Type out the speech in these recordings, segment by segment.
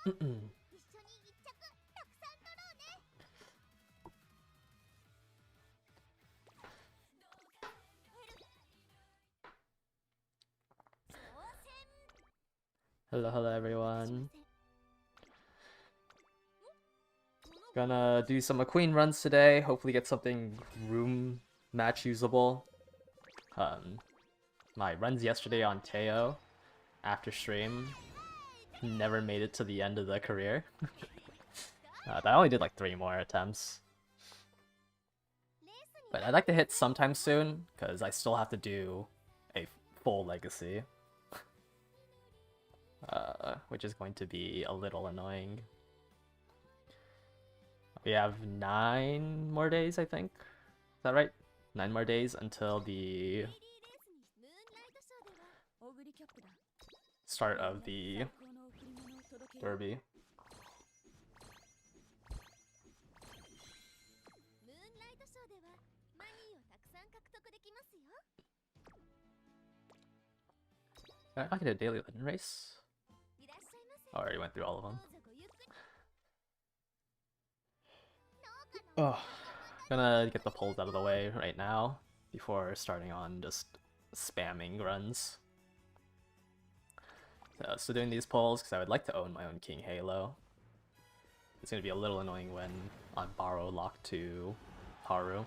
Hello everyone. Gonna do some McQueen runs today. Hopefully get something room match usable. My runs yesterday on Teo after stream never made it to the end of the career. I only did like 3 more attempts. But I'd like to hit sometime soon, because I still have to do a full legacy. Which is going to be a little annoying. We have 9 more days, I think. Is that right? 9 more days until the start of the derby. I can do a daily legend race. I already went through all of them. Oh, gonna get the polls out of the way right now before starting on just spamming runs. So doing these polls because I would like to own my own King Halo. It's gonna be a little annoying when on borrow lock to Haru.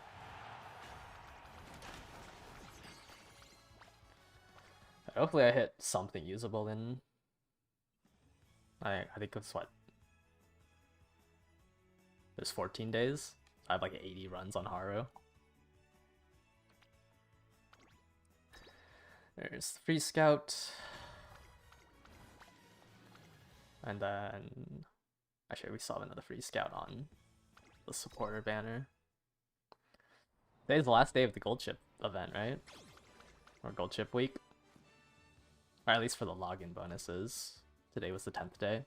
Hopefully I hit something usable in... I think it's what? There's 14 days. I have like 80 runs on Haru. There's the free scout. And then... Actually, we saw another free scout on the supporter banner. Today's the last day of the gold chip event, right? Or gold chip week. Or at least for the login bonuses. Today was the 10th day.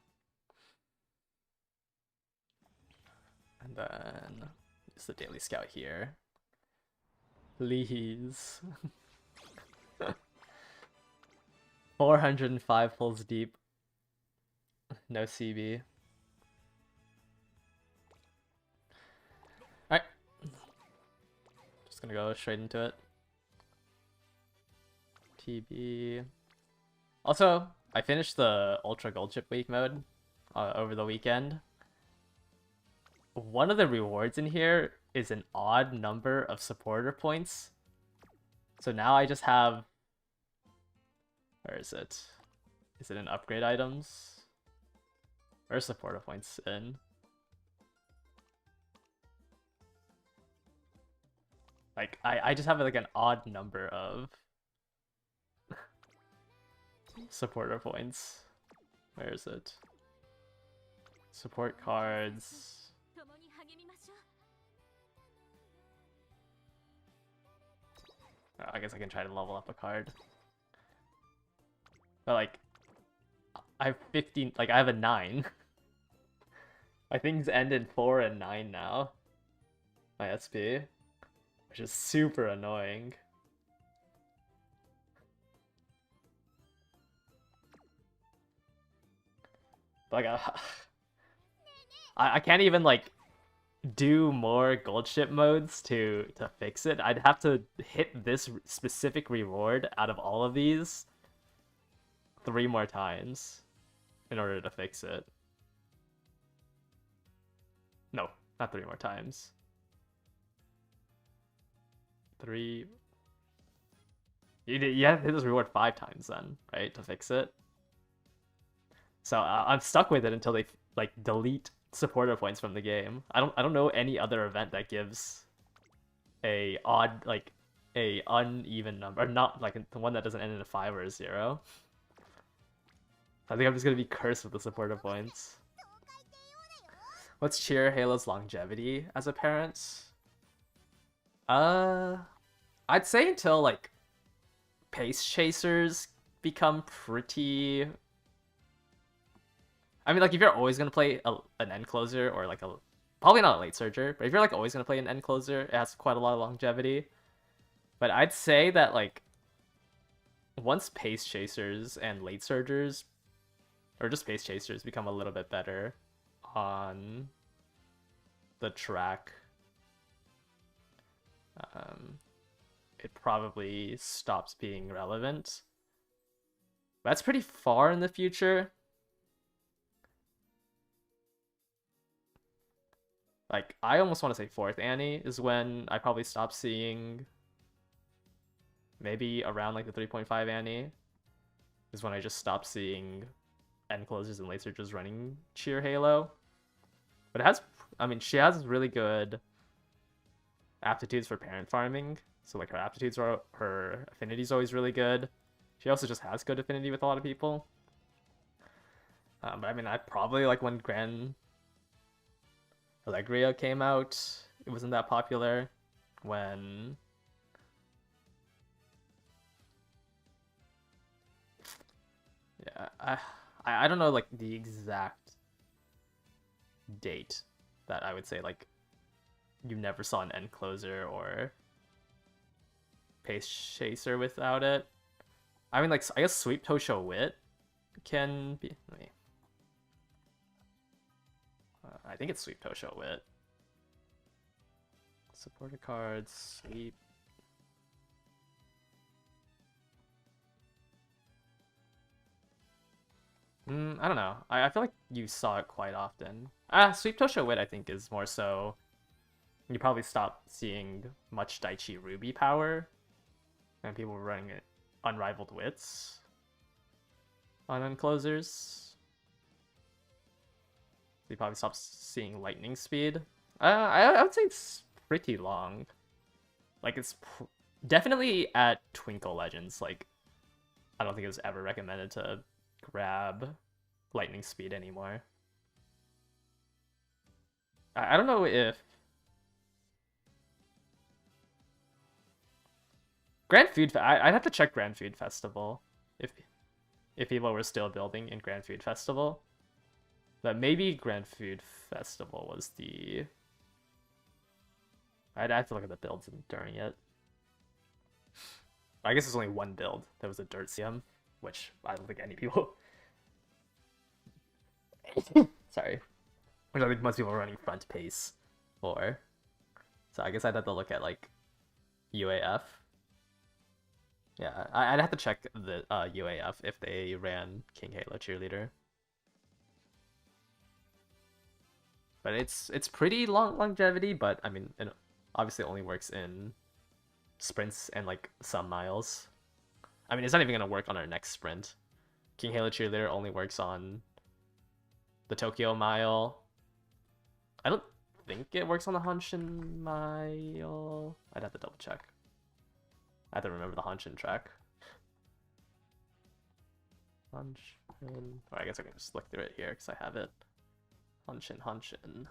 And then it's the daily scout here. Please. 405 pulls deep. No CB. Alright. Just gonna go straight into it. TB. Also, I finished the Ultra Gold Chip Week mode over the weekend. One of the rewards in here is an odd number of supporter points. So now I just have... Where is it? Is it in upgrade items? Where's supporter points in? Like, I just have like an odd number of supporter points. Where is it? Support cards. I guess I can try to level up a card. But like, I have 15, like I have a 9. My things end in 4 and 9 now. My SP. Which is super annoying. Like, I can't even like do more gold ship modes to fix it. I'd have to hit this specific reward out of all of these 3 more times in order to fix it. No, not 3 more times. 3. You have to hit this reward 5 times then, right, to fix it. So I'm stuck with it until they like delete supporter points from the game. I don't know any other event that gives a odd, like a uneven number, or not like the one that doesn't end in a 5 or a 0. I think I'm just gonna be cursed with the supporter points. Let's cheer Halo's longevity as a parent. I'd say until like pace chasers become pretty... I mean, like, if you're always gonna play an end closer, or like probably not a late surger, but if you're like always gonna play an end closer, it has quite a lot of longevity. But I'd say that like once pace chasers and late surgers or just Space Chasers become a little bit better on the track, it probably stops being relevant. That's pretty far in the future. Like, I almost want to say 4th Annie is when I probably stop seeing, maybe around like the 3.5 Annie is when I just stop seeing end closers and late surges running Cheer Halo. But it has, I mean, she has really good aptitudes for parent farming. So like her affinity is always really good. She also just has good affinity with a lot of people. But I mean, I probably like when Grand Allegria came out, it wasn't that popular. When yeah, I don't know like the exact date that I would say like you never saw an end closer or pace chaser without it. I mean, like, I guess Sweep Tosho Wit can be. I think it's Sweep Tosho Wit. Supported cards, Sweep. I don't know. I feel like you saw it quite often. Sweep Tosho Wit, I think, is more so. You probably stopped seeing much Daichi Ruby power, and people were running it Unrivaled Wits on unclosers. You probably stopped seeing lightning speed. I would say it's pretty long. Like, it's definitely at Twinkle Legends. Like, I don't think it was ever recommended to grab lightning speed anymore. I don't know if Grand Food. I'd have to check Grand Food Festival if people were still building in Grand Food Festival. But maybe Grand Food Festival was the. I'd have to look at the builds during it. I guess there's only one build. There was a Dirt CM, which I don't think any people. Sorry. Which I think most people are running front pace for. So I guess I'd have to look at like UAF. Yeah, I'd have to check the UAF if they ran King Halo Cheerleader. But it's pretty long longevity, but I mean, it obviously only works in sprints and like some miles. I mean, it's not even gonna work on our next sprint. King Halo Cheerleader only works on the Tokyo Mile. I don't think it works on the Hanshin Mile. I'd have to double check. I have to remember the Hanshin track. Hanshin. Or I guess I can just look through it here because I have it. Hanshin.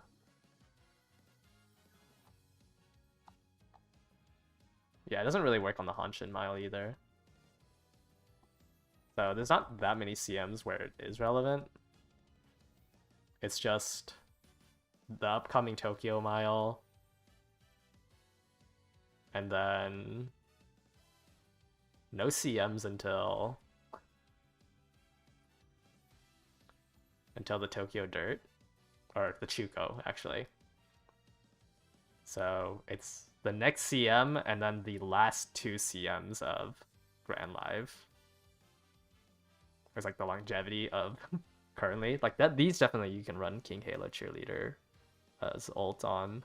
Yeah, it doesn't really work on the Hanshin Mile either. So there's not that many CMs where it is relevant. It's just the upcoming Tokyo Mile. And then no CMs until the Tokyo Dirt. Or the Chuko, actually. So it's the next CM and then the last 2 CMs of Grand Live. There's like the longevity of currently. Like that, these definitely you can run King Halo Cheerleader as ult on.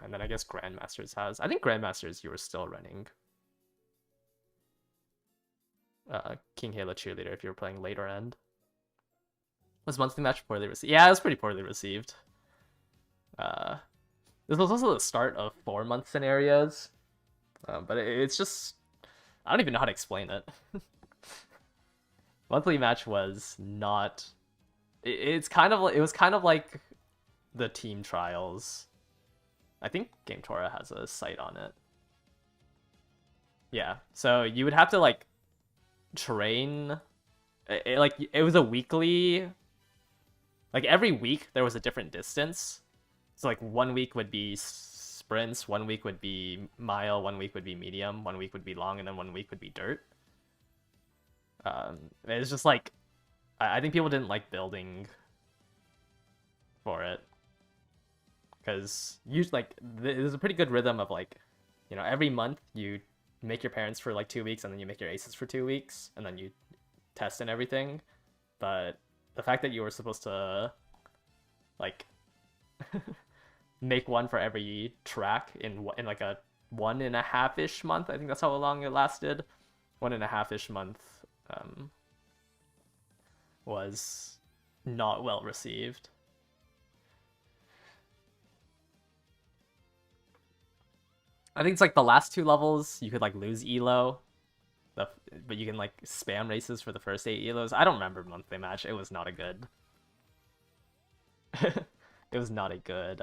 And then I guess Grandmasters has. I think Grandmasters you were still running King Halo Cheerleader if you were playing later end. Was monthly match poorly received? Yeah, it was pretty poorly received. This was also the start of 4-month scenarios, but it's just I don't even know how to explain it. Monthly match was not. It was kind of like the team trials. I think Game Tora has a site on it. Yeah, so you would have to like train. It was a weekly. Like every week there was a different distance. So like 1 week would be sprints, 1 week would be mile, 1 week would be medium, 1 week would be long, and then 1 week would be dirt. It's just like I think people didn't like building for it. Because there's a pretty good rhythm of like, you know, every month you make your parents for like 2 weeks and then you make your aces for 2 weeks and then you test and everything. But the fact that you were supposed to like make one for every track in like a 1.5-ish month, I think that's how long it lasted. 1.5-ish month was not well received. I think it's like the last 2 levels you could like lose elo, but you can like spam races for the first 8 elos. I don't remember monthly match. It was not a good. It was not a good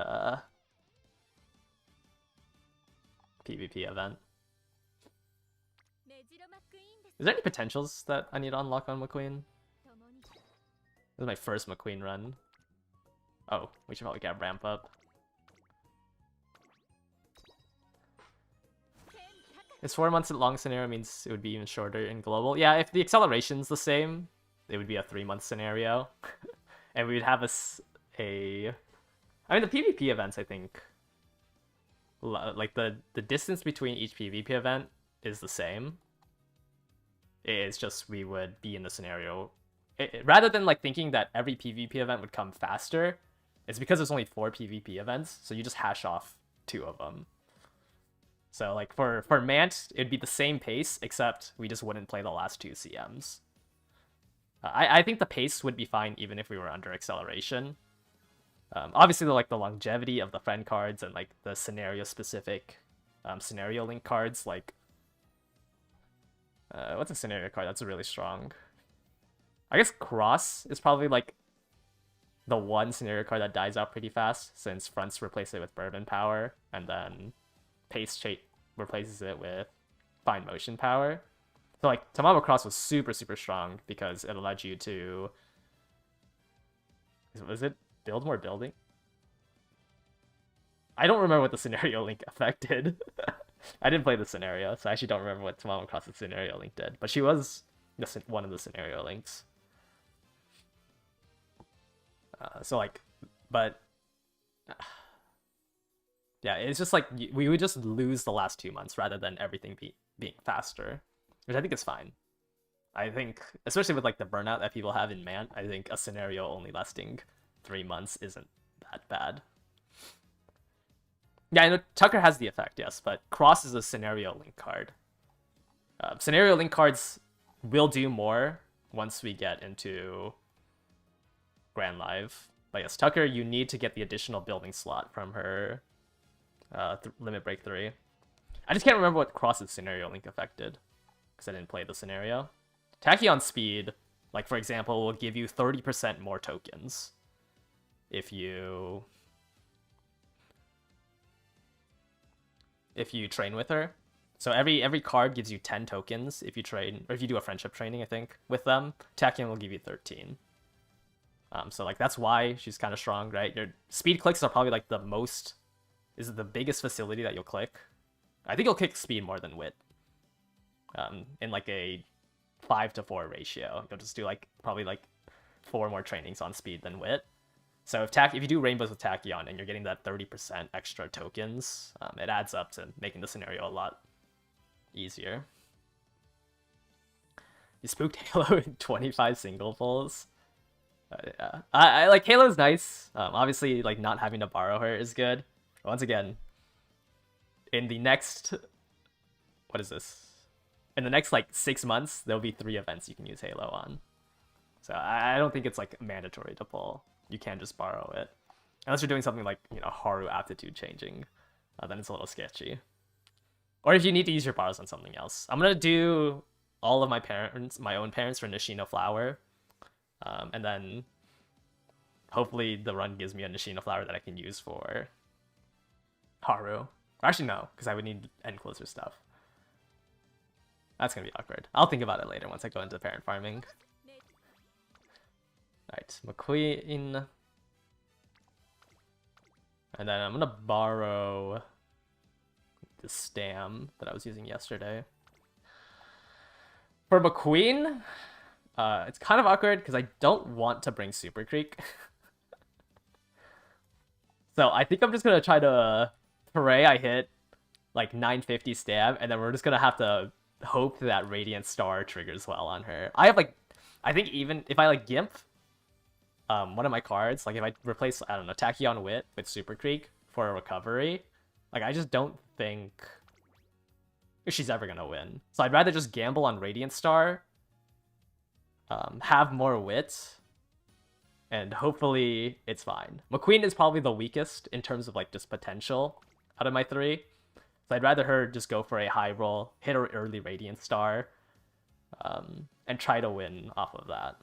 PvP event. Is there any potentials that I need to unlock on McQueen? This is my first McQueen run. Oh, we should probably get ramp up. This 4 months long scenario means it would be even shorter in global. Yeah, if the acceleration's the same, it would be a 3-month scenario. And we would have I mean, the PvP events, I think, like the distance between each PvP event is the same. It's just we would be in the scenario. Rather than like thinking that every PvP event would come faster, it's because there's only 4 PvP events, so you just hash off 2 of them. So like for Mant, it'd be the same pace, except we just wouldn't play the last 2 CMs. I think the pace would be fine even if we were under acceleration. Obviously, like the longevity of the friend cards and like the scenario-specific scenario link cards, like what's a scenario card that's really strong? I guess Cross is probably like the one scenario card that dies out pretty fast, since fronts replace it with Bourbon Power, and then Pace Trait replaces it with Fine Motion Power. So like Tamamo Cross was super strong because it allowed you to, was it build more building? I don't remember what the scenario link affected. I didn't play the scenario, so I actually don't remember what Tamamo Cross's scenario link did. But she was one of the scenario links. So like, but yeah, it's just like we would just lose the last 2 months rather than everything being faster, which I think is fine. I think, especially with like the burnout that people have in Mant, I think a scenario only lasting 3 months isn't that bad. Yeah, I know Tucker has the effect, yes, but Cross is a scenario link card. Scenario link cards will do more once we get into Grand Live. But yes, Tucker, you need to get the additional building slot from her Limit Break 3. I just can't remember what Cross's scenario link affected, because I didn't play the scenario. Tachyon Speed, like for example, will give you 30% more tokens if you train with her. So every card gives you 10 tokens if you train, or if you do a friendship training, I think, with them. Tachyon will give you 13. So like that's why she's kind of strong, right? Your speed clicks are probably like is the biggest facility that you'll click. I think you'll click speed more than wit. In like a 5-to-4 ratio. You'll just do like probably like 4 more trainings on speed than wit. So if you do rainbows with Tachyon and you're getting that 30% extra tokens, it adds up to making the scenario a lot easier. You spooked Halo in 25 single pulls. Yeah. I like Halo's nice. Obviously, like not having to borrow her is good. Once again, in the next, what is this? In the next like 6 months, there'll be 3 events you can use Halo on. So I don't think it's like mandatory to pull. You can just borrow it, unless you're doing something like, you know, Haru aptitude changing. Then it's a little sketchy. Or if you need to use your borrows on something else. I'm gonna do all of my own parents for Nishino Flower. And then hopefully the run gives me a Nishino Flower that I can use for Haru. Or actually, no, because I would need end closer stuff. That's going to be awkward. I'll think about it later once I go into parent farming. Alright, McQueen. And then I'm going to borrow the Stam that I was using yesterday. For McQueen, It's kind of awkward because I don't want to bring Super Creek. So I think I'm just gonna try to pray I hit like 950 stab, and then we're just gonna have to hope that Radiant Star triggers well on her. I have like, I think even if I like Gimp, one of my cards, like if I replace, I don't know, Tachyon Wit with Super Creek for a recovery, like I just don't think she's ever gonna win. So I'd rather just gamble on Radiant Star, have more wit, and hopefully it's fine. McQueen is probably the weakest in terms of like just potential out of my three. So I'd rather her just go for a high roll, hit her early Radiant Star, and try to win off of that.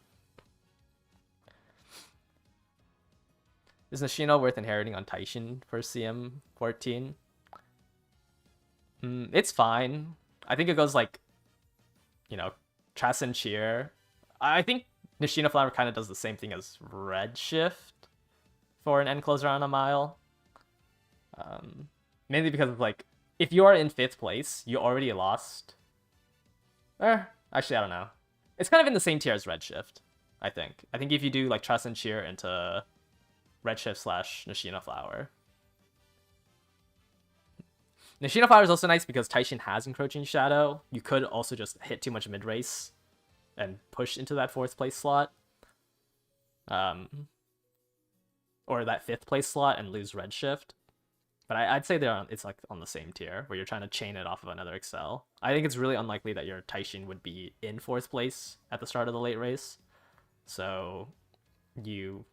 Is Nishino worth inheriting on Taishin for CM14? It's fine. I think it goes like, you know, Trass and Cheer. I think Nishino Flower kind of does the same thing as Redshift for an end closer on a mile. Mainly because of like, if you are in 5th place, you already lost. Actually, I don't know. It's kind of in the same tier as Redshift, I think. I think if you do like Trass and Cheer into Redshift / Nishino Flower. Nishino Flower is also nice because Taishin has Encroaching Shadow. You could also just hit too much mid-race and push into that 4th place slot. Or that 5th place slot and lose Redshift. But I'd say it's like on the same tier, where you're trying to chain it off of another Excel. I think it's really unlikely that your Taishin would be in 4th place at the start of the late race. So you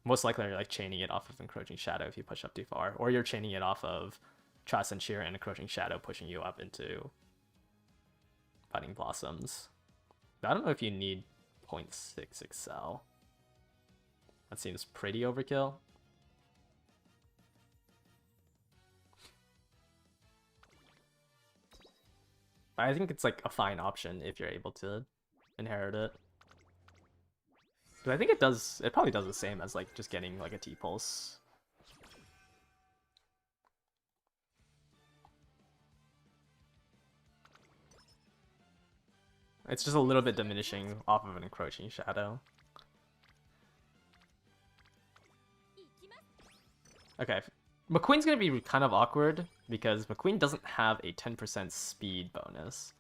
most likely are like chaining it off of Encroaching Shadow if you push up too far. Or you're chaining it off of Trass and Cheer and Encroaching Shadow pushing you up into Budding Blossoms. I don't know if you need 0.6 Excel. That seems pretty overkill. I think it's like a fine option if you're able to inherit it. But I think it probably does the same as like just getting like a T-Pulse. It's just a little bit diminishing off of an Encroaching Shadow. Okay, McQueen's gonna be kind of awkward because McQueen doesn't have a 10% speed bonus.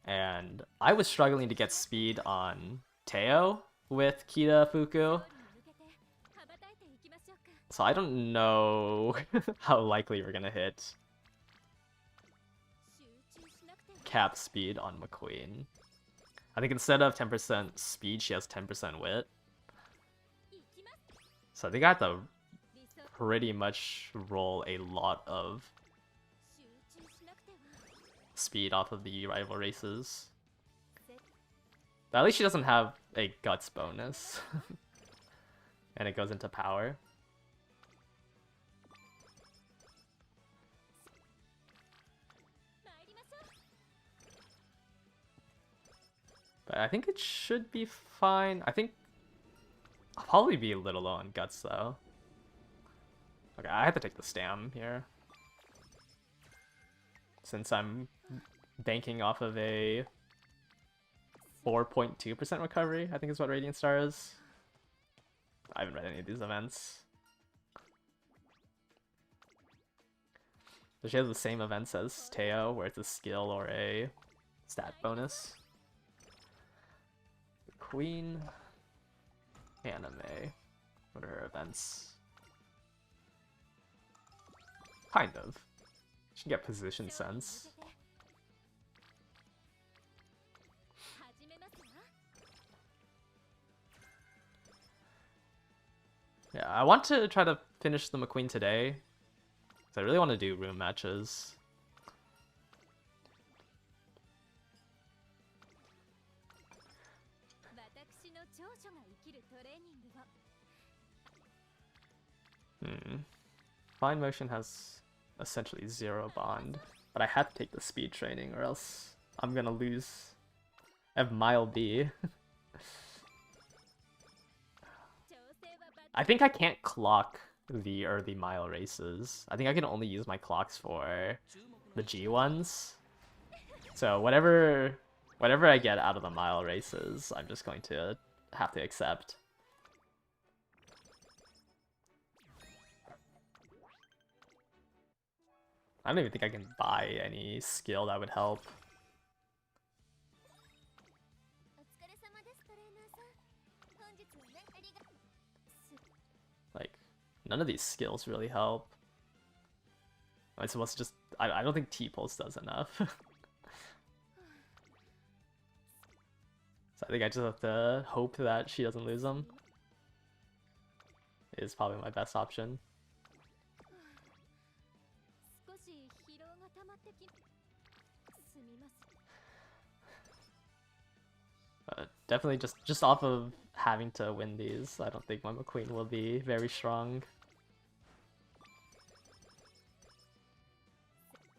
And I was struggling to get speed on Teo with Kita Fuku. So I don't know how likely we're gonna hit cap speed on McQueen. I think instead of 10% speed, she has 10% wit. So I think I have to pretty much roll a lot of speed off of the rival races. But at least she doesn't have a guts bonus. And it goes into power. But I think it should be fine. I think I'll probably be a little low on guts though. Okay, I have to take the stam here. Since I'm banking off of a 4.2% recovery, I think is what Radiant Star is. I haven't read any of these events. So she has the same events as Teo, where it's a skill or a stat bonus. Queen, anime. What are her events? Kind of. She can get position sense. Yeah, I want to try to finish the McQueen today. Because I really want to do room matches. Fine Motion has essentially 0 bond. But I have to take the speed training or else I'm gonna lose. I have Mile B. I think I can't clock the early mile races. I think I can only use my clocks for the G ones. So whatever Whatever I get out of the mile races, I'm just going to have to accept. I don't even think I can buy any skill that would help. Like, none of these skills really help. I'm supposed to just... I don't think T-Pulse does enough. So I think I just have to hope that she doesn't lose them. Is probably my best option. But definitely just off of having to win these, I don't think my McQueen will be very strong.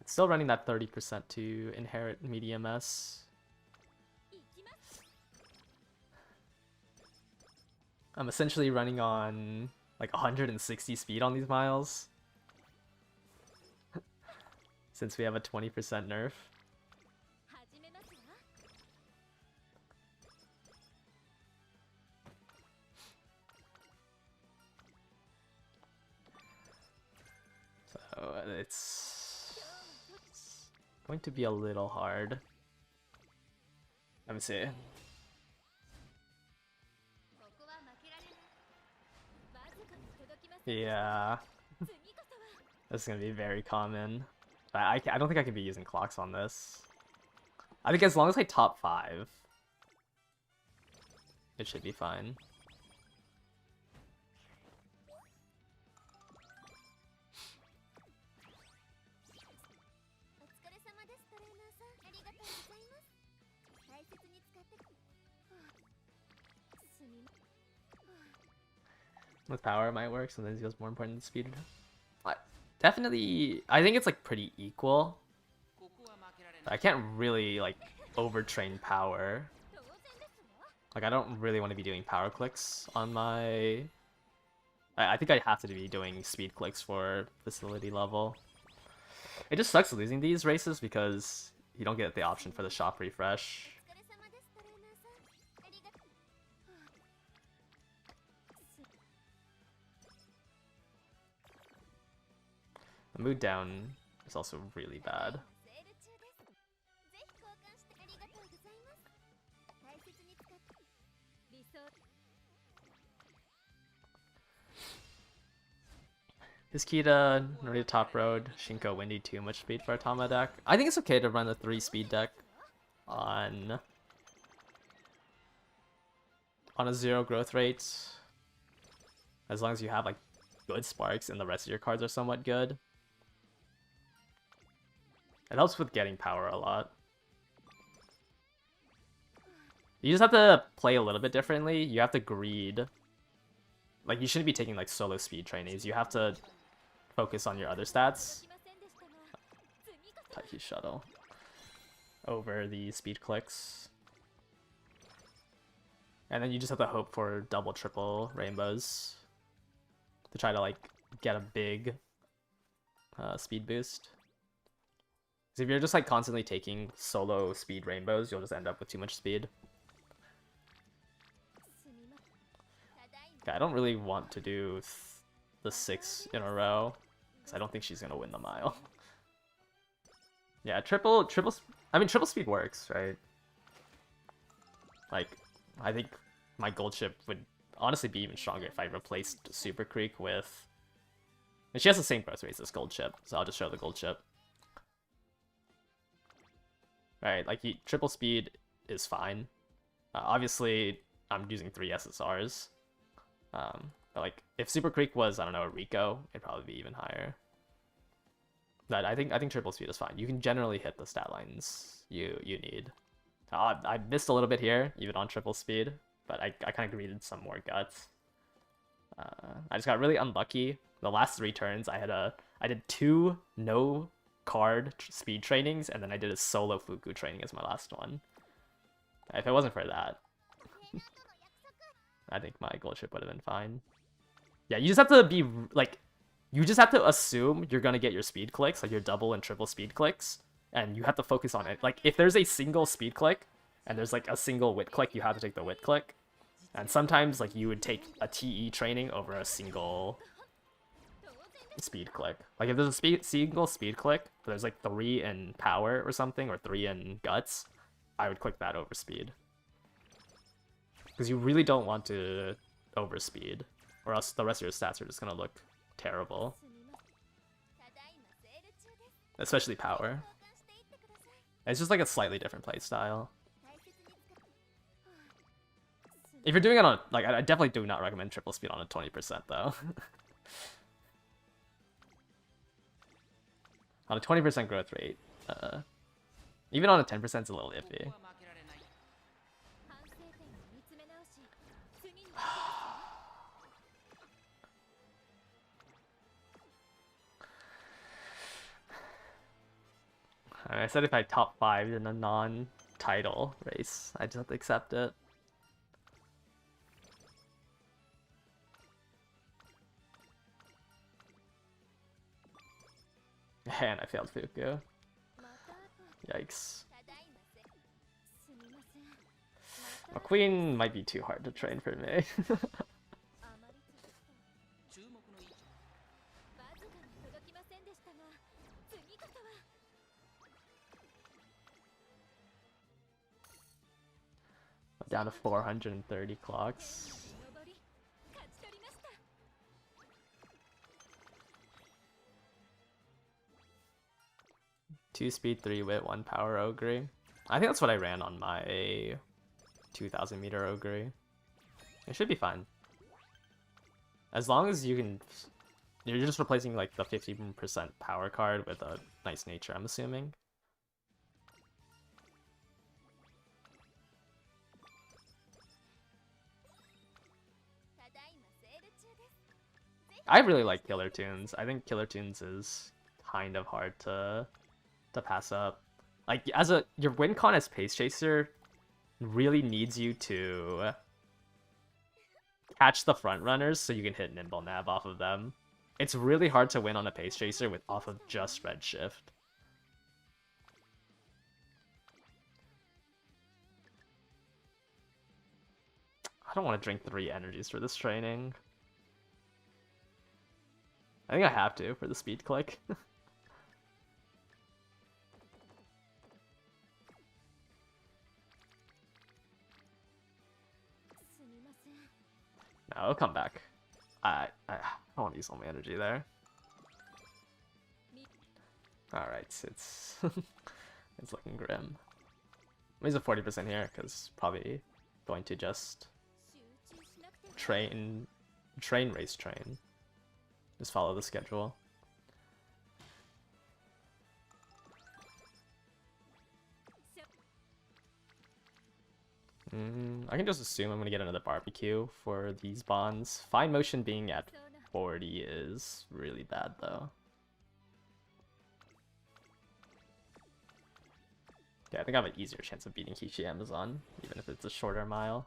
It's still running that 30% to inherit medium S. I'm essentially running on like 160 speed on these miles. Since we have a 20% nerf. So it's going to be a little hard. Let me see. Yeah. This is gonna be very common. But I don't think I can be using clocks on this. I think as long as I top 5, it should be fine. With power it might work, sometimes it feels more important than speed. Definitely, I think it's like pretty equal. I can't really like overtrain power. Like I don't really want to be doing power clicks on my... I think I have to be doing speed clicks for facility level. It just sucks losing these races because you don't get the option for the shop refresh. The mood down is also really bad. His Kita, Norita top road, Shinko Windy too much speed for Atama deck. I think it's okay to run the 3 speed deck on a 0 growth rate. As long as you have like good sparks and the rest of your cards are somewhat good. It helps with getting power a lot. You just have to play a little bit differently. You have to greed. Like, you shouldn't be taking, like, solo speed trainees. You have to focus on your other stats. Taiki Shuttle. Over the speed clicks. And then you just have to hope for double, triple rainbows. To try to, like, get a big speed boost. Because if you're just like constantly taking solo speed rainbows, you'll just end up with too much speed. Okay, I don't really want to do the 6 in a row, because I don't think she's gonna win the mile. Yeah, triple speed works, right? Like, I think my gold chip would honestly be even stronger if I replaced Super Creek with... And she has the same growth rates as gold chip, so I'll just show the gold chip. Right, like triple speed is fine. Obviously, I'm using 3 SSRs. But like, if Super Creek was, I don't know, a Rico, it'd probably be even higher. But I think triple speed is fine. You can generally hit the stat lines you need. I missed a little bit here, even on triple speed, but I kind of greeded some more guts. I just got really unlucky. The last 3 turns, I did 2 no card speed trainings, and then I did a solo Fuku training as my last one. If it wasn't for that, I think my gold chip would have been fine. Yeah, you just have to be like, you just have to assume you're gonna get your speed clicks, like your double and triple speed clicks, and you have to focus on it. Like, if there's a single speed click and there's like a single wit click, you have to take the wit click. And sometimes like you would take a TE training over a single speed click. Like if there's a single speed click, but there's like 3 in power or something, or 3 in guts, I would click that over speed. Because you really don't want to overspeed, or else the rest of your stats are just gonna look terrible. Especially power. It's just like a slightly different playstyle. If you're doing it on, like, I definitely do not recommend triple speed on a 20% though. On a 20% growth rate, even on a 10% is a little iffy. I said if I top 5 in a non-title race, I just have to accept it. And I failed Fuku. Yikes. McQueen might be too hard to train for me. I'm down to 430 clocks. 2 speed, 3 wit, 1 power ogre. I think that's what I ran on my 2000 meter ogre. It should be fine. As long as you can... You're just replacing like the 50% power card with a nice nature, I'm assuming. I really like Killer Tunes. I think Killer Tunes is kind of hard to pass up. Like, your win con as Pace Chaser really needs you to catch the front runners so you can hit Nimble Nav off of them. It's really hard to win on a Pace Chaser off of just Redshift. I don't want to drink 3 energies for this training. I think I have to for the speed click. No, it'll come back. I don't want to use all my energy there. Alright, it's it's looking grim. I'm using 40% here because probably going to just train. Just follow the schedule. I can just assume I'm gonna get another barbecue for these bonds. Fine motion being at 40 is really bad though. Yeah, I think I have an easier chance of beating Kishi Amazon, even if it's a shorter mile.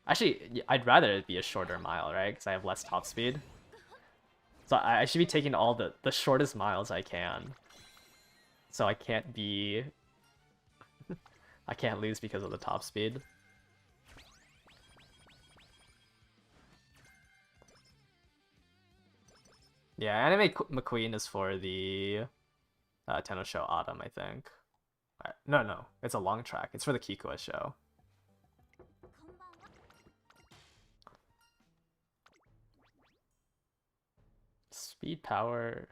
Actually, I'd rather it be a shorter mile, right? Because I have less top speed. So I should be taking all the shortest miles I can. So I can't be... I can't lose because of the top speed. Yeah, Anime McQueen is for the Tenno Show Autumn, I think. No, it's a long track. It's for the Kikua show. Speed power...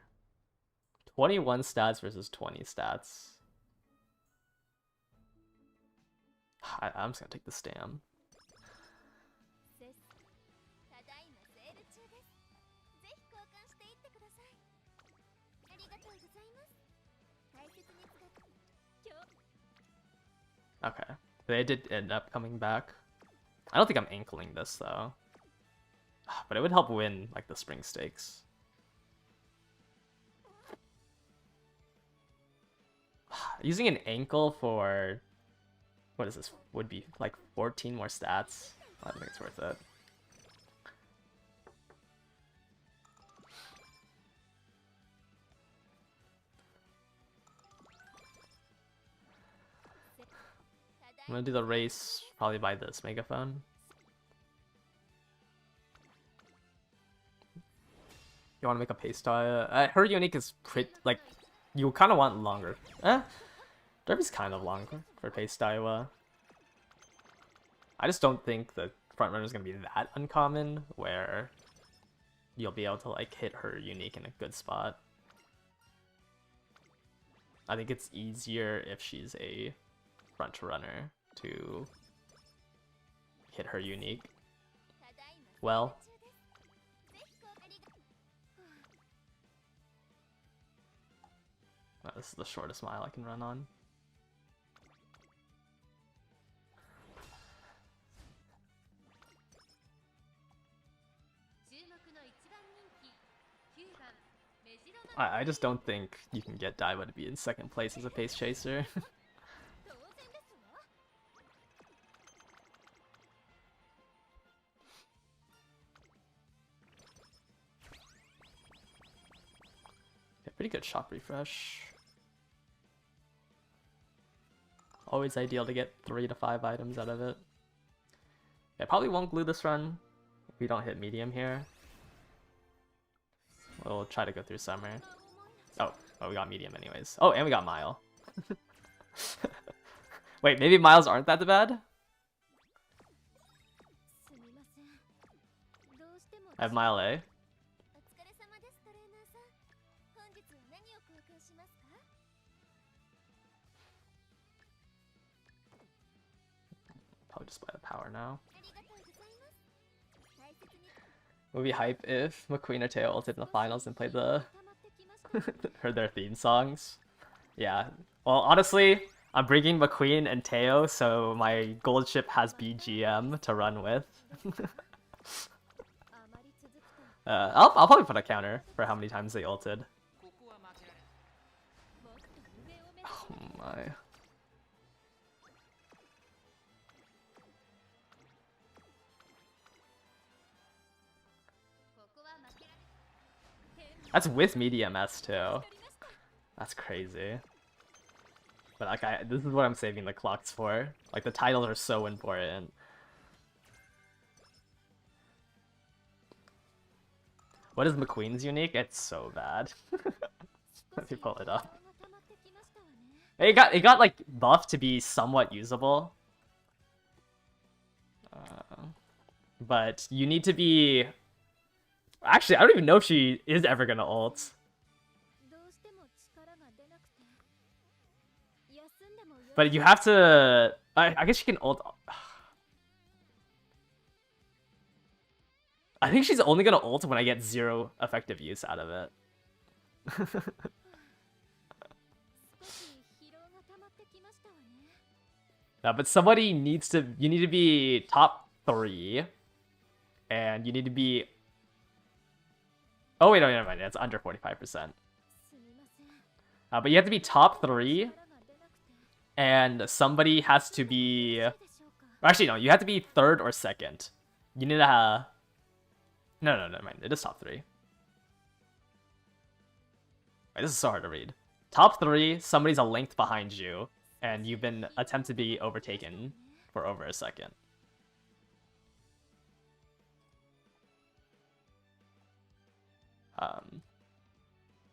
21 stats versus 20 stats. I'm just gonna take the Stam. Okay, they did end up coming back. I don't think I'm ankling this though, but it would help win like the spring stakes. Using an ankle for what is this? Would be like 14 more stats. I don't think it's worth it. I'm gonna do the race probably by this megaphone. You want to make a pace style? Her unique is pretty, like, you kind of want longer. Derby's kind of longer for pace style. I just don't think the front runner is gonna be that uncommon where you'll be able to like hit her unique in a good spot. I think it's easier if she's a front runner to hit her unique well. Oh, this is the shortest mile I can run on. I just don't think you can get Daiwa to be in second place as a pace chaser. Yeah, pretty good shop refresh. Always ideal to get 3 to 5 items out of it. I probably won't glue this run if we don't hit medium here. We'll try to go through summer. Oh, we got medium anyways. Oh, and we got mile. Wait, maybe miles aren't that bad? I have mile A. Probably just buy the power now. Would be hype if McQueen or Teo ulted in the finals and played the heard their theme songs. Yeah. Well, honestly, I'm bringing McQueen and Teo, so my gold ship has BGM to run with. I'll probably put a counter for how many times they ulted. Oh my. That's with medium S too. That's crazy. But like, this is what I'm saving the clocks for. Like, the titles are so important. What is McQueen's unique? It's so bad. Let me pull it up. It got like buffed to be somewhat usable. But you need to be. Actually, I don't even know if she is ever gonna ult. But you have to. I guess she can ult. I think she's only gonna ult when I get 0 effective use out of it. No, but somebody needs to. You need to be top 3, and you need to be. Oh wait, no, never mind. It's under 45%. But you have to be top 3, and somebody has to be. Actually, no. You have to be 3rd or 2nd. You need to. No, never mind. It is top 3. Wait, this is so hard to read. Top 3. Somebody's a length behind you, and you've been attempted to be overtaken for over a second.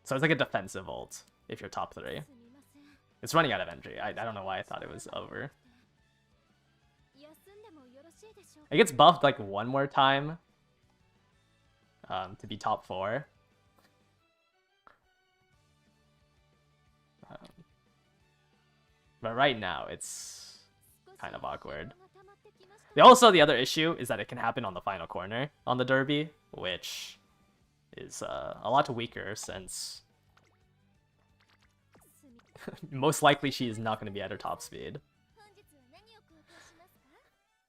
So it's like a defensive ult if you're top 3. It's running out of entry. I don't know why I thought it was over. It gets buffed like 1 more time to be top 4. But right now it's kind of awkward. Also, the other issue is that it can happen on the final corner on the Derby, which is a lot weaker since most likely she is not going to be at her top speed.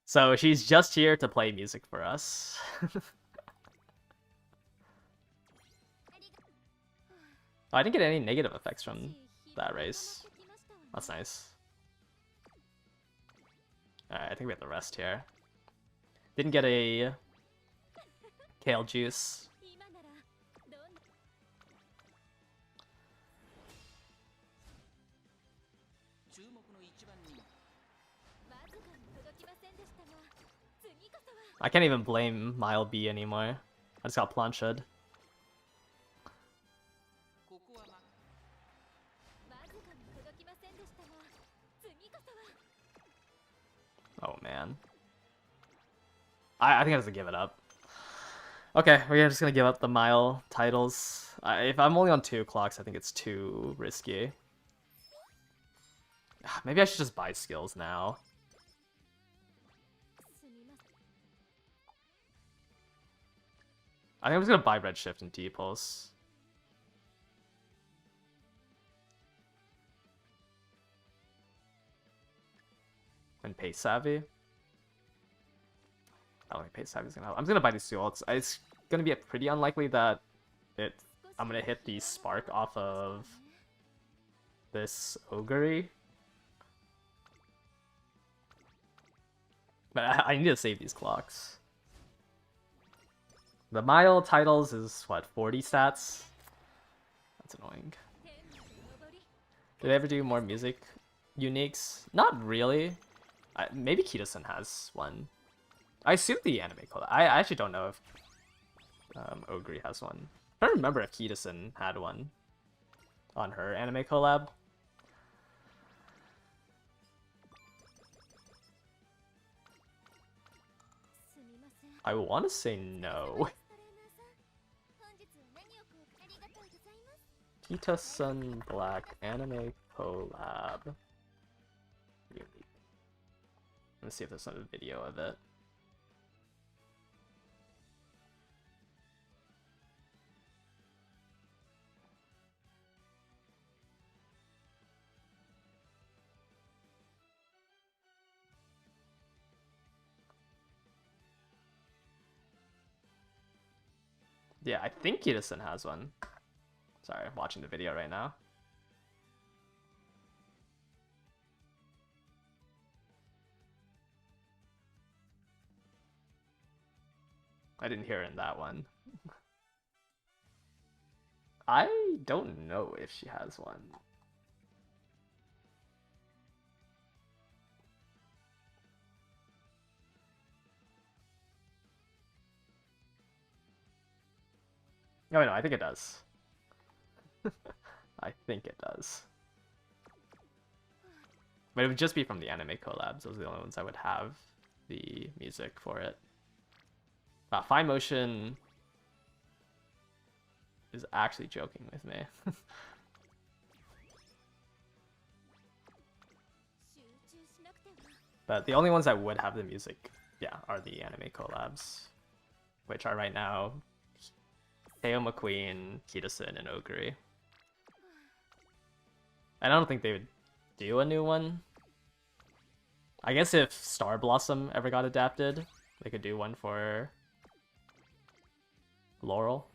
So she's just here to play music for us. I didn't get any negative effects from that race. That's nice. Alright, I think we have the rest here. Didn't get a kale juice. I can't even blame Mile B anymore. I just got planched. Oh man. I think I have to give it up. Okay, we're just gonna give up the Mile titles. If I'm only on 2 clocks, I think it's too risky. Maybe I should just buy skills now. I think I'm just gonna buy Redshift and T-Pulse. And Pace Savvy. I don't think Pace Savvy is gonna help. I'm just gonna buy these 2 ults. It's gonna be pretty unlikely that I'm gonna hit the Spark off of this Ogre. But I need to save these clocks. The Mile titles is what, 40 stats? That's annoying. Did they ever do more music uniques? Not really. Maybe Kitasen has one. I assume the anime collab. I actually don't know if Ogre has one. I don't remember if Kitasen had one on her anime collab. I want to say no. Kitasen Black anime collab. Let's see if there's a video of it. Yeah, I think Kitasen has one. Sorry, I'm watching the video right now. I didn't hear it in that one. I don't know if she has one. No, I think it does. I think it does. But it would just be from the anime collabs. Those are the only ones I would have the music for it. Fine Motion is actually joking with me. But the only ones that would have the music, yeah, are the anime collabs, which are right now Teo McQueen, Kitasen, and Ogre. And I don't think they would do a new one. I guess if Star Blossom ever got adapted, they could do one for Laurel.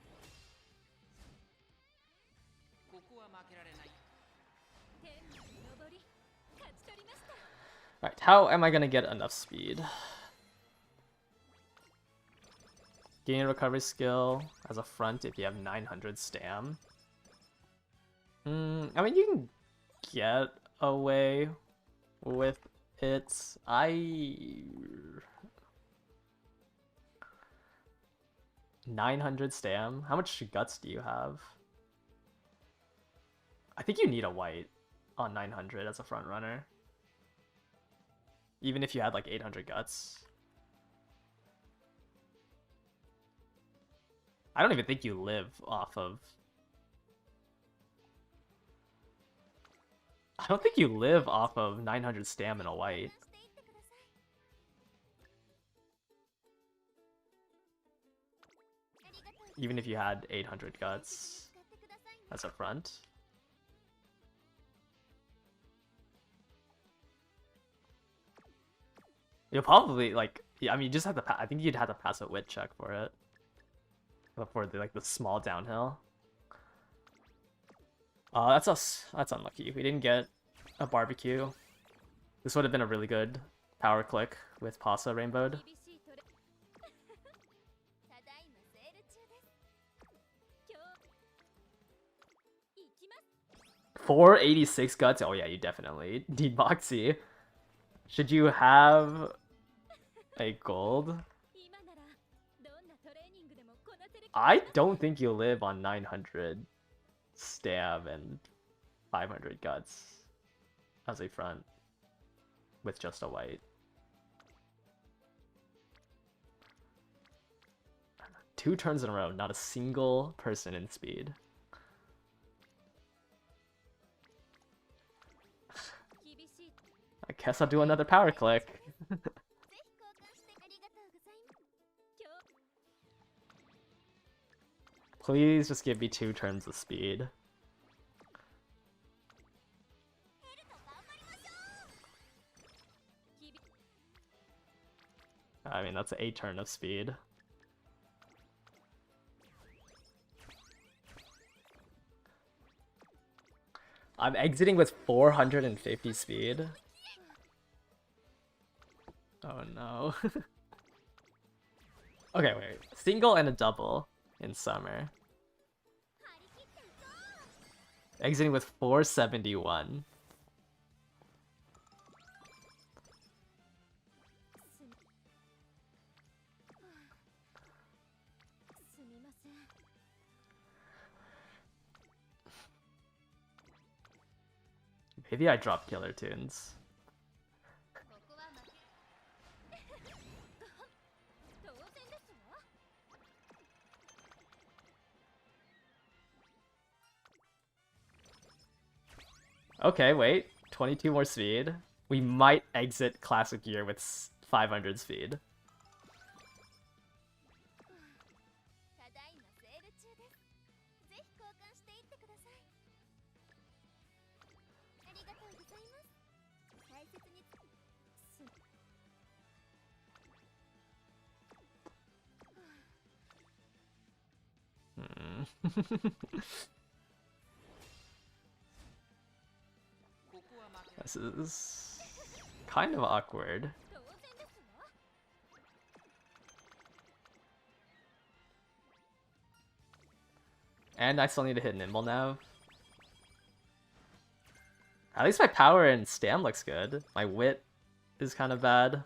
Alright, how am I gonna get enough speed? Gain a recovery skill as a front if you have 900 stam. I mean, you can get away with it. 900 stam? How much guts do you have? I think you need a white on 900 as a front runner. Even if you had like 800 guts. I don't even think you live off of... I don't think you live off of 900 stamina white. Even if you had 800 guts as a front. You'll probably, like... Yeah, I mean, you just have to... I think you'd have to pass a wit check for it. For the, like, the small downhill. That's us. That's unlucky. We didn't get a barbecue. This would have been a really good power click with Pasa rainbowed. 486 guts? Oh yeah, you definitely need Moxie. Should you have a gold? I don't think you'll live on 900 stab and 500 guts as a front with just a white. Two turns in a row, not a single person in speed. I guess I'll do another power click. Please just give me 2 turns of speed. I mean, that's a turn of speed. I'm exiting with 450 speed. Oh no. Okay, wait. Single and a double in summer. Exiting with 471. Maybe I drop killer tunes. Okay, wait. 22 more speed. We might exit classic year with 500 speed. This is kind of awkward. And I still need to hit Nimble Nav. At least my power and stam looks good. My wit is kind of bad.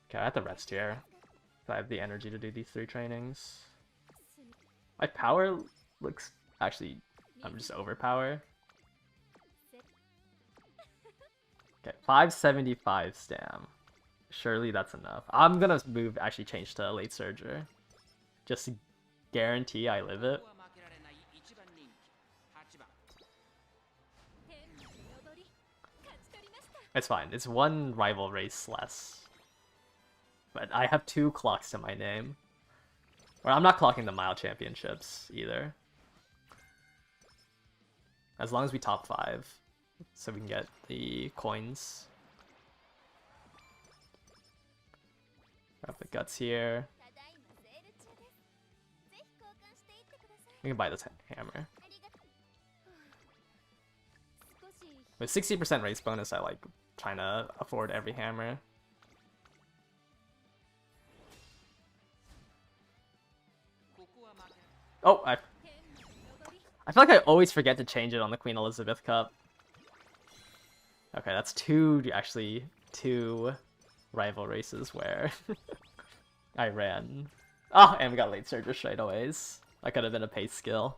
Okay, I have to rest here. If I have the energy to do these 3 trainings. My power looks... Actually, I'm just overpower. Okay, 575 stam. Surely that's enough. I'm gonna actually change to late surger. Just to guarantee I live it. It's fine. It's 1 rival race less. But I have 2 clocks to my name. Or I'm not clocking the mile championships either. As long as we top 5. So we can get the coins. Grab the guts here. We can buy this hammer. With 60% race bonus, I like trying to afford every hammer. Oh, I feel like I always forget to change it on the Queen Elizabeth Cup. Okay, that's 2 rival races where I ran. Oh, and we got late surger straightaways. That could have been a pace skill.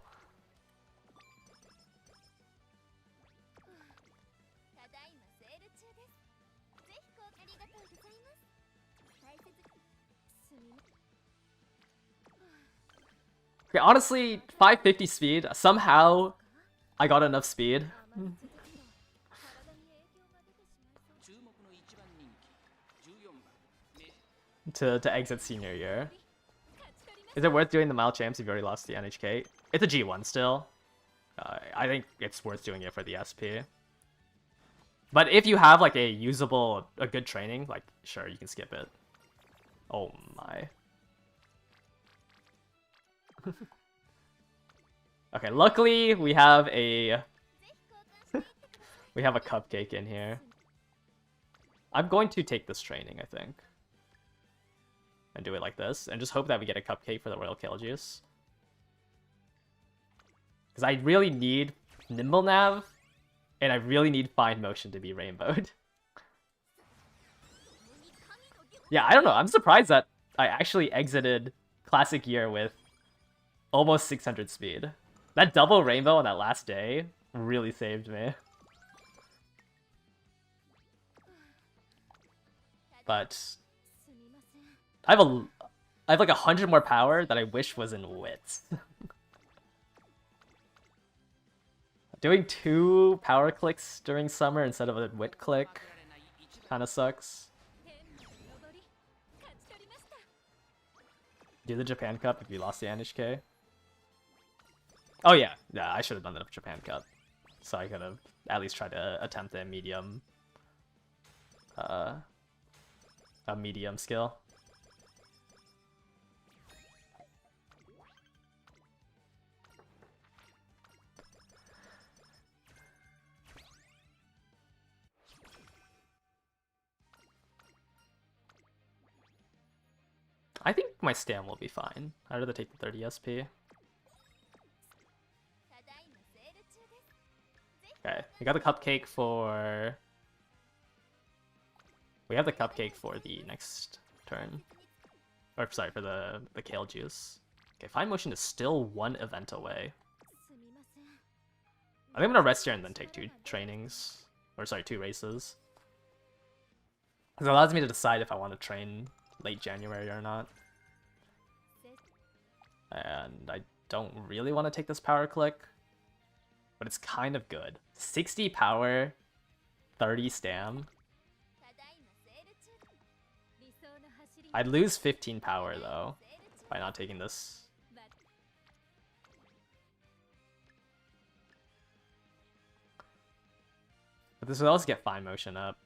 Okay, honestly, 550 speed. Somehow, I got enough speed. to exit senior year. Is it worth doing the mile champs if you already lost the NHK? It's a G1 still. I think it's worth doing it for the SP. But if you have like a good training, like sure, you can skip it. Oh my. Okay, luckily we have a we have a cupcake in here. I'm going to take this training, I think. And do it like this, and just hope that we get a cupcake for the Royal Kill Juice. Because I really need Nimble Nav, and I really need Fine Motion to be rainbowed. Yeah, I don't know. I'm surprised that I actually exited Classic Year with almost 600 speed. That double rainbow on that last day really saved me. But I have like 100 more power that I wish was in wits. Doing 2 power clicks during summer instead of a wit click kind of sucks. Do the Japan Cup if you lost the NHK. Oh yeah, I should have done the Japan Cup. So I could have at least tried to attempt a medium skill. I think my stam will be fine. I'd rather take the 30 SP. Okay, we got the cupcake for... We have the cupcake for the next turn. Or, sorry, for the kale juice. Okay, Fine Motion is still 1 event away. I think I'm gonna rest here and then take 2 trainings. Or, sorry, 2 races. Because it allows me to decide if I want to train late January or not. And I don't really want to take this power click. But it's kind of good. 60 power, 30 stam. I'd lose 15 power though by not taking this. But this would also get Fine Motion up.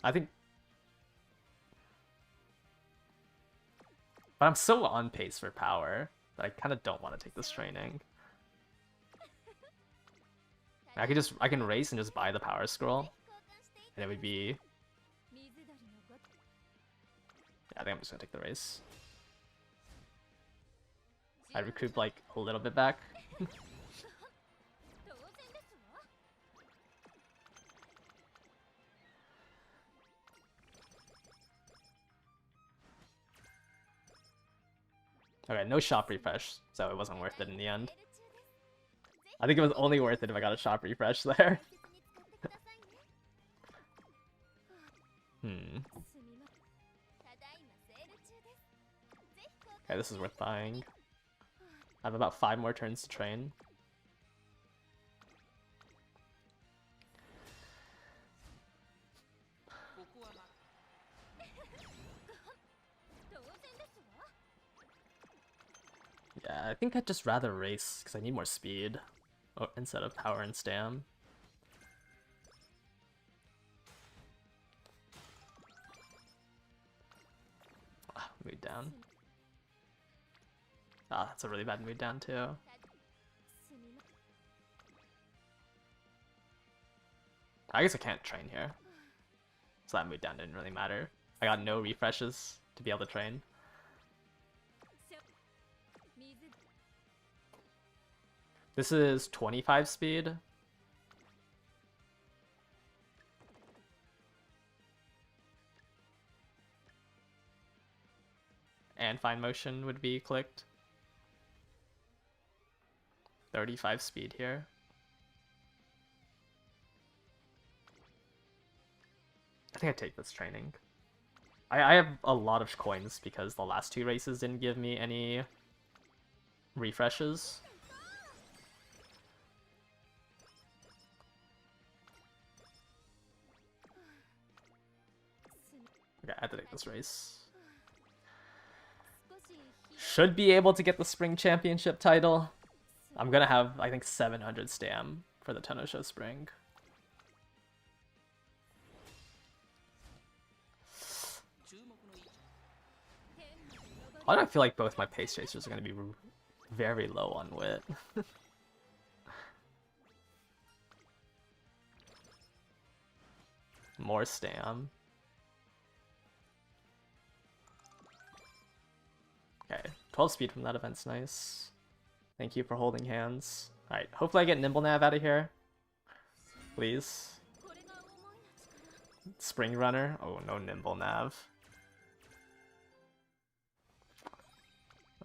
I think... But I'm so on pace for power that I kind of don't want to take this training. I can race and just buy the power scroll. And it would be... Yeah, I think I'm just gonna take the race. I recoup like a little bit back. Okay, no shop refresh, so it wasn't worth it in the end. I think it was only worth it if I got a shop refresh there. Okay, this is worth buying. I have about 5 more turns to train. Yeah, I think I'd just rather race, because I need more speed instead of power and stam. Mood down. Ah, that's a really bad mood down too. I guess I can't train here. So that mood down didn't really matter. I got no refreshes to be able to train. This is 25 speed. And Fine Motion would be clicked. 35 speed here. I think I take this training. I have a lot of coins because the last 2 races didn't give me any refreshes. Okay, I have to take this race. Should be able to get the Spring Championship title. I'm gonna have, I think, 700 stam for the Tenosho Spring. Why do I feel like both my pace chasers are gonna be very low on wit? More stam. Okay, 12 speed from that event's nice. Thank you for holding hands. Alright, hopefully I get Nimble Nav out of here. Please. Spring Runner. Oh, no Nimble Nav.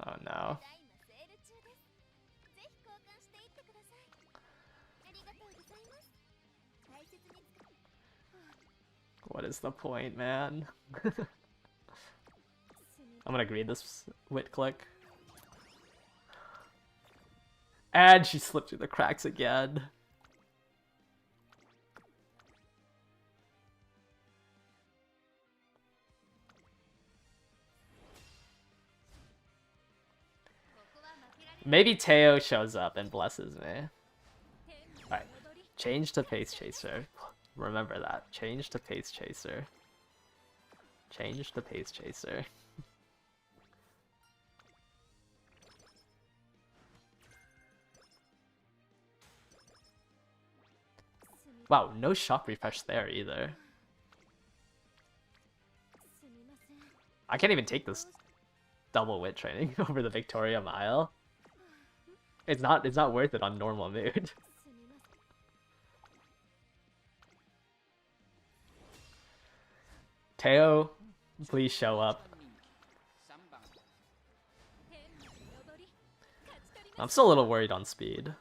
Oh no. What is the point, man? I'm gonna greed this wit click. And she slipped through the cracks again. Maybe Teo shows up and blesses me. Alright, change to Pace Chaser. Remember that. Change to Pace Chaser. Change to Pace Chaser. Wow, no shock refresh there either. I can't even take this double wit training over the Victoria Mile. It's not worth it on normal mood. Teo, please show up. I'm still a little worried on speed.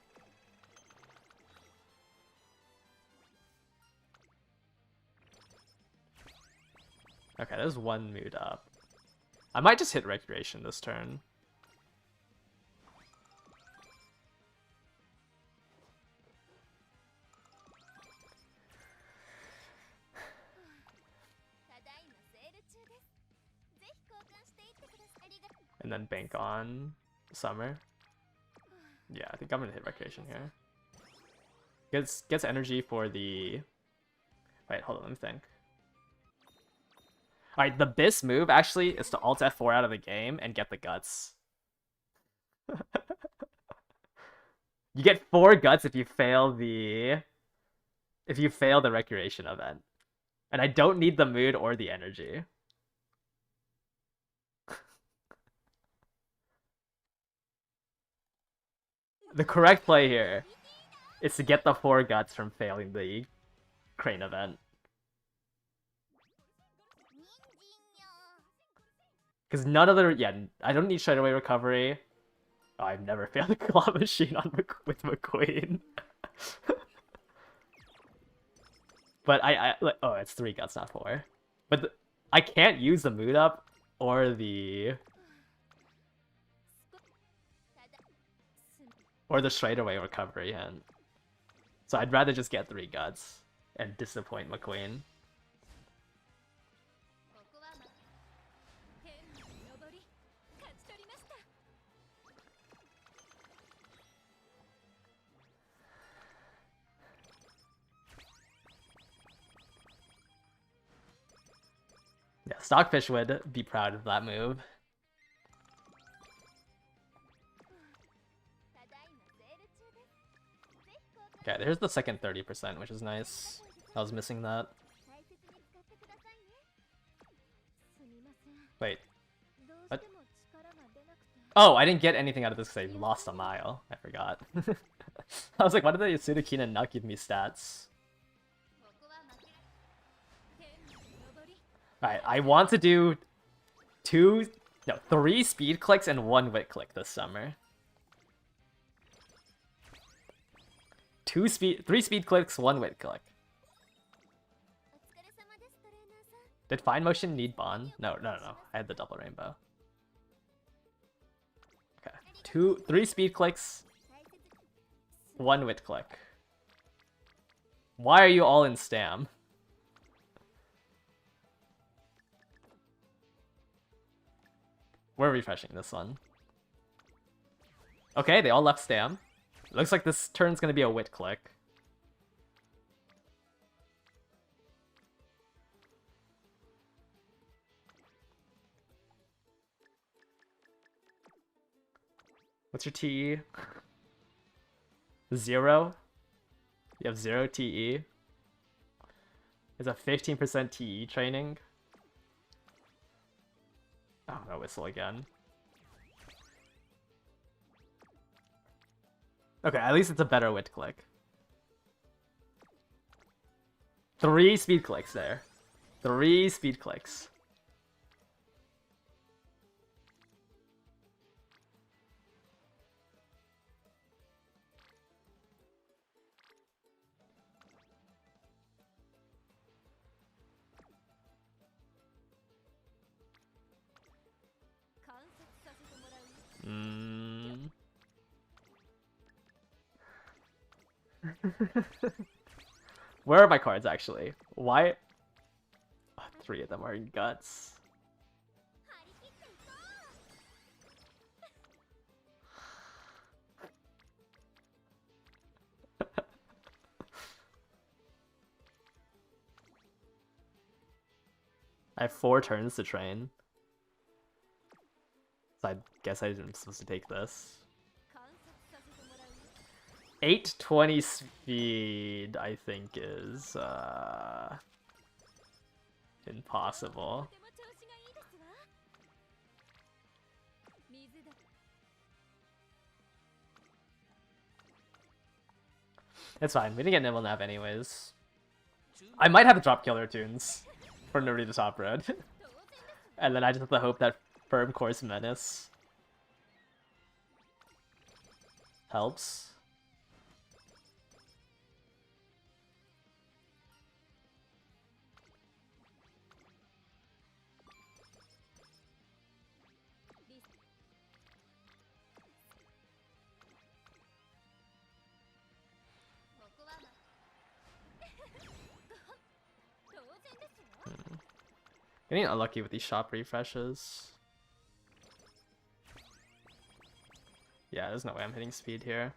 Okay, there's one mood up. I might just hit Recreation this turn. And then bank on Summer. Yeah, I think I'm gonna hit Recreation here. Gets energy for the... Wait, hold on, let me think. Alright, the Biss move actually is to alt F4 out of the game and get the guts. You get 4 guts if you fail the Recreation event. And I don't need the mood or the energy. The correct play here is to get the 4 guts from failing the Crane event. Because none of the... Yeah, I don't need straightaway recovery. Oh, I've never failed a claw machine on with McQueen. But oh, it's 3 guts, not 4. But I can't use the mood up or the straightaway recovery hint. So I'd rather just get 3 guts and disappoint McQueen. Yeah, Stockfish would be proud of that move. Okay, there's the second 30%, which is nice. I was missing that. Wait. What? Oh, I didn't get anything out of this because I lost a mile. I forgot. I was like, why did the Yasudakina not give me stats? Alright, I want to do 3 speed clicks and 1 wit click this summer. 3 speed clicks, 1 wit click. Did Fine Motion need Bond? No. I had the double rainbow. Okay. 3 speed clicks, 1 wit click. Why are you all in Stam? We're refreshing this one. Okay, they all left Stam. Looks like this turn's gonna be a wit click. What's your TE? 0? You have 0 TE? It's a 15% TE training. Oh, no whistle again. Okay, at least it's a better wit click. 3 speed clicks there. 3 speed clicks. Where are my cards actually? Why? 3 of them are in guts. I have 4 turns to train. So I guess I'm supposed to take this. 820 speed, I think, is impossible. It's fine. We didn't get Nibble Nap anyways. I might have to drop Killer Tunes for Narita Top Road. And then I just have to hope that Firm Course Menace helps. Getting unlucky with these shop refreshes. Yeah, there's no way I'm hitting speed here.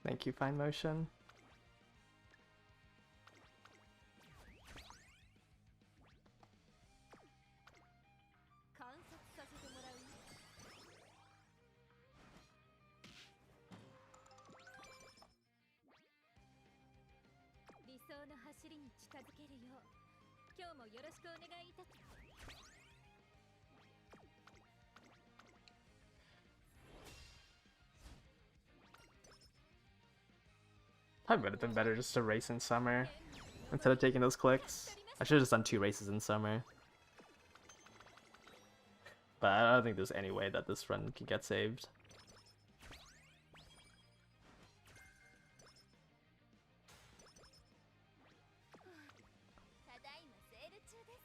Thank you, Fine Motion. Probably would have been better just to race in summer instead of taking those clicks. I should have just done 2 races in summer. But I don't think there's any way that this run can get saved.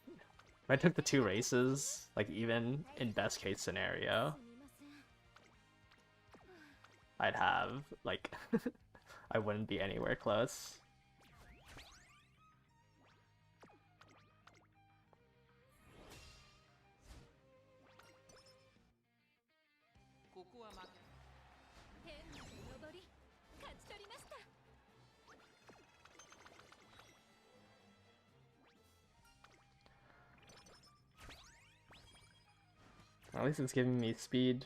If I took the 2 races, like even in best case scenario, I'd have like I wouldn't be anywhere close. At least it's giving me speed.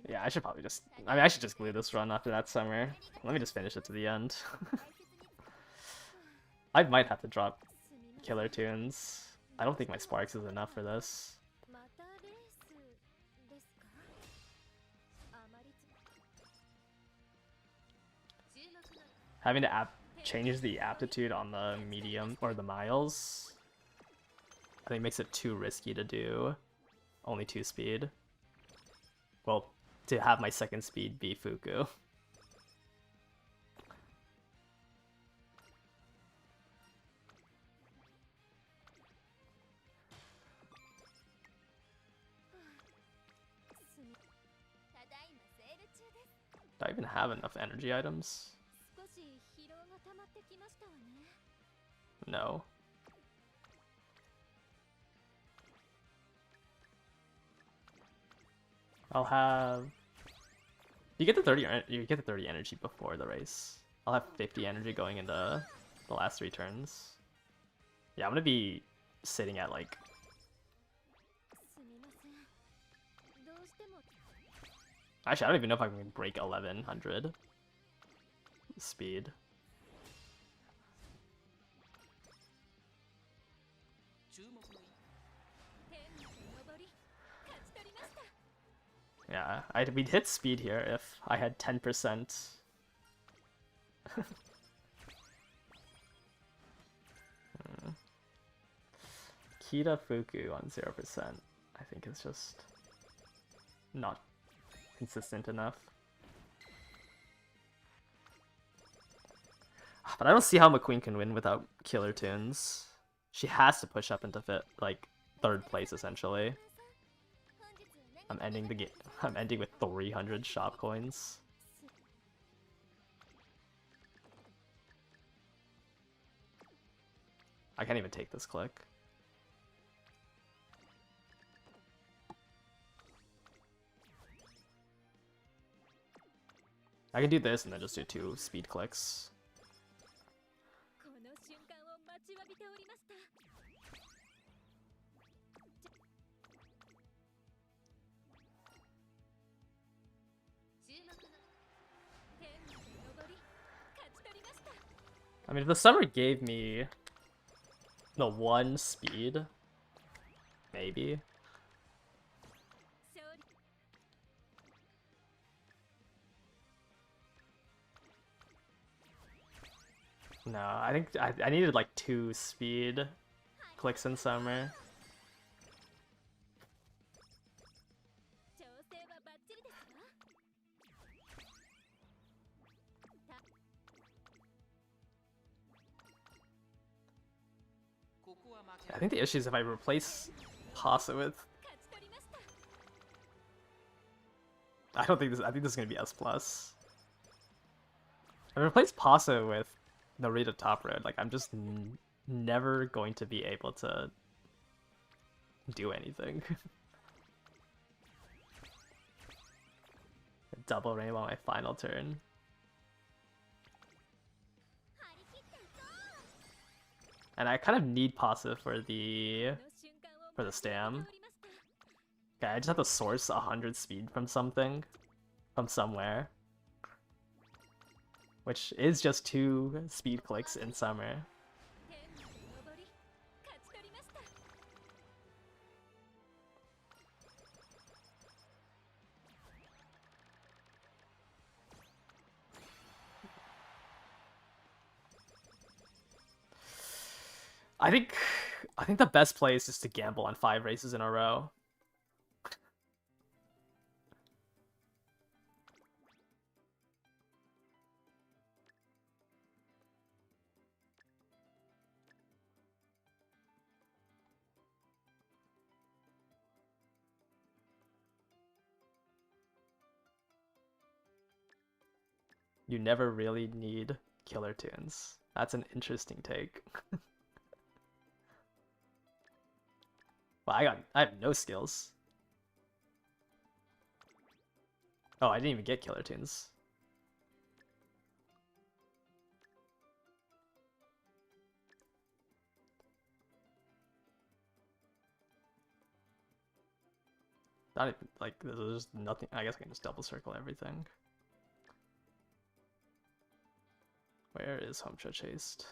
Yeah, I should probably just... I mean, I should just glue this run after that summer. Let me just finish it to the end. I might have to drop Killer Tunes. I don't think my Sparks is enough for this. Having to change the aptitude on the medium or the miles, I think makes it too risky to do only 2 speed. Well, to have my second speed be Fuku. Do I even have enough energy items? No. I'll have... You get the 30 energy before the race. I'll have 50 energy going into the last 3 turns. Yeah, I'm gonna be sitting at like... Actually, I don't even know if I can break 1100 speed. Yeah, we'd hit speed here if I had 10%. Kita Fuku on 0%, I think is just not consistent enough. But I don't see how McQueen can win without killer tunes. She has to push up into like 3rd place essentially. I'm ending the game. I'm ending with 300 shop coins. I can't even take this click. I can do this and then just do 2 speed clicks. I mean, if the summer gave me the 1 speed, maybe. No, I think I needed like 2 speed clicks in summer. I think the issue is if I replace Pasa with... I think this is gonna be S+. If I replace Pasa with Narita Top Road, like I'm just never going to be able to do anything. Double rainbow on my final turn. And I kind of need Pasa for the stam. Okay, I just have to source 100 speed from something, from somewhere. Which is just 2 speed clicks in summer. I think the best play is just to gamble on 5 races in a row. You never really need killer tunes. That's an interesting take. Well, I have no skills. Oh, I didn't even get killer tunes. Not even, like, there's nothing. I guess I can just double circle everything. Where is Home Church Haste?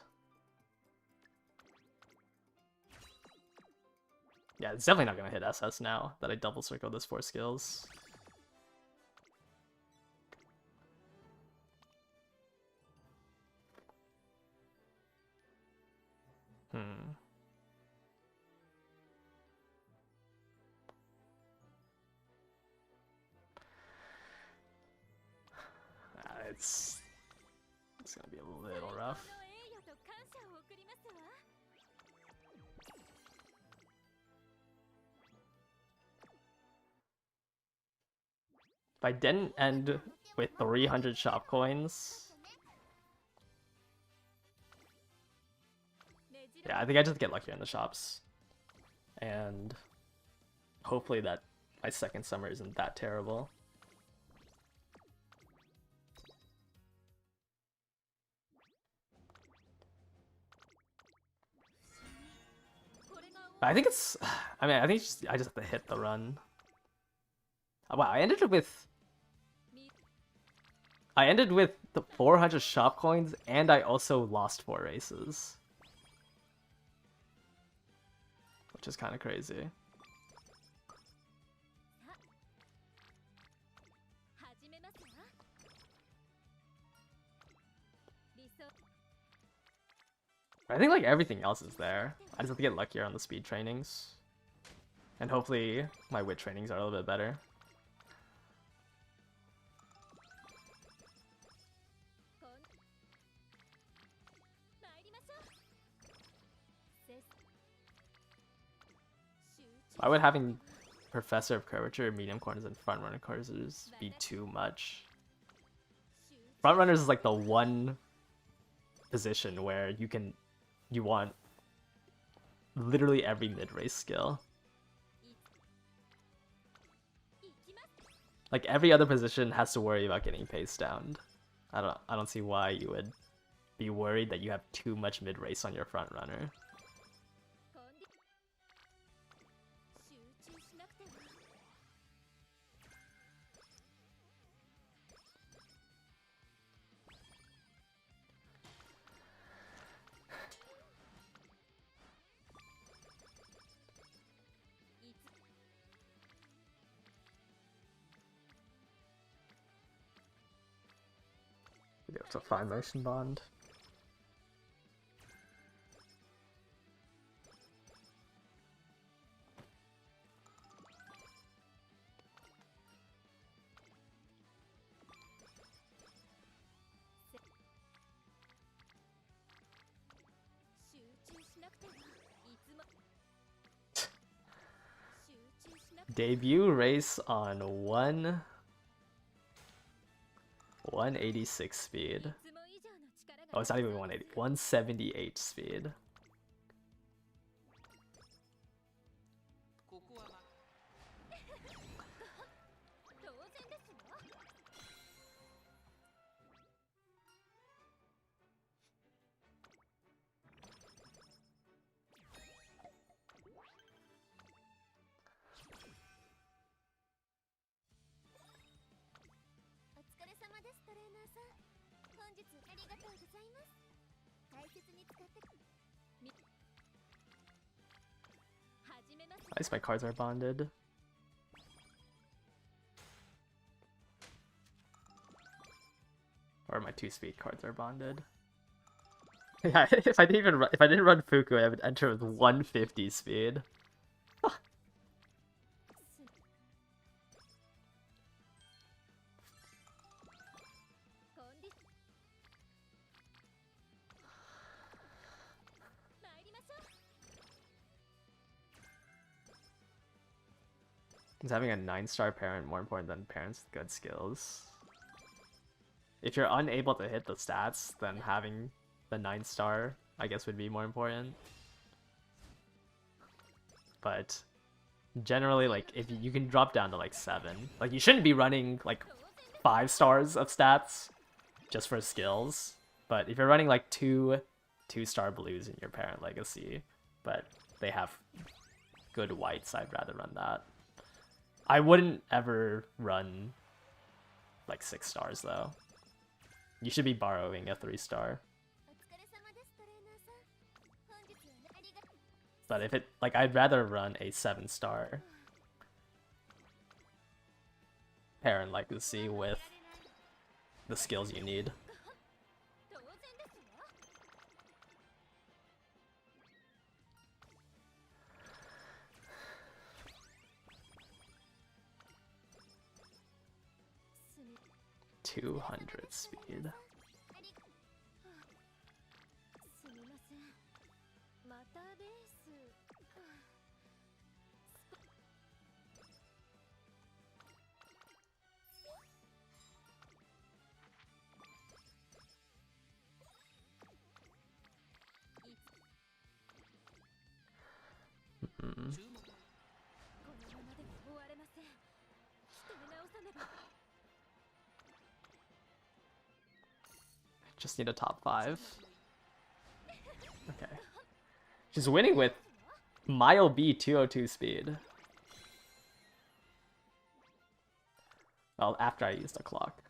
Yeah, it's definitely not gonna hit SS now that I double circle this 4 skills. It's gonna be a little rough. If I didn't end with 300 shop coins... Yeah, I think I just get luckier in the shops. And hopefully that my second summer isn't that terrible. I think it's. I mean, I think I just have to hit the run. Wow, I ended with the 400 shop coins, and I also lost 4 races, which is kind of crazy. I think like everything else is there. I just have to get luckier on the speed trainings. And hopefully my wit trainings are a little bit better. Why would having Professor of Curvature, Medium Corners, and Front Runner Corners be too much? Front Runners is like the one position where you want literally every mid-race skill. Like every other position has to worry about getting paced down. I don't see why you would be worried that you have too much mid-race on your front runner. It's a 5 motion bond. Debut race on 186 speed. Oh, it's not even 180. 178 speed. At least my cards are bonded. Or my 2-speed cards are bonded. Yeah, if I didn't run Fuku, I would enter with 150 speed. Is having a 9-star parent more important than parents with good skills? If you're unable to hit the stats, then having the 9-star, I guess, would be more important. But generally, like, if you can drop down to like 7, like, you shouldn't be running like 5 stars of stats just for skills. But if you're running like 2-star blues in your parent legacy, but they have good whites, I'd rather run that. I wouldn't ever run like 6 stars though. You should be borrowing a 3-star. But if it, like, I'd rather run a 7-star parent legacy with the skills you need. .200 speed. Just need a top 5. Okay. She's winning with Mile B 202 speed. Well, after I used a clock.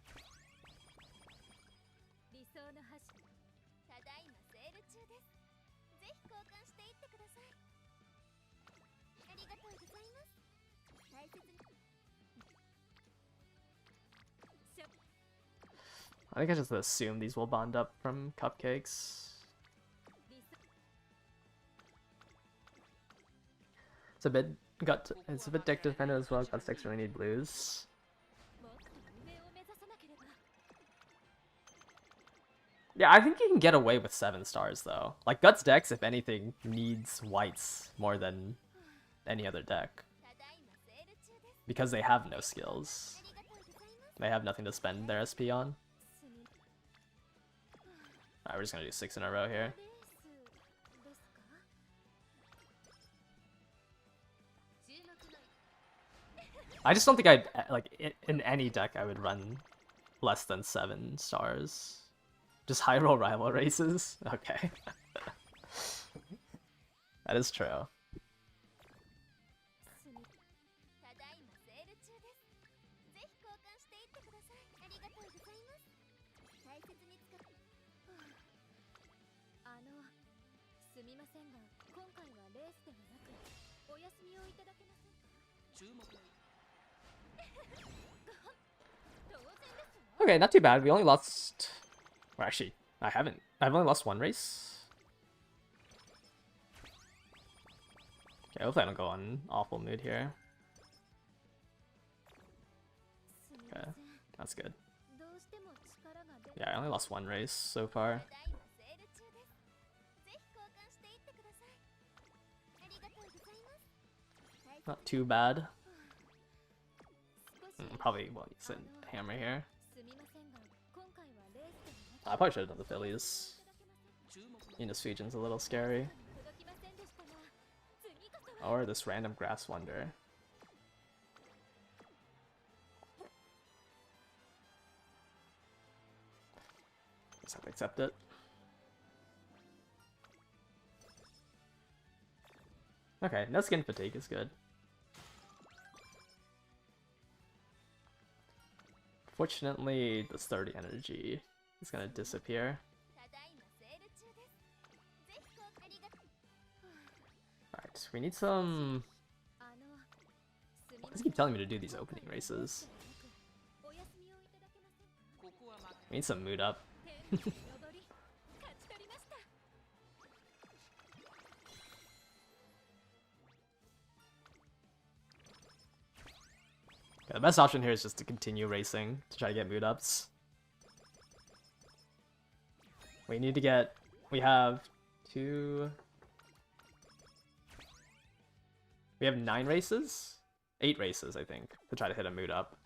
I think I just assume these will bond up from cupcakes. It's a bit deck dependent as well. Guts decks really need blues. Yeah, I think you can get away with 7 stars though. Like Guts decks, if anything, needs whites more than any other deck. Because they have no skills. They have nothing to spend their SP on. Alright, we're just gonna do 6 in a row here. I just don't think I'd, like, in any deck I would run less than 7 stars. Just high roll rival races? Okay. That is true. Okay, not too bad. We only lost... Well, actually, I haven't. I've only lost 1 race. Okay, hopefully I don't go on awful mood here. Okay, that's good. Yeah, I only lost 1 race so far. Not too bad. Probably, well, use a hammer here. I probably should have done the Phillies. Enos Fusion's a little scary. Or this random Grass Wonder. Just have to accept it. Okay, no skin fatigue is good. Fortunately, this 30 energy is gonna disappear. Alright, we need some... Why does he keep telling me to do these opening races? We need some mood up. Yeah, the best option here is just to continue racing to try to get mood ups. We need to get... We have 2... We have 9 races? 8 races, I think, to try to hit a mood up.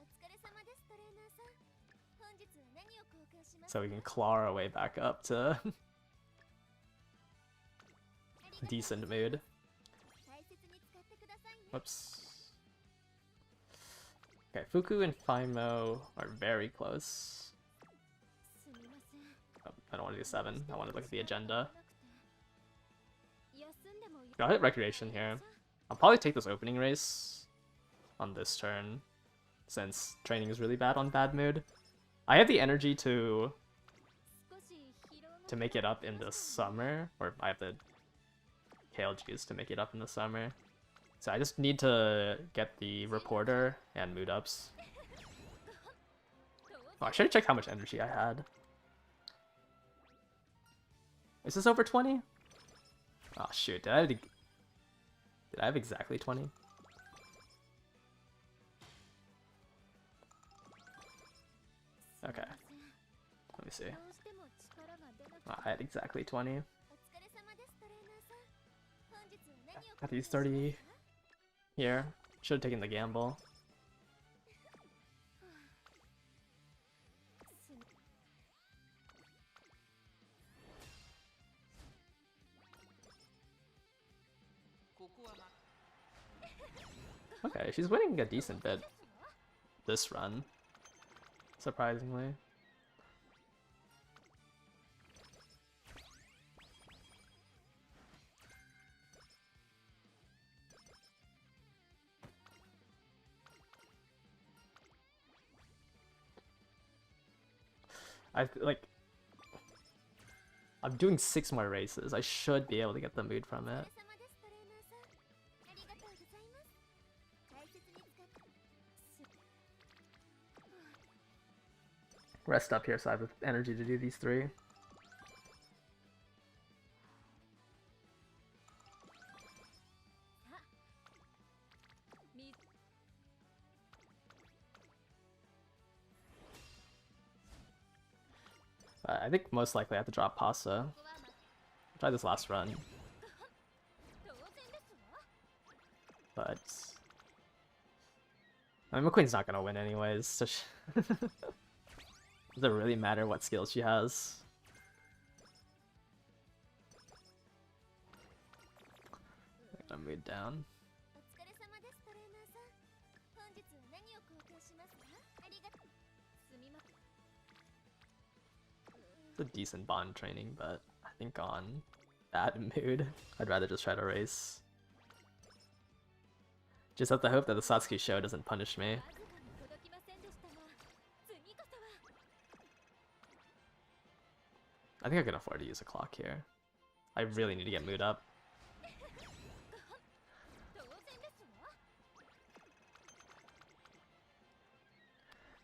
So we can claw our way back up to... decent mood. Whoops. Okay, Fuku and Fimo are very close. Oh, I don't want to do 7. I want to look at the agenda. I'll hit Recreation here. I'll probably take this opening race on this turn, since training is really bad on bad mood. I have the energy to make it up in the summer, or I have the KLGs to make it up in the summer. So I just need to get the reporter and mood ups. Oh, I should have checked how much energy I had. Is this over 20? Oh shoot, did I have exactly 20? Okay. Let me see. Oh, I had exactly 20. Got these 30 here. Should have taken the gamble. Okay, she's winning a decent bit this run, surprisingly. like I'm doing 6 more races. I should be able to get the mood from it. Rest up here so I have the energy to do these 3. I think most likely I have to drop Pasa. Try this last run. But I mean, McQueen's not gonna win anyways, so does it really matter what skills she has? I'm gonna mood down. It's a decent bond training, but I think on that mood, I'd rather just try to race. Just have to hope that the Satsuki show doesn't punish me. I think I can afford to use a clock here. I really need to get mood up.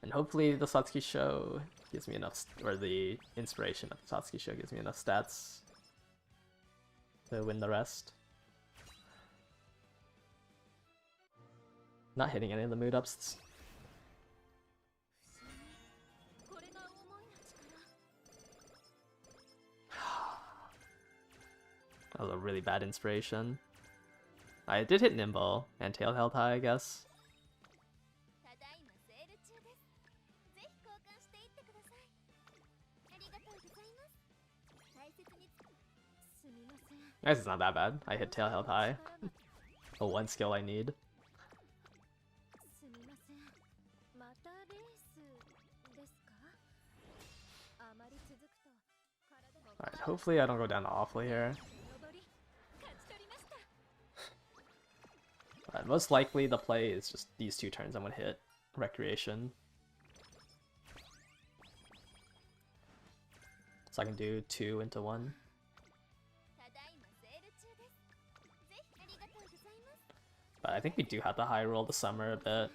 And hopefully the Satsuki show gives me enough, or the inspiration of the Satsuki show gives me enough stats to win the rest. Not hitting any of the mood ups. That was a really bad inspiration. I did hit Nimble and tail held high, I guess. I guess it's not that bad. I hit tail held high. The one skill I need. Alright, hopefully I don't go down awfully here. But most likely the play is just these 2 turns I'm gonna hit Recreation. So I can do 2 into 1. But I think we do have to high roll the summer a bit.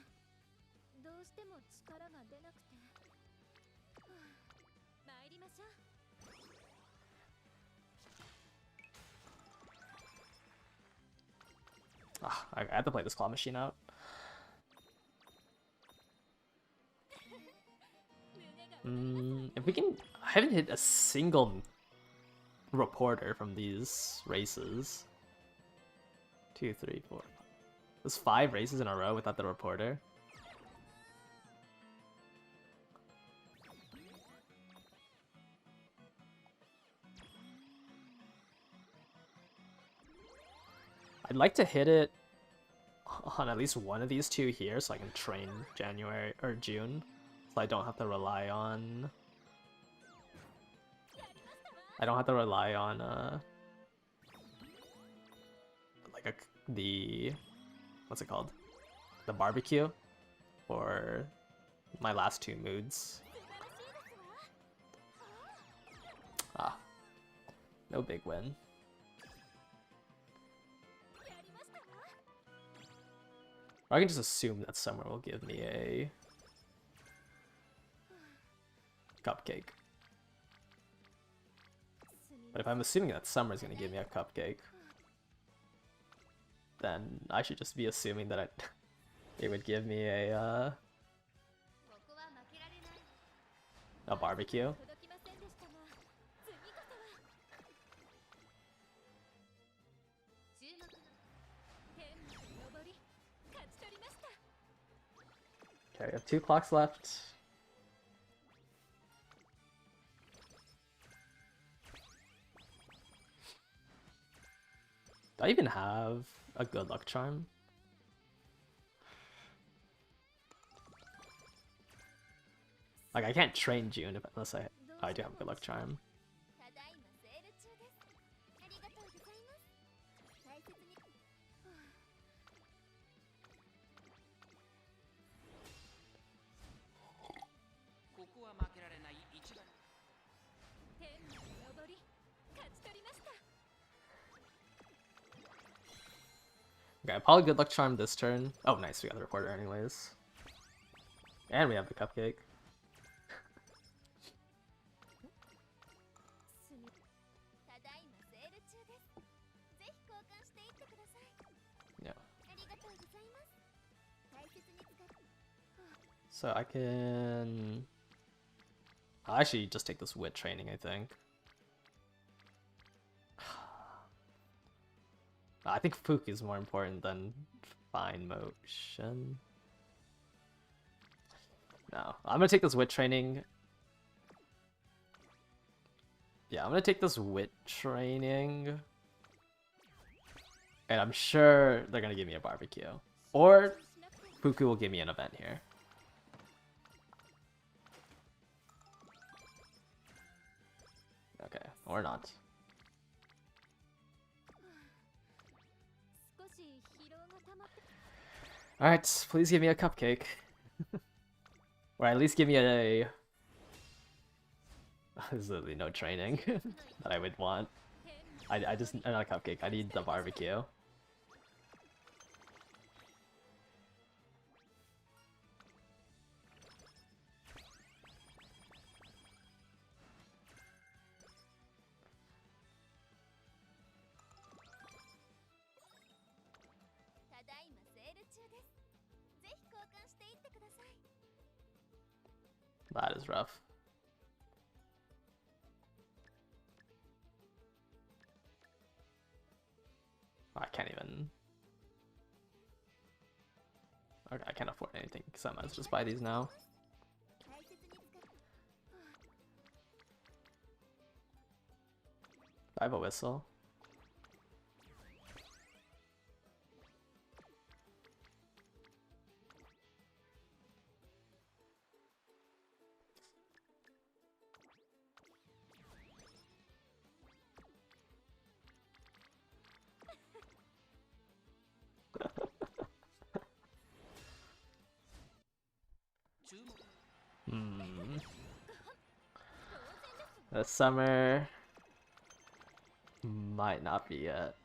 I have to play this claw machine out. If we can... I haven't hit a single reporter from these races. 2, 3, 4. There's 5 races in a row without the reporter. I'd like to hit it on at least one of these 2 here so I can train January or June. So I don't have to rely on... like the... what's it called? The barbecue for my last 2 moods. No big win. Or I can just assume that Summer will give me a cupcake. But if I'm assuming that Summer's gonna give me a cupcake, then I should just be assuming that it would give me a barbecue. Okay, I have 2 clocks left. Do I even have a good luck charm? Like, I can't train June unless I do have a good luck charm. Okay, probably good luck charm this turn. Oh, nice, we got the reporter anyways. And we have the cupcake. Yeah. So I can... I'll actually just take this wit training, I think. I think Fuku is more important than fine motion. No, I'm gonna take this wit training. Yeah, I'm gonna take this wit training. And I'm sure they're gonna give me a barbecue. Or Fuku will give me an event here. Okay, or not. Alright, please give me a cupcake. Or at least give me a... There's literally no training that I would want. I just... Not a cupcake, I need the barbecue. That is rough. I can't even... Okay, I can't afford anything, because I might just buy these now. I have a whistle. The summer might not be it.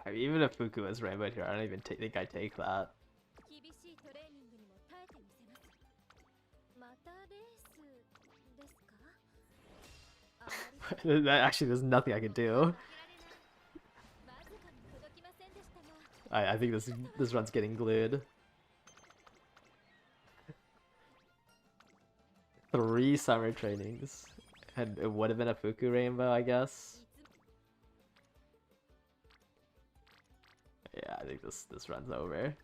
I mean, even if Fuku is rainbow here, I don't even think I take that. Actually, there's nothing I can do. I think this run's getting glued. 3 summer trainings, and it would have been a Fuku rainbow, I guess. Yeah, I think this run's over.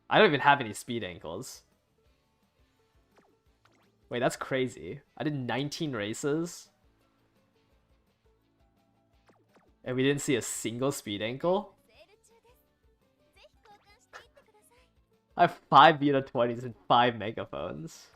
I don't even have any speed ankles. Wait, that's crazy. I did 19 races. And we didn't see a single speed ankle? I have 5 Vita 20s and 5 megaphones.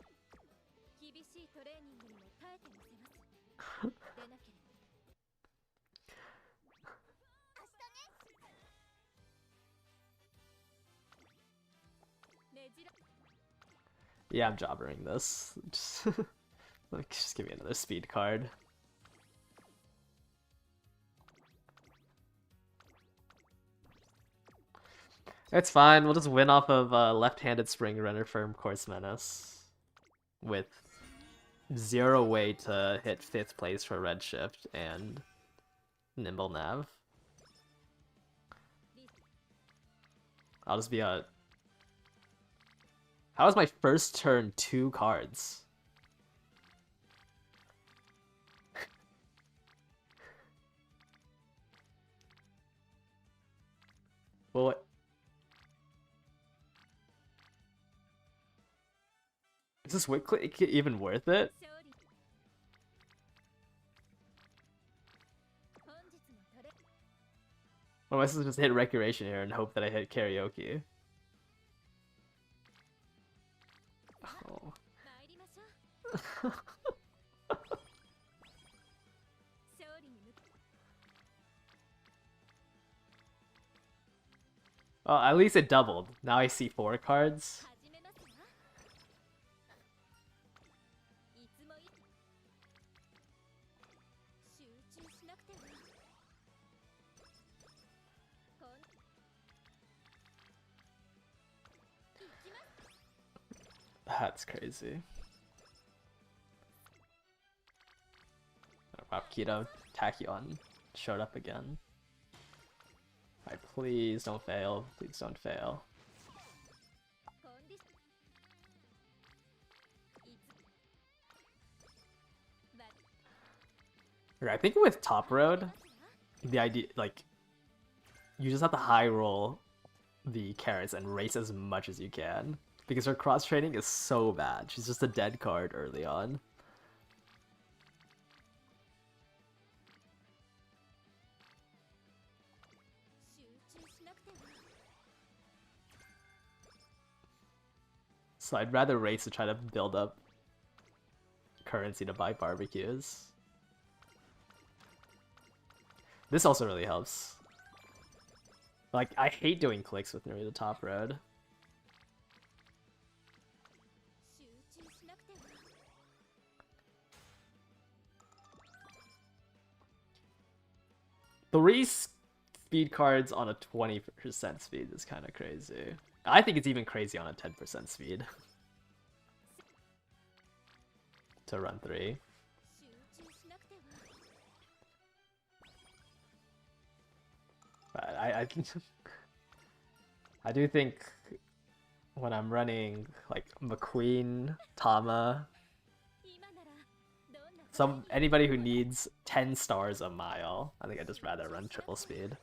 Yeah, I'm jobbering this. Just give me another speed card. It's fine, we'll just win off of left-handed Spring Runner Firm Course Menace. With 0 way to hit 5th place for Redshift and Nimble Nav. I'll just be a... How was my first turn 2 cards? Well, what? Is this Wit Click even worth it? Or am I supposed to just hit Recreation here and hope that I hit Karaoke? Oh. Well, at least it doubled. Now I see 4 cards. That's crazy. Wow, Keto Tachyon showed up again. Alright, please don't fail. Please don't fail. Okay, I think with Top Road, the idea, like, you just have to high roll the carrots and race as much as you can. Because her cross training is so bad. She's just a dead card early on. So I'd rather race to try to build up currency to buy barbecues. This also really helps. Like, I hate doing clicks with Narita Top Road. Three speed cards on a 20% speed is kind of crazy. I think it's even crazy on a 10% speed. To run 3. But I do think when I'm running like McQueen, Tama, anybody who needs 10 stars a mile, I think I'd just rather run triple speed.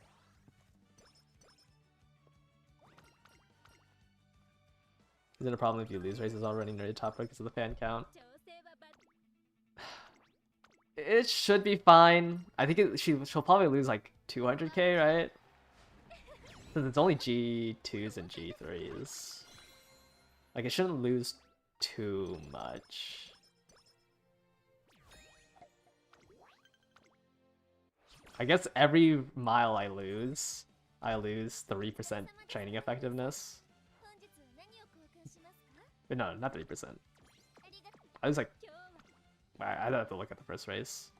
Is it a problem if you lose races while running Nerdy Top Road because of the fan count? It should be fine. I think she'll probably lose like 200k, right? Since it's only G2s and G3s. Like, it shouldn't lose too much. I guess every mile I lose 3% training effectiveness. No, not 3%. I was like, I'd have to look at the first race.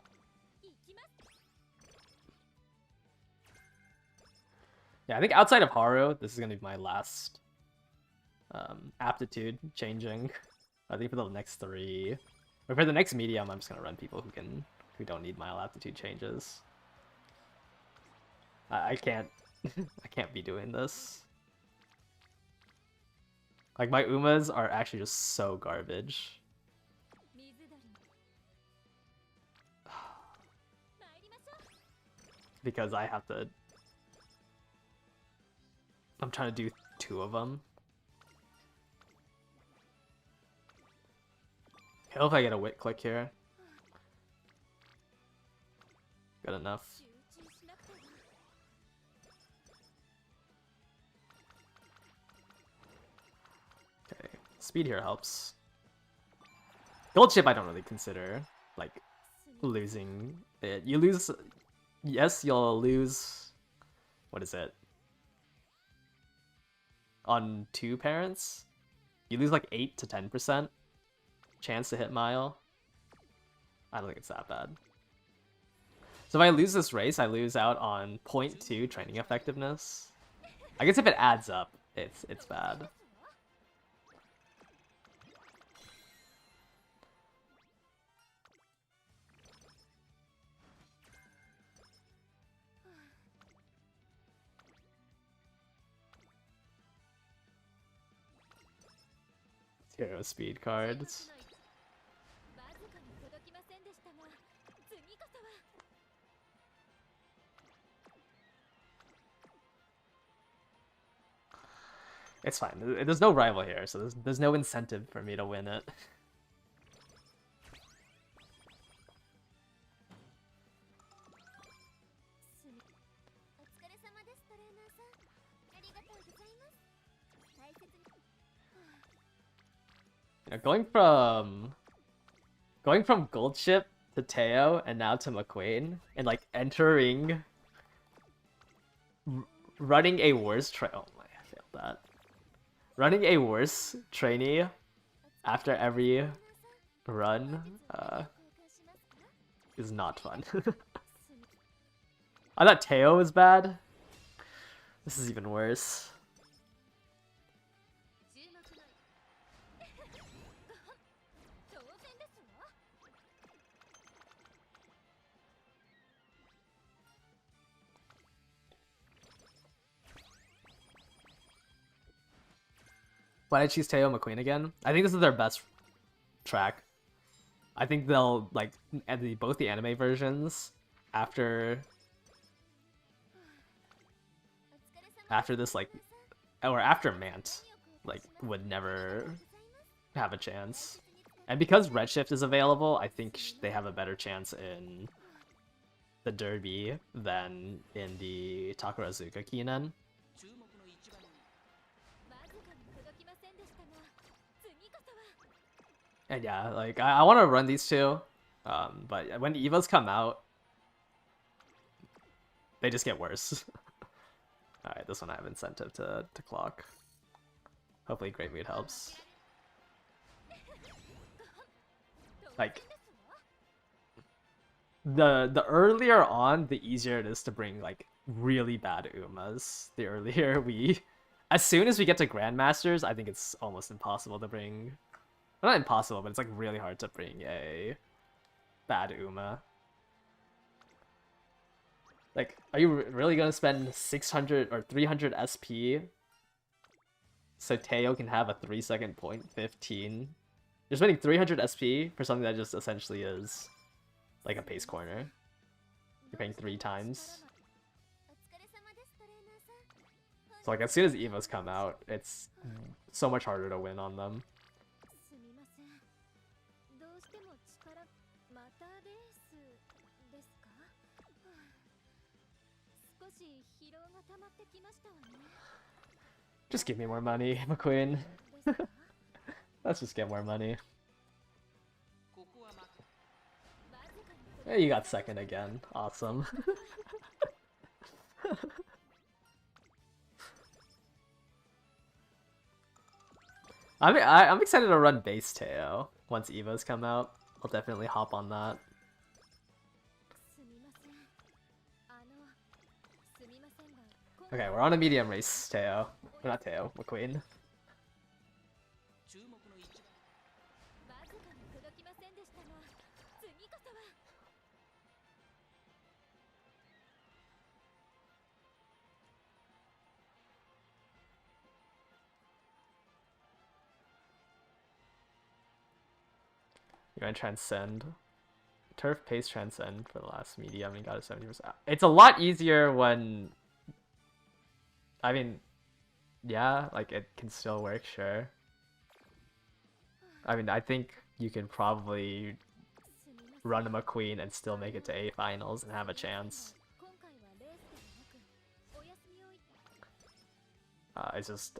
Yeah, I think outside of Haru, this is gonna be my last aptitude changing. I think for the next 3, or for the next medium, I'm just gonna run people who don't need mile aptitude changes. I can't I can't be doing this. Like, my Umas are actually just so garbage. Because I have to... I'm trying to do 2 of them. Okay, hope I get a wit click here. Good enough. Okay, speed here helps. Gold chip I don't really consider, like, losing it. You lose... Yes, you'll lose... What is it? On 2 parents? You lose like 8 to 10% chance to hit mile. I don't think it's that bad. So if I lose this race, I lose out on 0.2 training effectiveness. I guess if it adds up, it's bad. Hero speed cards. It's fine. There's no rival here, so there's no incentive for me to win it. You know, going from Gold Chip to Teo and now to McQueen and like entering running a worse trail. Oh my, that. Running a worse trainee after every run is not fun. I thought Teo was bad. This is even worse. Why did I choose Teo McQueen again? I think this is their best track. I think they'll like both the anime versions after this, like, or after Mant, like, would never have a chance. And because Redshift is available, I think they have a better chance in the Derby than in the Takarazuka Kinen. And yeah, like, I want to run these two, but when Evas come out, they just get worse. Alright, this one I have incentive to clock. Hopefully Great Mood helps. Like, the earlier on, the easier it is to bring, like, really bad Umas. The earlier as soon as we get to Grandmasters, I think it's almost impossible to bring... Well, not impossible, but it's, like, really hard to bring a bad Uma. Like, are you really gonna spend 600 or 300 SP so Teo can have a 3-second point 15? You're spending 300 SP for something that just essentially is like a pace corner. You're paying 3 times. So like as soon as Evos come out, it's so much harder to win on them. Just give me more money, McQueen. Let's just get more money. Hey, you got second again. Awesome. I'm excited to run base Teo once Evos come out. I'll definitely hop on that. Okay, we're on a medium race, Teo. Not Teo, McQueen. You're gonna transcend. Turf pace transcend for the last medium and got a 70%. It's a lot easier when... I mean, yeah, like it can still work, sure. I mean, I think you can probably run a McQueen and still make it to A finals and have a chance. It's just...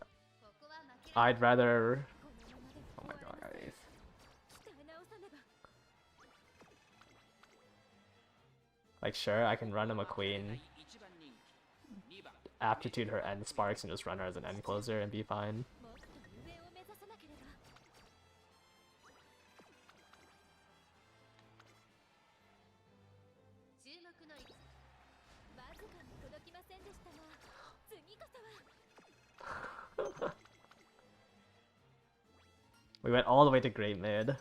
I'd rather... Oh my god, guys. Like, sure, I can run a McQueen, aptitude her end sparks, and just run her as an end closer and be fine. We went all the way to great mid.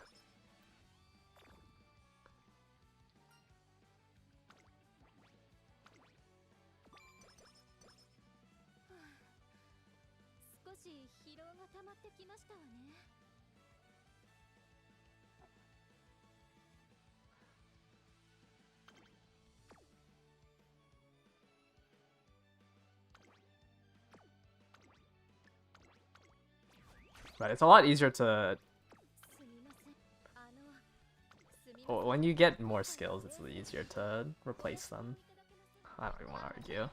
But it's a lot easier to... When you get more skills, it's easier to replace them. I don't even want to argue.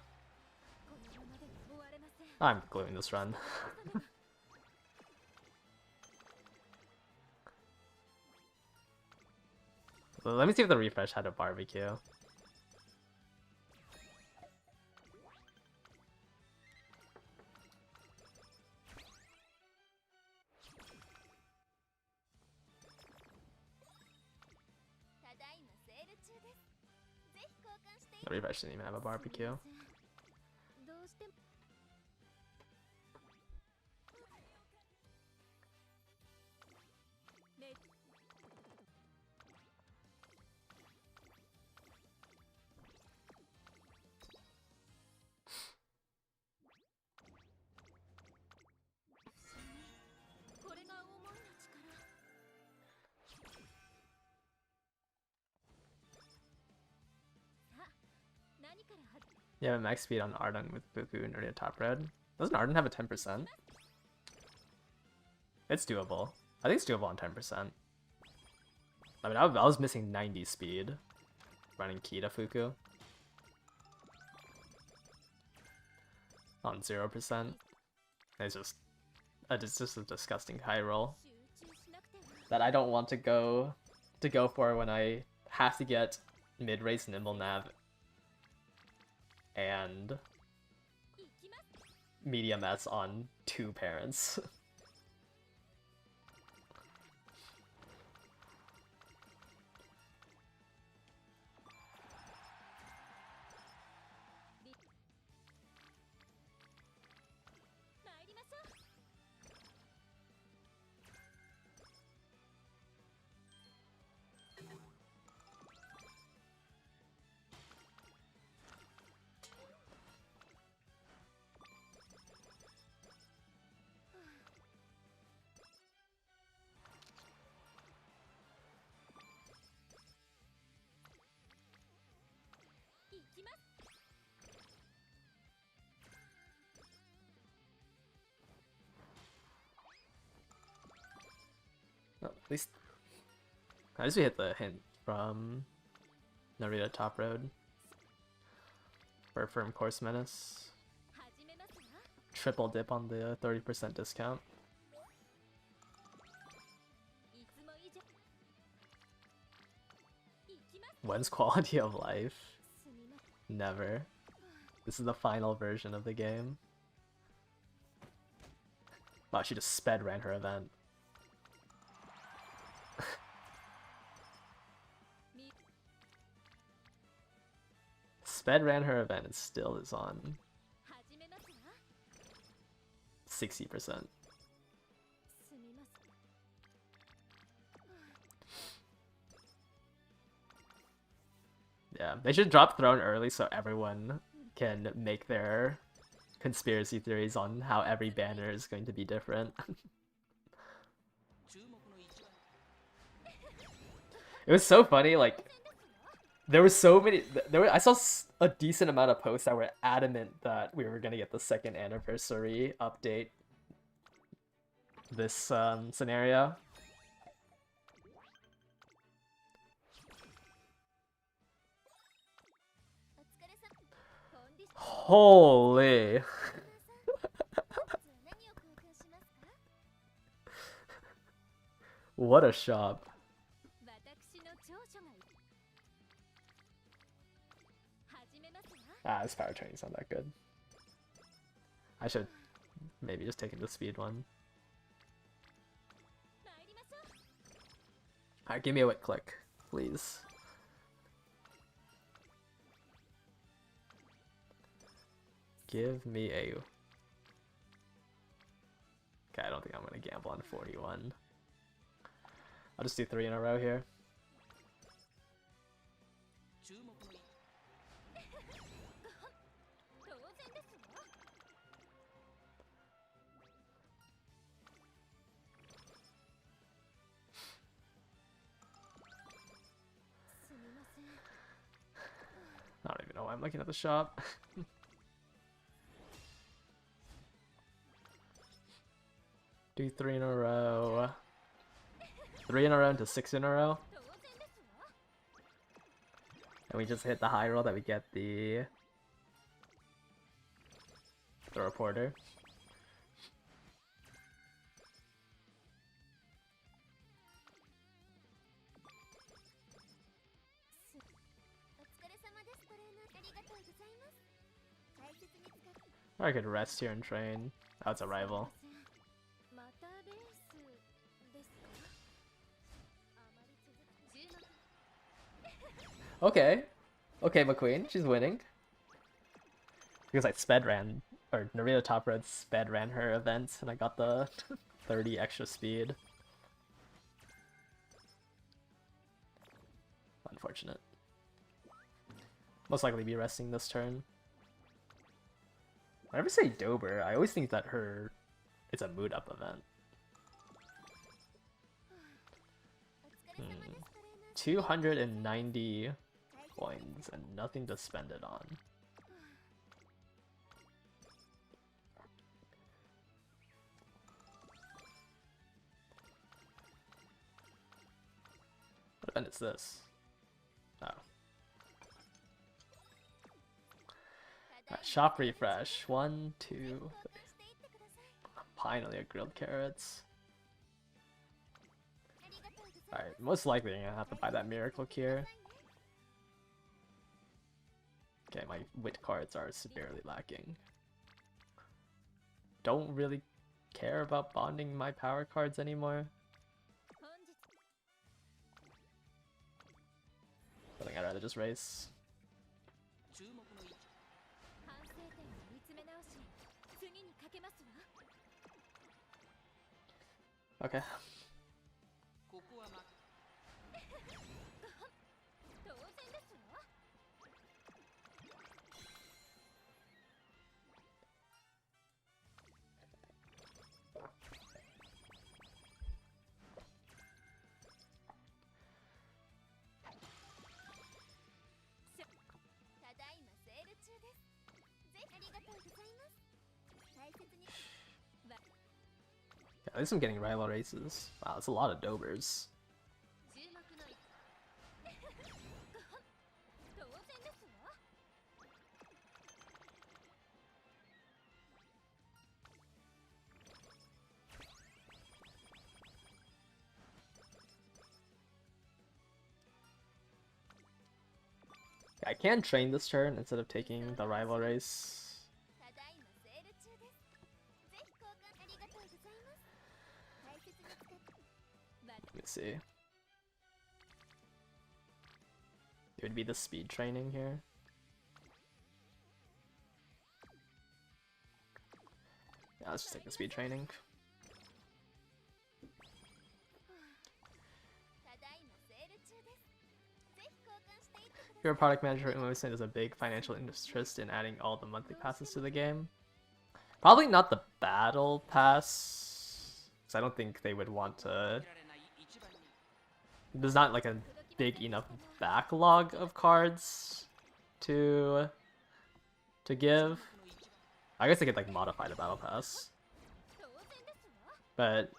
I'm gluing this run. Let me see if the refresh had a barbecue. The refresh didn't even have a barbecue. Yeah, max speed on Arden with Buku and Urnia top red. Doesn't Arden have a 10%? It's doable. I think it's doable on 10%. I mean, I was missing 90 speed running Kita Fuku on 0%. It's just a disgusting high roll that I don't want to go for when I have to get mid-race nimble nav and medium S on 2 parents. Well, at least we hit the hint from Narita Top Road for firm course menace. Triple dip on the 30% discount. When's quality of life? Never. This is the final version of the game. Wow, she just sped ran her event. Sped ran her event and still is on 60%. Yeah, they should drop Throne early so everyone can make their conspiracy theories on how every banner is going to be different. It was so funny, like, there were so many. I saw a decent amount of posts that were adamant that we were gonna get the second anniversary update this scenario. Holy! What a shop. Ah, this power training's not that good. I should maybe just take the speed one. Alright, give me a wit click, please. Give me a... Okay, I don't think I'm gonna gamble on 41. I'll just do 3 in a row here. I don't even know why I'm looking at the shop. Do 3 in a row. 3 in a row into 6 in a row. And we just hit the high roll that we get the reporter. Or I could rest here and train. Oh, it's a rival. Okay. Okay, McQueen, she's winning. Because I sped ran, or Narita Top Red sped ran her events, and I got the 30 extra speed. Unfortunate. Most likely be resting this turn. Whenever I say Dober, I always think that it's a mood up event. 290 coins and nothing to spend it on. What event is this? Oh. Alright, shop refresh. 1, 2, 3. Finally a grilled carrots. Alright, most likely I'm gonna have to buy that miracle cure. Okay, my wit cards are severely lacking. Don't really care about bonding my power cards anymore. I think I'd rather just race. Okay. Yeah, at least I'm getting rival races. Wow, that's a lot of Dobers. I can train this turn instead of taking the rival race. Let me see. It would be the speed training here. Yeah, let's just take the speed training. You're a product manager and saying there's a big financial interest in adding all the monthly passes to the game. Probably not the battle pass, because I don't think they would want to. There's not like a big enough backlog of cards to give. I guess they could like modify the battle pass, but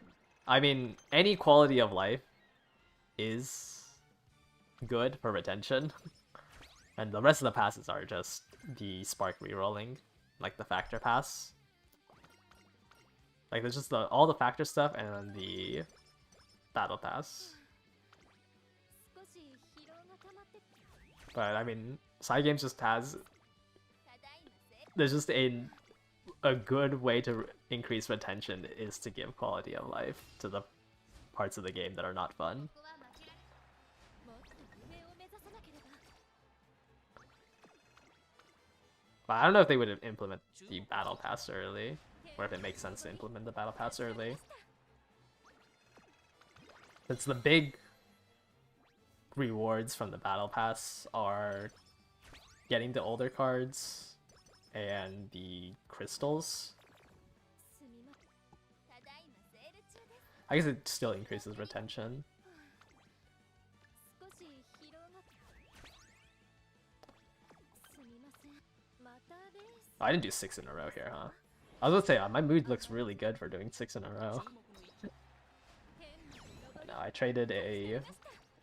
I mean any quality of life is good for retention. And the rest of the passes are just the spark rerolling, like the factor pass. Like there's just all the factor stuff and then the battle pass. But I mean, side games just has. There's just a good way to increase retention is to give quality of life to the parts of the game that are not fun. But I don't know if they would implement the battle pass early, or if it makes sense to implement the battle pass early. Since the big rewards from the battle pass are getting the older cards and the crystals. I guess it still increases retention. Oh, I didn't do 6 in a row here, huh? I was gonna say, my mood looks really good for doing 6 in a row. No, I traded a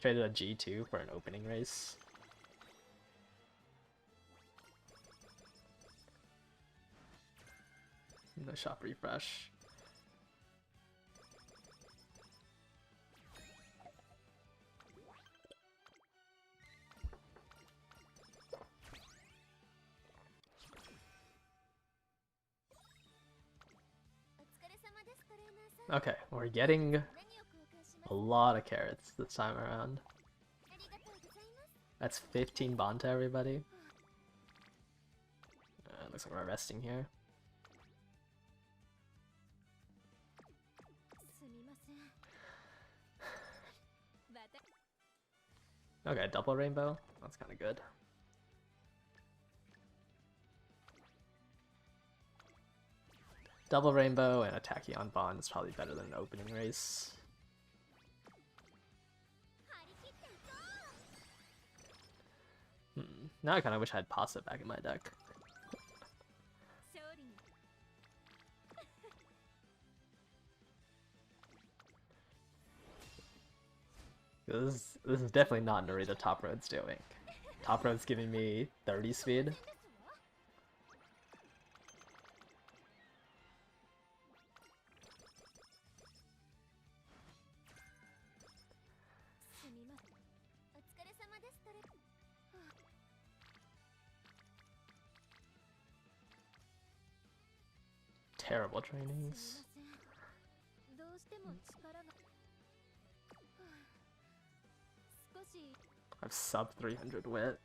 G2 for an opening race. No shop refresh. Okay, we're getting a lot of carrots this time around. That's 15 bond to everybody. Looks like we're resting here. Okay, double rainbow. That's kind of good. Double rainbow and a Tachyon bond is probably better than an opening race. Now I kind of wish I had Pasta back in my deck. This is definitely not Narita Top Road's doing. Top Road's giving me 30 speed. Terrible trainings. I have sub 300 wit.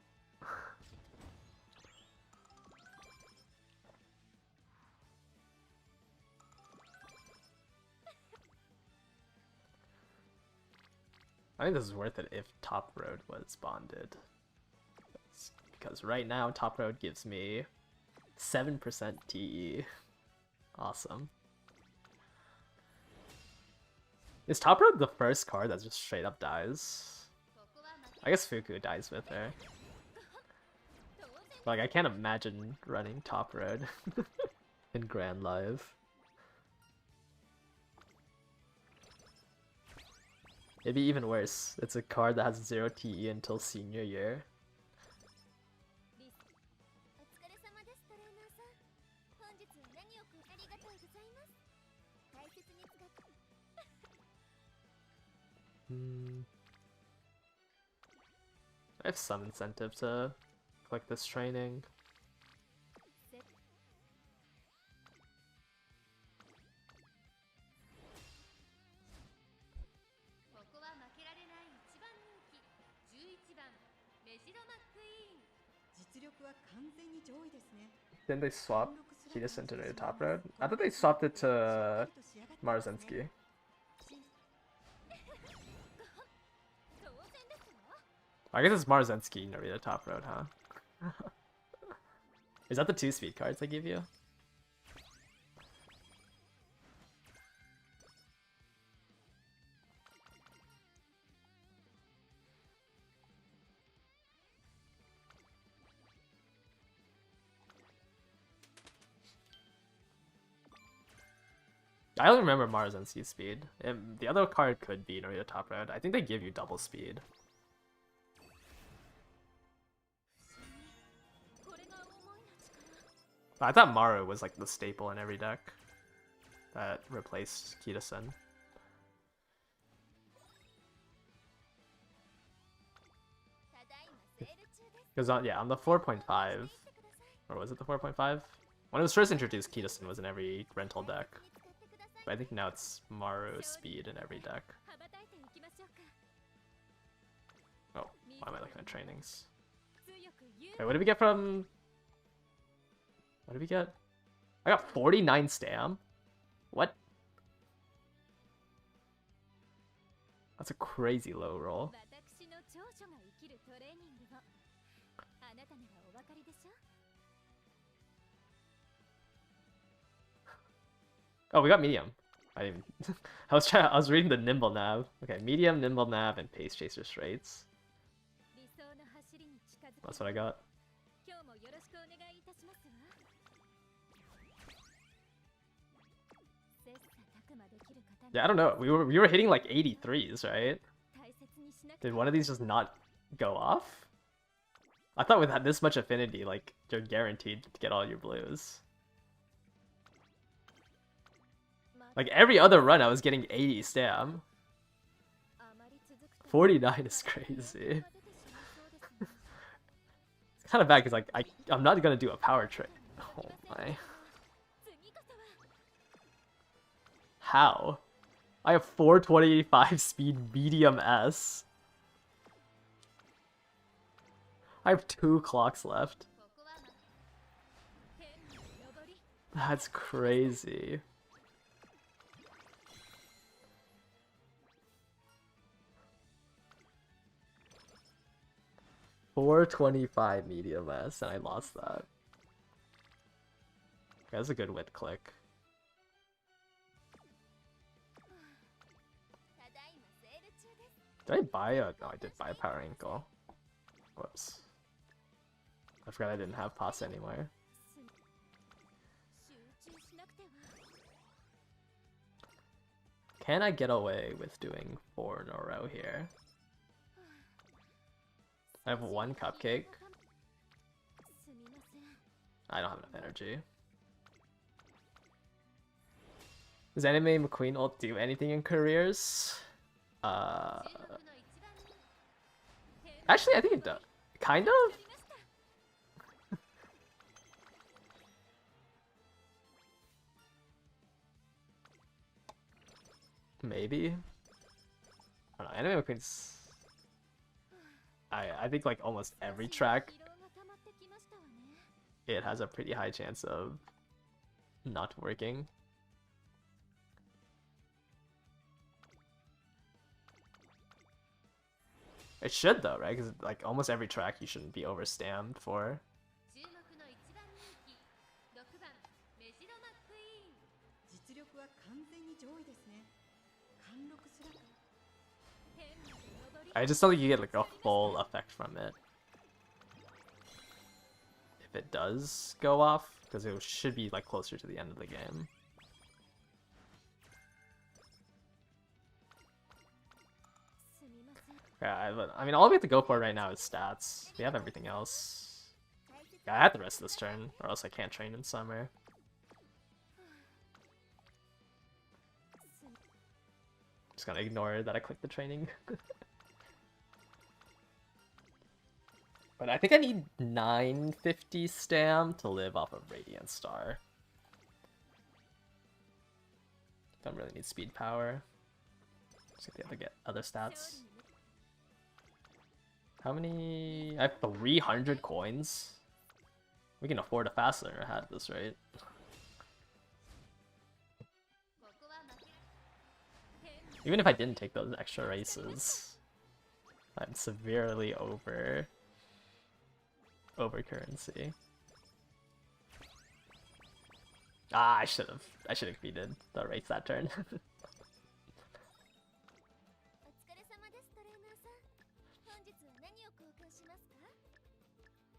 I think this is worth it if Top Road was bonded. Because right now Top Road gives me 7% TE. Awesome. Is Top Road the first card that just straight up dies? I guess Fuku dies with her. But, like, I can't imagine running Top Road in Grand Live. Maybe even worse, it's a card that has 0 TE until senior year. I have some incentive to click this training. Didn't they swap Kidison to the Top Road? I thought they swapped it to Marzensky. I guess it's Marzensky, Narita Top Road, huh? Is that the 2 speed cards I give you? I don't remember Marzensky's speed. The other card could be Narita Top Road. I think they give you double speed. I thought Maru was like the staple in every deck that replaced Kitasen. Because on the 4.5, or was it the 4.5? When it was first introduced, Kitasen was in every rental deck. But I think now it's Maru speed in every deck. Oh, why am I looking at trainings? Okay, what did we get from... What did we get? I got 49 stam? What? That's a crazy low roll. Oh, we got medium. I didn't. I was reading the nimble nav. Okay, medium, nimble nav, and pace chaser straights. That's what I got. Yeah, I don't know. We were hitting like 83s, right? Did one of these just not go off? I thought with this much affinity, like, you're guaranteed to get all your blues. Like, every other run I was getting 80 stam. 49 is crazy. It's kind of bad because, like, I'm not gonna do a power trade. Oh my. How? I have 425 speed medium S. I have 2 clocks left. That's crazy. $425 medium S, and I lost that. That's a good wit click. Did I buy a... No, I did buy a power ankle. Whoops. I forgot I didn't have pasta anymore. Can I get away with doing 4 in a row here? I have 1 cupcake. I don't have enough energy. Does anime McQueen ult do anything in careers? Actually, I think it does. Kind of? Maybe? I don't know, Anime McQueen's... I think like almost every track, it has a pretty high chance of not working. It should though, right? Because like almost every track you shouldn't be overstammed for. I just don't think you get like a full effect from it. If it does go off, because it should be like closer to the end of the game. Yeah, I mean, all we have to go for right now is stats. We have everything else. Yeah, I have the rest of this turn, or else I can't train in summer. Just gonna ignore that I clicked the training. But I think I need 950 stam to live off of Radiant Star. Don't really need speed power. Just be able to get other stats. How many? I have 300 coins. We can afford a fast learner had this, right? Even if I didn't take those extra races, I'm severely over currency. Ah, I should have defeated the race that turn.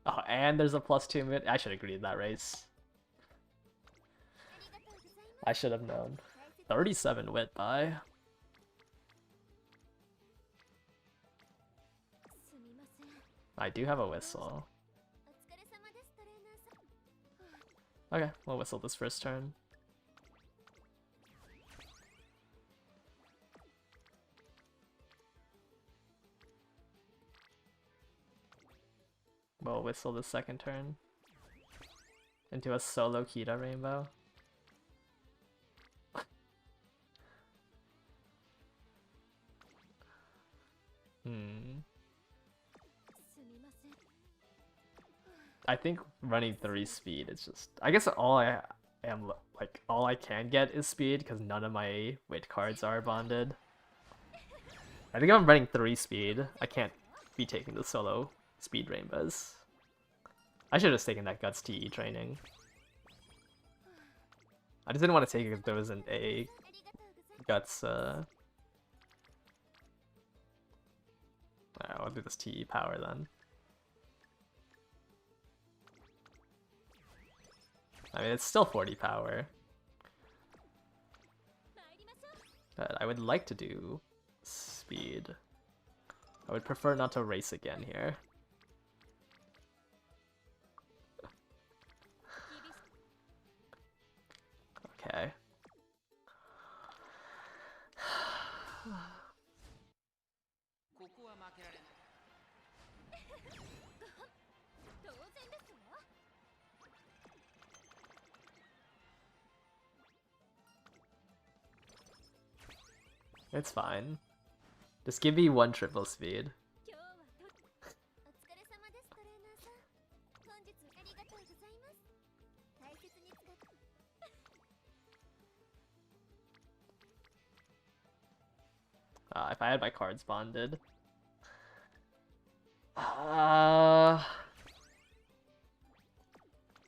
Oh, and there's a +2 mid. I should have agreed that race. I should have known. 37 wit by. I do have a whistle. Okay, we'll whistle this first turn. We'll whistle the second turn. Into a solo Kita rainbow. I think running 3 speed is just... I guess all I can get is speed because none of my wit cards are bonded. I think if I'm running 3 speed, I can't be taking the solo speed rainbows. I should have taken that Guts TE training. I just didn't want to take it because there wasn't a Guts, Alright, I'll do this TE power then. I mean, it's still 40 power. But I would like to do speed. I would prefer not to race again here. Okay. It's fine. Just give me 1 triple speed. If I had my cards bonded.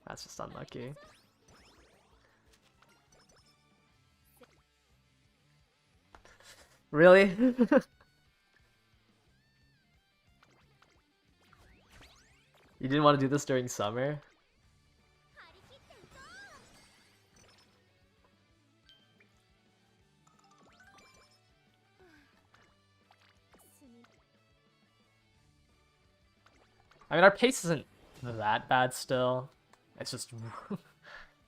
That's just unlucky. Really? You didn't want to do this during summer? I mean, our pace isn't that bad still. It's just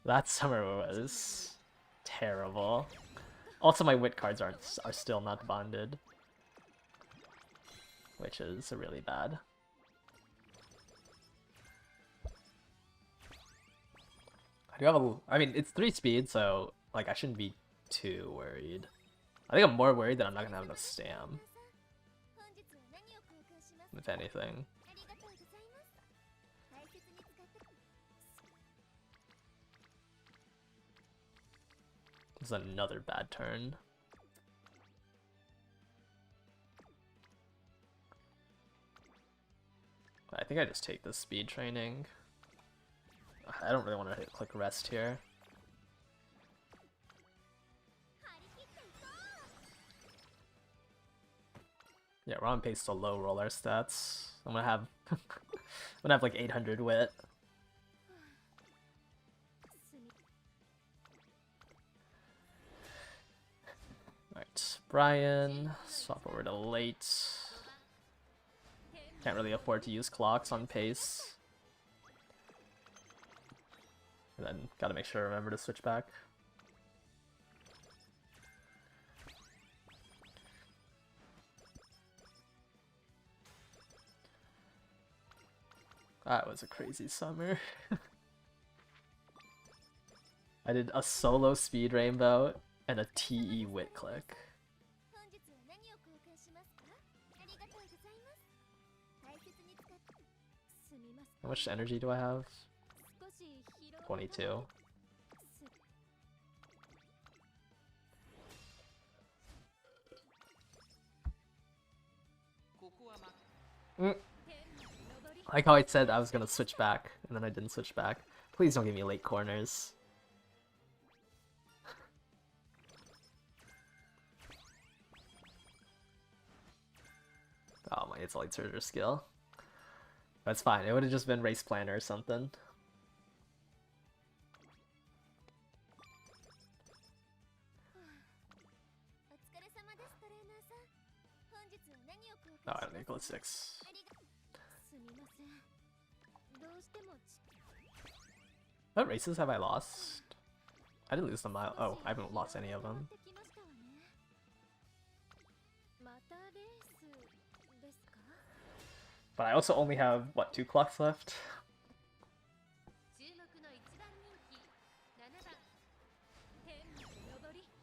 that summer was terrible. Also, my wit cards are still not bonded, which is really bad. I do have I mean, it's 3 speed, so like I shouldn't be too worried. I think I'm more worried that I'm not gonna have enough stam, if anything. This is another bad turn. I think I just take the speed training. I don't really want to click rest here. Yeah, we're on pace to low roll our stats. I'm gonna have like 800 wit. Alright, Brian, swap over to late. Can't really afford to use clocks on pace. And then gotta make sure I remember to switch back. That was a crazy summer. I did a solo speed rainbow and a TE wit click. How much energy do I have? 22. I like how I said I was gonna switch back, and then I didn't switch back. Please don't give me late corners. Oh my, it's a light surger skill. That's fine, it would have just been race planner or something. Oh, I don't think it's 6. What races have I lost? I didn't lose them. Oh, I haven't lost any of them. But I also only have, what, 2 clocks left?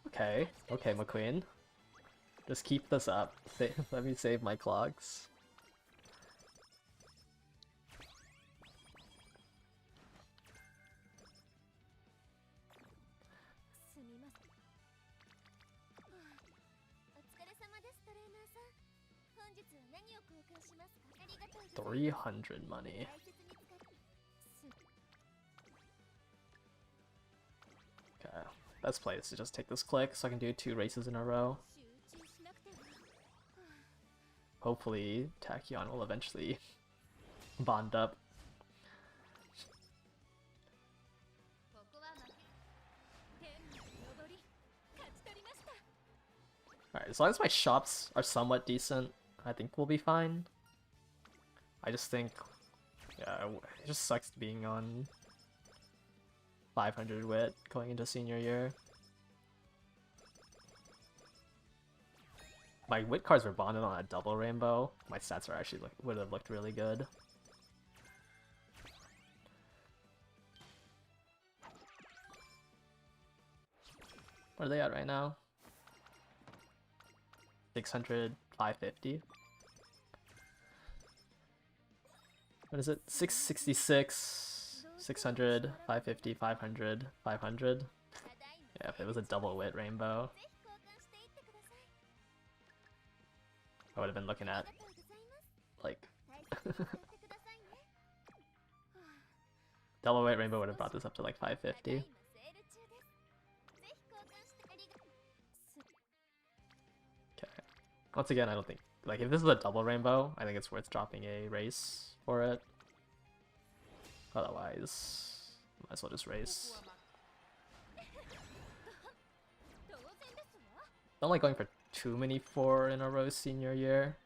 Okay, okay, McQueen. Just keep this up. Let me save my clocks. $300 money. Okay, best play is to just take this click so I can do 2 races in a row. Hopefully, Tachyon will eventually bond up. Alright, as long as my shops are somewhat decent, I think we'll be fine. I just think, yeah, it just sucks being on 500 wit going into senior year. My wit cards were bonded on a double rainbow. My stats are actually would have looked really good. What are they at right now? 600, 550. What is it? 666, 600, 550, 500, 500. Yeah, if it was a double wit rainbow. I would have been looking at, like... Double White Rainbow would have brought this up to like 550. Okay. Once again, I don't think... Like, if this is a double rainbow, I think it's worth dropping a race for it. Otherwise, might as well just race. Don't like going for too many 4 in a row senior year.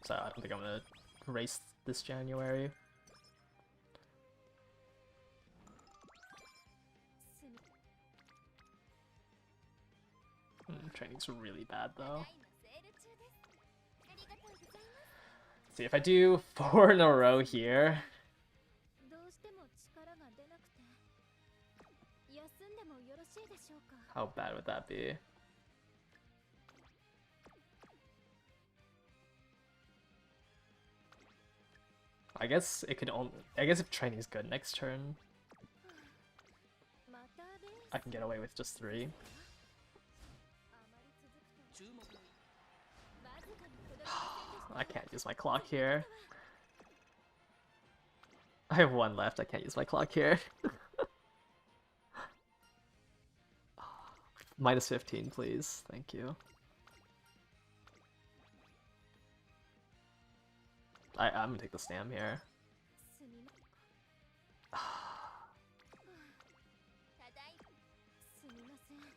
So I don't think I'm gonna race this January. Training's really bad though. See, if I do 4 in a row here... How bad would that be? I guess it could only... I guess if training's good next turn, I can get away with just 3. I can't use my clock here. I have 1 left, I can't use my clock here. Minus 15, please. Thank you. I'm gonna take the stam here.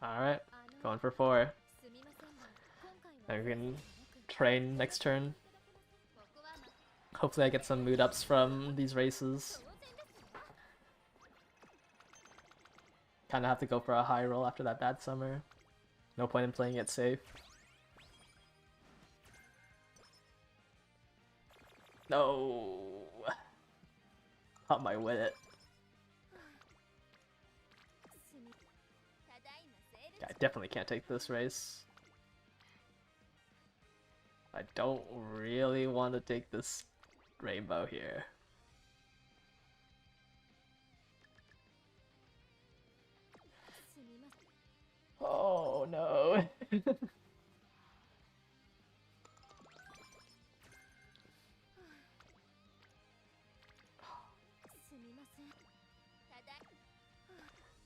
Alright, going for 4. And we can train next turn. Hopefully I get some mood ups from these races. Kinda have to go for a high roll after that bad summer. No point in playing it safe. No! Caught my wit. I definitely can't take this race. I don't really want to take this rainbow here. Oh no.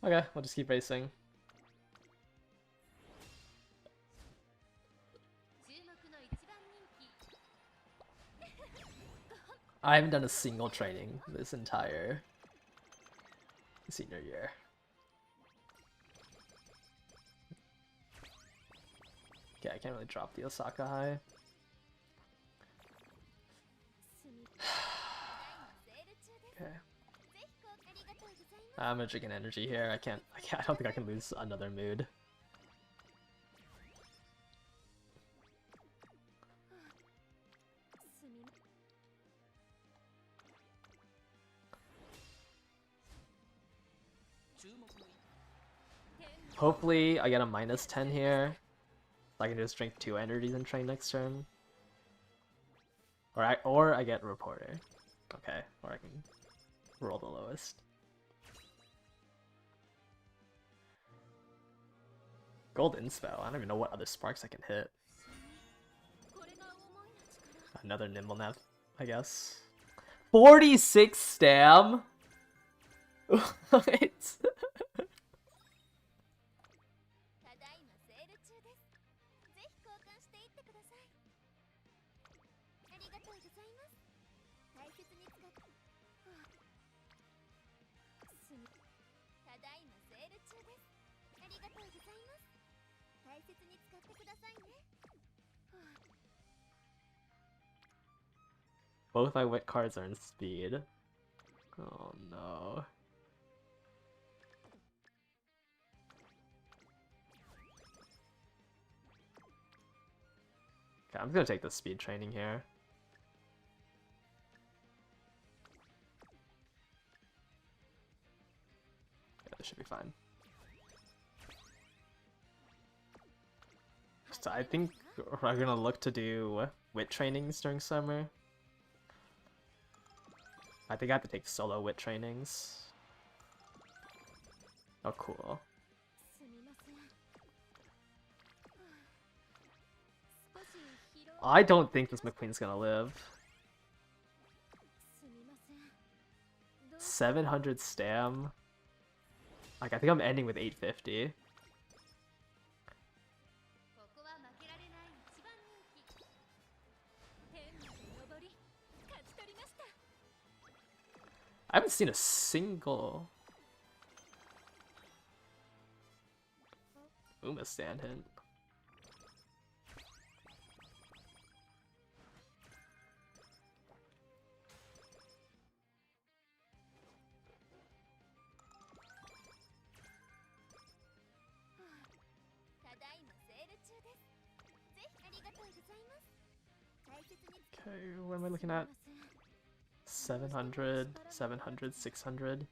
Okay, we'll just keep racing. I haven't done a single training this entire senior year. Okay, I can't really drop the Osaka high. Okay. I'm gonna drink an energy here. I don't think I can lose another mood. Hopefully I get a minus 10 here. So I can just drink 2 energies and train next turn. Or I get reporter. Okay, or I can roll the lowest. Gold Inspo. I don't even know what other sparks I can hit. Another Nimble Nap, I guess. 46 stam? What? Both my wit cards are in speed. Oh no. Okay, I'm gonna take the speed training here. Yeah, this should be fine. So I think we're gonna look to do wit trainings during summer. I think I have to take solo wit trainings. Oh, cool. I don't think this McQueen's gonna live. 700 stam. Like, I think I'm ending with 850. I haven't seen a single Uma stand hint. Okay, what am I looking at? 700, 700, 600.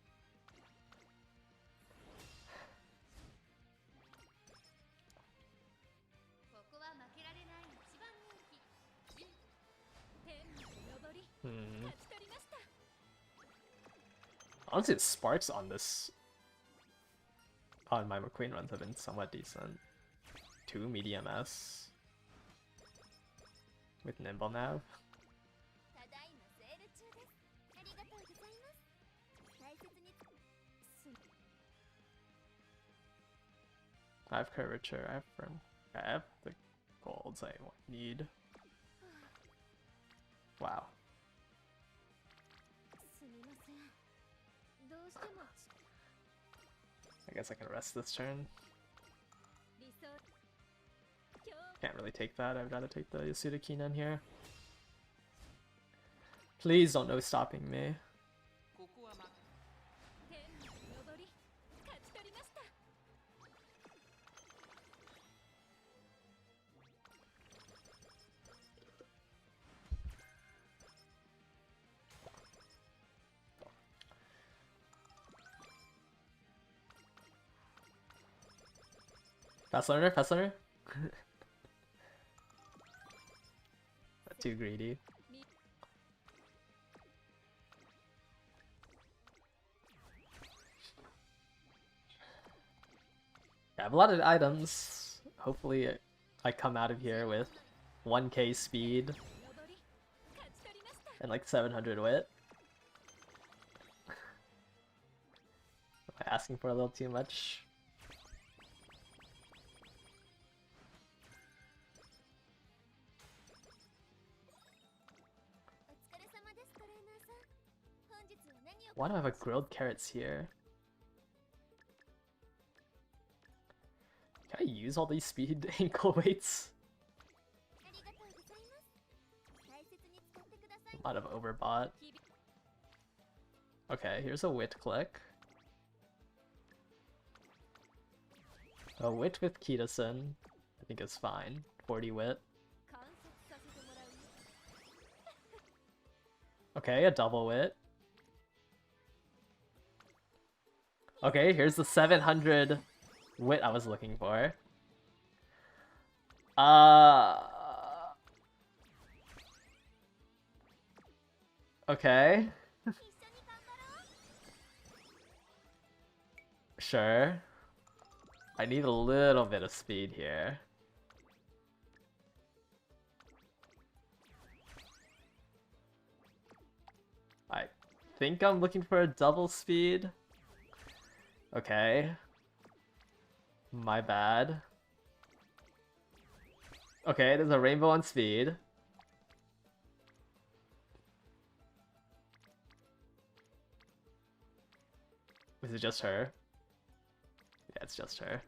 Honestly, the sparks on this, on my McQueen runs have been somewhat decent. 2 medium S with nimble nav. I have curvature, I have firm, I have the golds I need. Wow. I guess I can rest this turn. Can't really take that, I've got to take the Yasuda Kinan here. Please don't no stopping me. Fast learner, fast learner. Not too greedy. I have a lot of items. Hopefully I come out of here with 1k speed and like 700 wit. Am I asking for a little too much? Why do I have a grilled carrots here? Can I use all these speed ankle weights? A lot of overbought. Okay, here's a wit click. A wit with Kitasen, I think is fine. 40 wit. Okay, a double wit. Okay, here's the 700 wit I was looking for. Okay. Sure. I need a little bit of speed here. I think I'm looking for a double speed. Okay. My bad. Okay, there's a rainbow on speed. Is it just her? Yeah, it's just her.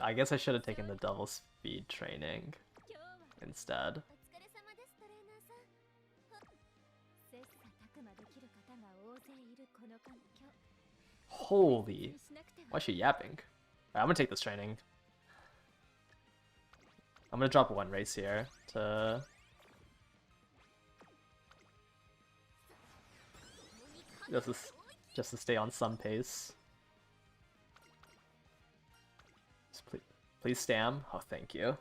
I guess I should have taken the double speed training instead. Holy, why is she yapping? Alright, I'm gonna take this training. I'm gonna drop one race here to just to stay on some pace. Please stam. Oh, thank you.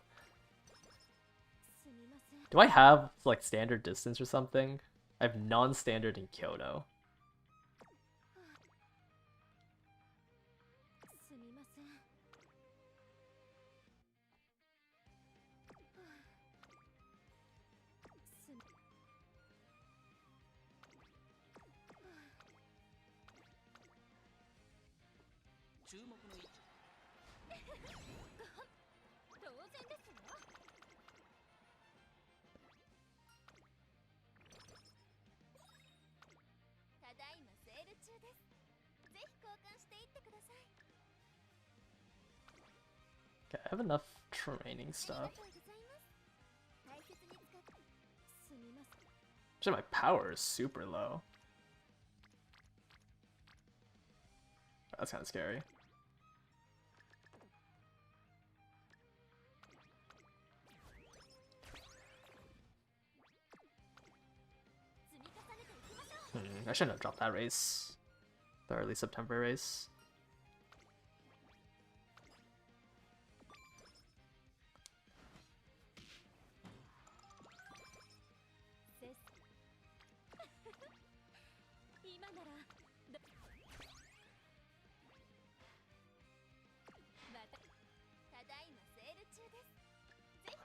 Do I have like standard distance or something? I have non-standard in Kyoto. Okay, I have enough training stuff. Actually, my power is super low. That's kind of scary. I shouldn't have dropped that race. The early September race.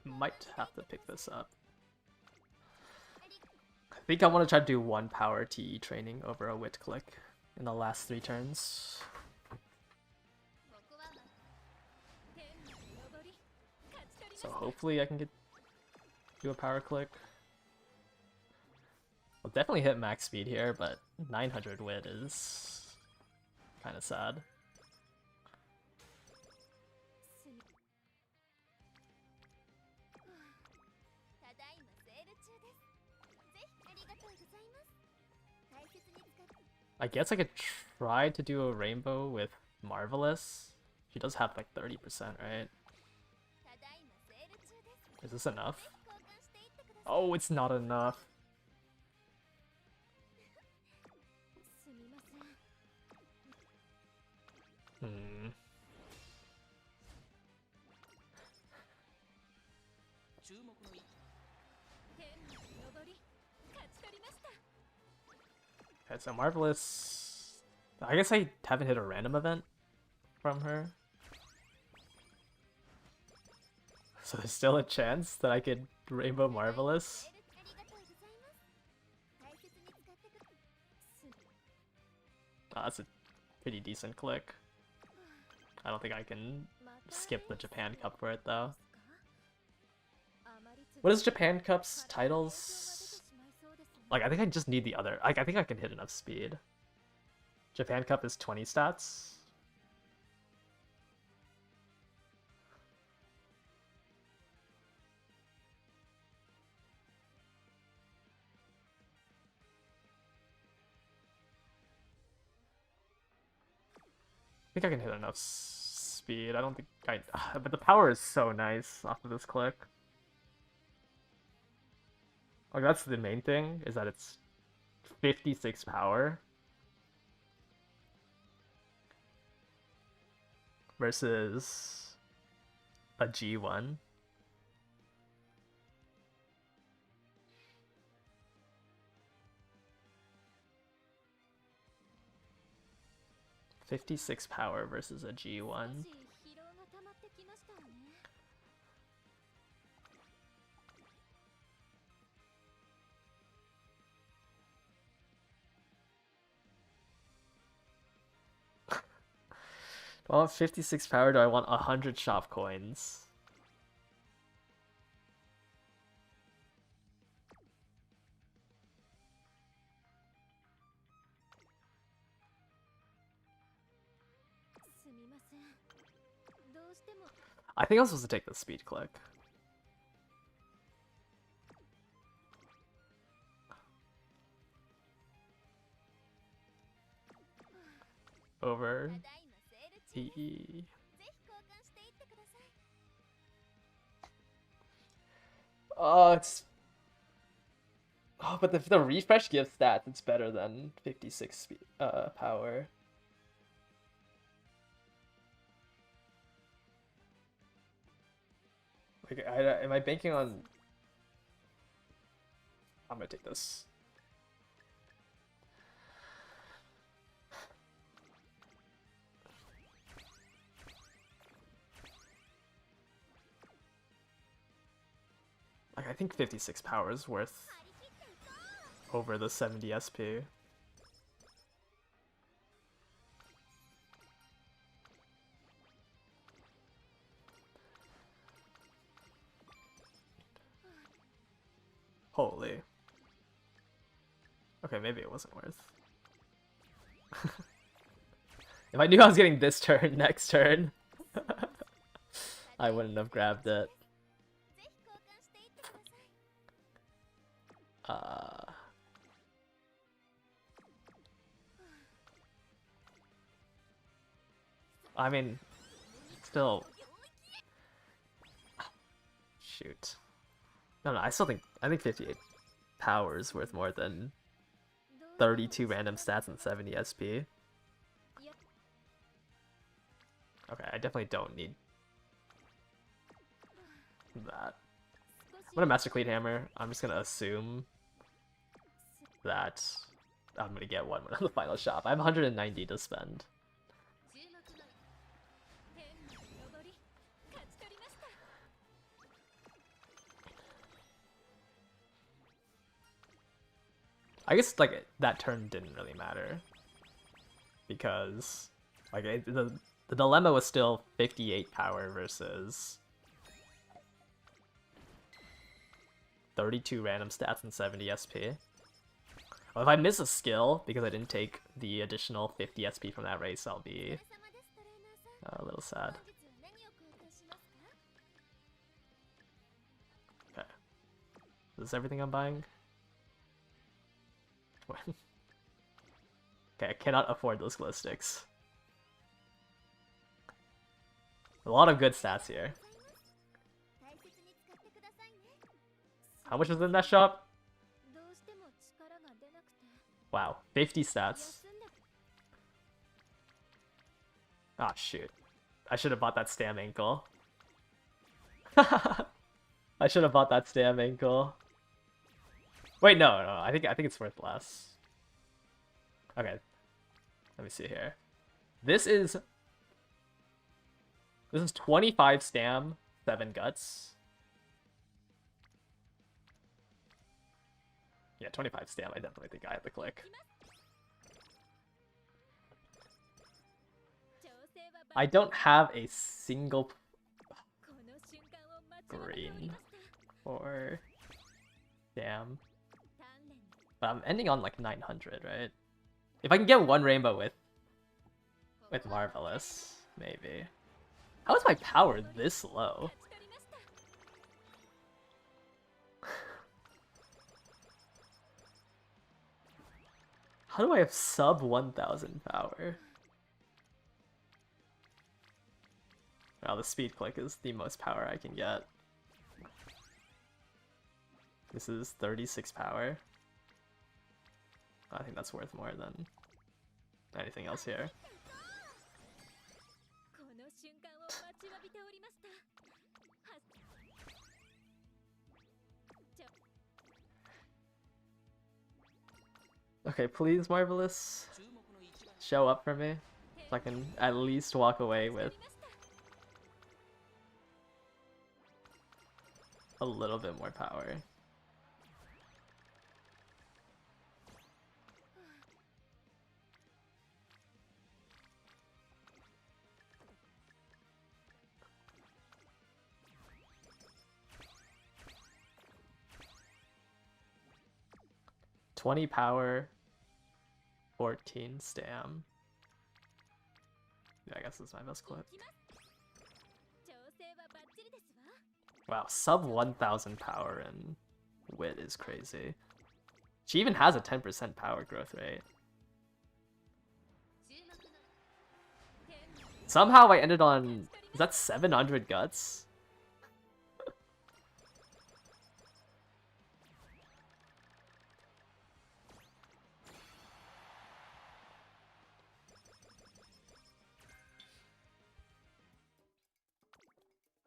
Might have to pick this up. I think I want to try to do one power TE training over a wit click in the last 3 turns. So hopefully I can do a power click. I'll definitely hit max speed here, but 900 wit is kind of sad. I guess I could try to do a rainbow with Marvelous. She does have like 30%, right? Is this enough? Oh, it's not enough. Okay, so Marvelous... I guess I haven't hit a random event from her. So there's still a chance that I could Rainbow Marvelous. Oh, that's a pretty decent click. I don't think I can skip the Japan Cup for it though. What is Japan Cup's titles? Like, I think I just need the other. Like, I think I can hit enough speed. Japan Cup is 20 stats. I think I can hit enough speed. I don't think I... But the power is so nice off of this click. Like, that's the main thing, is that it's 56 power versus a G1. $56 power versus a G1. Do I want 56 power? Do I want 100 shop coins? I think I'm supposed to take the speed click. Over the... Oh, it's... Oh, but if the refresh gives stats, it's better than 56 speed, power. Like, am I banking on... I'm gonna take this. Like, I think 56 power is worth over the 70 SP. Holy. Okay, maybe it wasn't worth. If I knew I was getting this turn next turn, I wouldn't have grabbed it. I mean, still. Shoot. No, I still think 58 power is worth more than 32 random stats and 70 SP. Okay, I definitely don't need that. I'm gonna Master Cleat Hammer. I'm just gonna assume that I'm gonna get one on the final shop. I have 190 to spend. I guess like that turn didn't really matter because like the dilemma was still 58 power versus 32 random stats and 70 SP. Well, if I miss a skill because I didn't take the additional 50 SP from that race, I'll be a little sad. Okay. Is this everything I'm buying? Okay, I cannot afford those glow sticks. A lot of good stats here. How much is in that shop? Wow, 50 stats. Ah, shoot. I should have bought that stam ankle. I should have bought that stam ankle. Wait, no, I think it's worth less. Okay. Let me see here. This is 25 stam, 7 guts. Yeah, 25 stam. I definitely think I have the click. I don't have a single green or damn. But I'm ending on like 900, right? If I can get one rainbow with Marvelous, maybe. How is my power this low? How do I have sub 1000 power? Oh, the speed click is the most power I can get. This is 36 power. I think that's worth more than anything else here. Okay, please, Marvelous. Show up for me. So I can at least walk away with a little bit more power. $20 power, 14 stam. Yeah, I guess that's my best clip. Wow, sub 1000 power and wit is crazy. She even has a 10% power growth rate. Somehow I ended on... Is that 700 guts?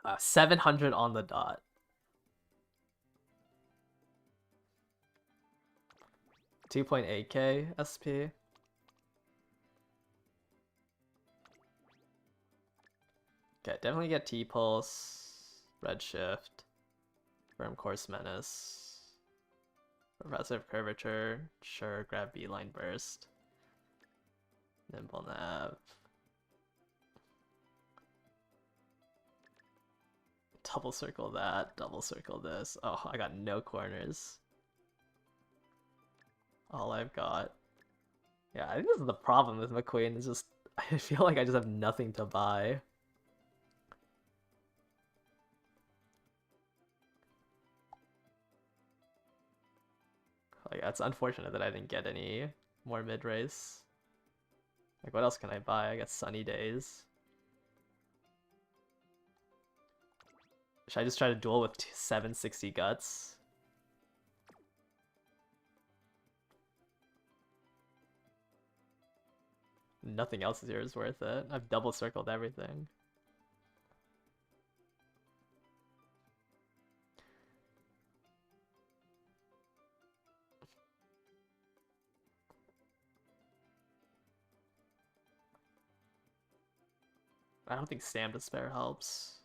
Uh, 700 on the dot. $2.8k SP. Okay, definitely get T-Pulse, Redshift, Firm Course Menace, Progressive Curvature, sure, grab Beeline Burst, Nimble Nav, double circle that, double circle this. Oh, I got no corners. all I've got. Yeah, I think this is the problem with McQueen. It's just I feel like I just have nothing to buy. Like, it's unfortunate that I didn't get any more mid-race. Like, what else can I buy? I guess Sunny Days. Should I just try to duel with 760 guts? Nothing else here is worth it. I've double circled everything. I don't think Stam to spare helps.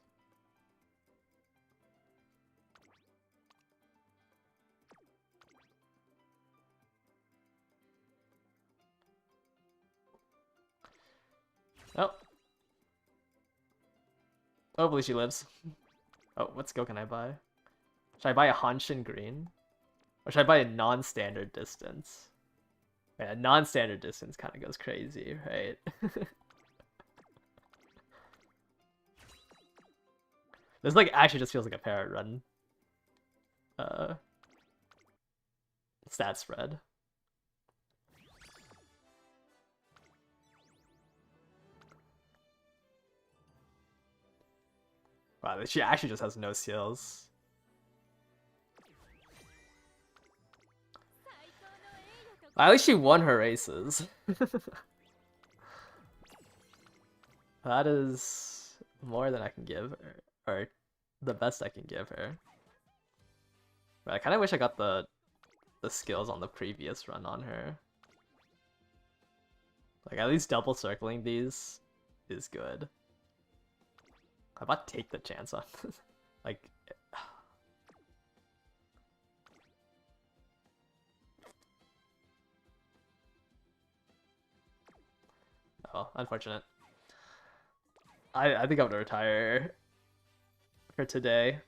Oh. Hopefully she lives. Oh, what skill can I buy? Should I buy a Hanshin Green? Or should I buy a non-standard distance? Yeah, a non-standard distance kind of goes crazy, right? This like actually just feels like a parrot run. Stat spread. Wow, she actually just has no skills. At least she won her races. That is more than I can give her. Or the best I can give her. But I kind of wish I got the skills on the previous run on her. Like, at least double circling these is good. How about take the chance on like oh, unfortunate. I think I'm gonna retire for today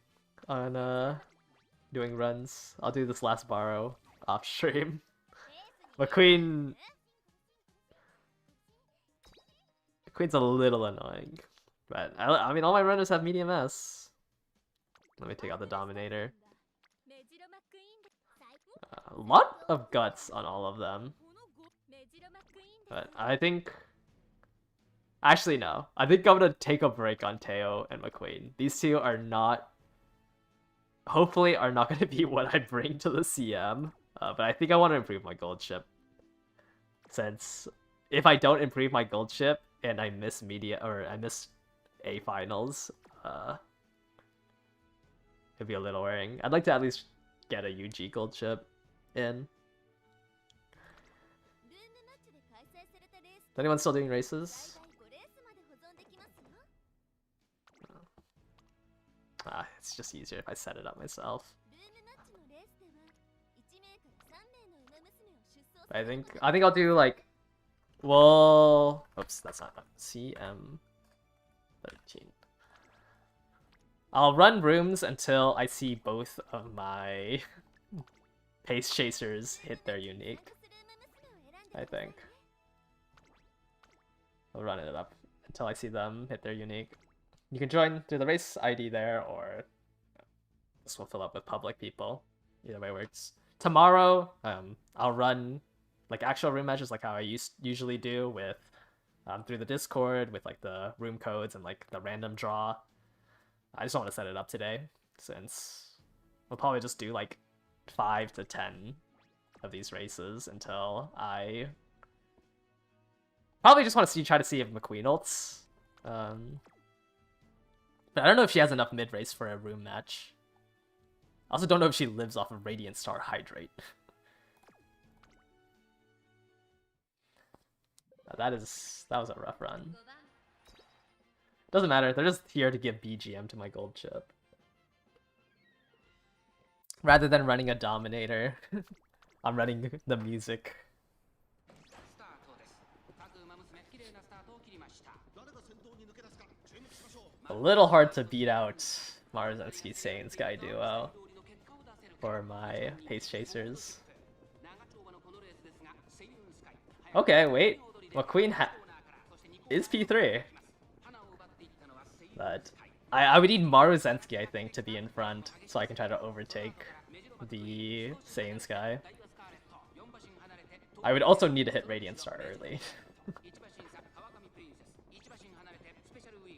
on doing runs. I'll do this last borrow off stream. McQueen's a little annoying. But I mean all my runners have medium S. Let me take out the Dominator. A lot of guts on all of them. But I think... Actually, no. I think I'm gonna take a break on Teo and McQueen. These two are not... Hopefully are not gonna be what I bring to the CM. But I think I want to improve my gold ship. Since if I don't improve my gold ship and I miss media or I miss A finals, it'd be a little worrying. I'd like to at least get a UG gold chip in. Is anyone still doing races? It's just easier if I set it up myself. I think I'll do like, well, oops, that's not CM 13. I'll run rooms until I see both of my pace chasers hit their unique. I think I'll run it up until I see them hit their unique. You can join through the race ID there, or this will fill up with public people. Either way works. Tomorrow, I'll run like actual room matches like how I usually do with through the Discord with like the room codes and like the random draw. I just don't want to set it up today since we'll probably just do like 5 to 10 of these races until I probably just want to try to see if McQueen ults. But I don't know if she has enough mid-race for a room match. I also don't know if she lives off of Radiant Star Hydrate. That was a rough run. Doesn't matter, they're just here to give BGM to my gold chip. Rather than running a Dominator, I'm running the music. A little hard to beat out Marzensky Saints Sky duo for my pace chasers. Okay, wait. McQueen is P3. But I would need Maruzensky, I think, to be in front, so I can try to overtake the Saiyan Sky. I would also need to hit Radiant Star early.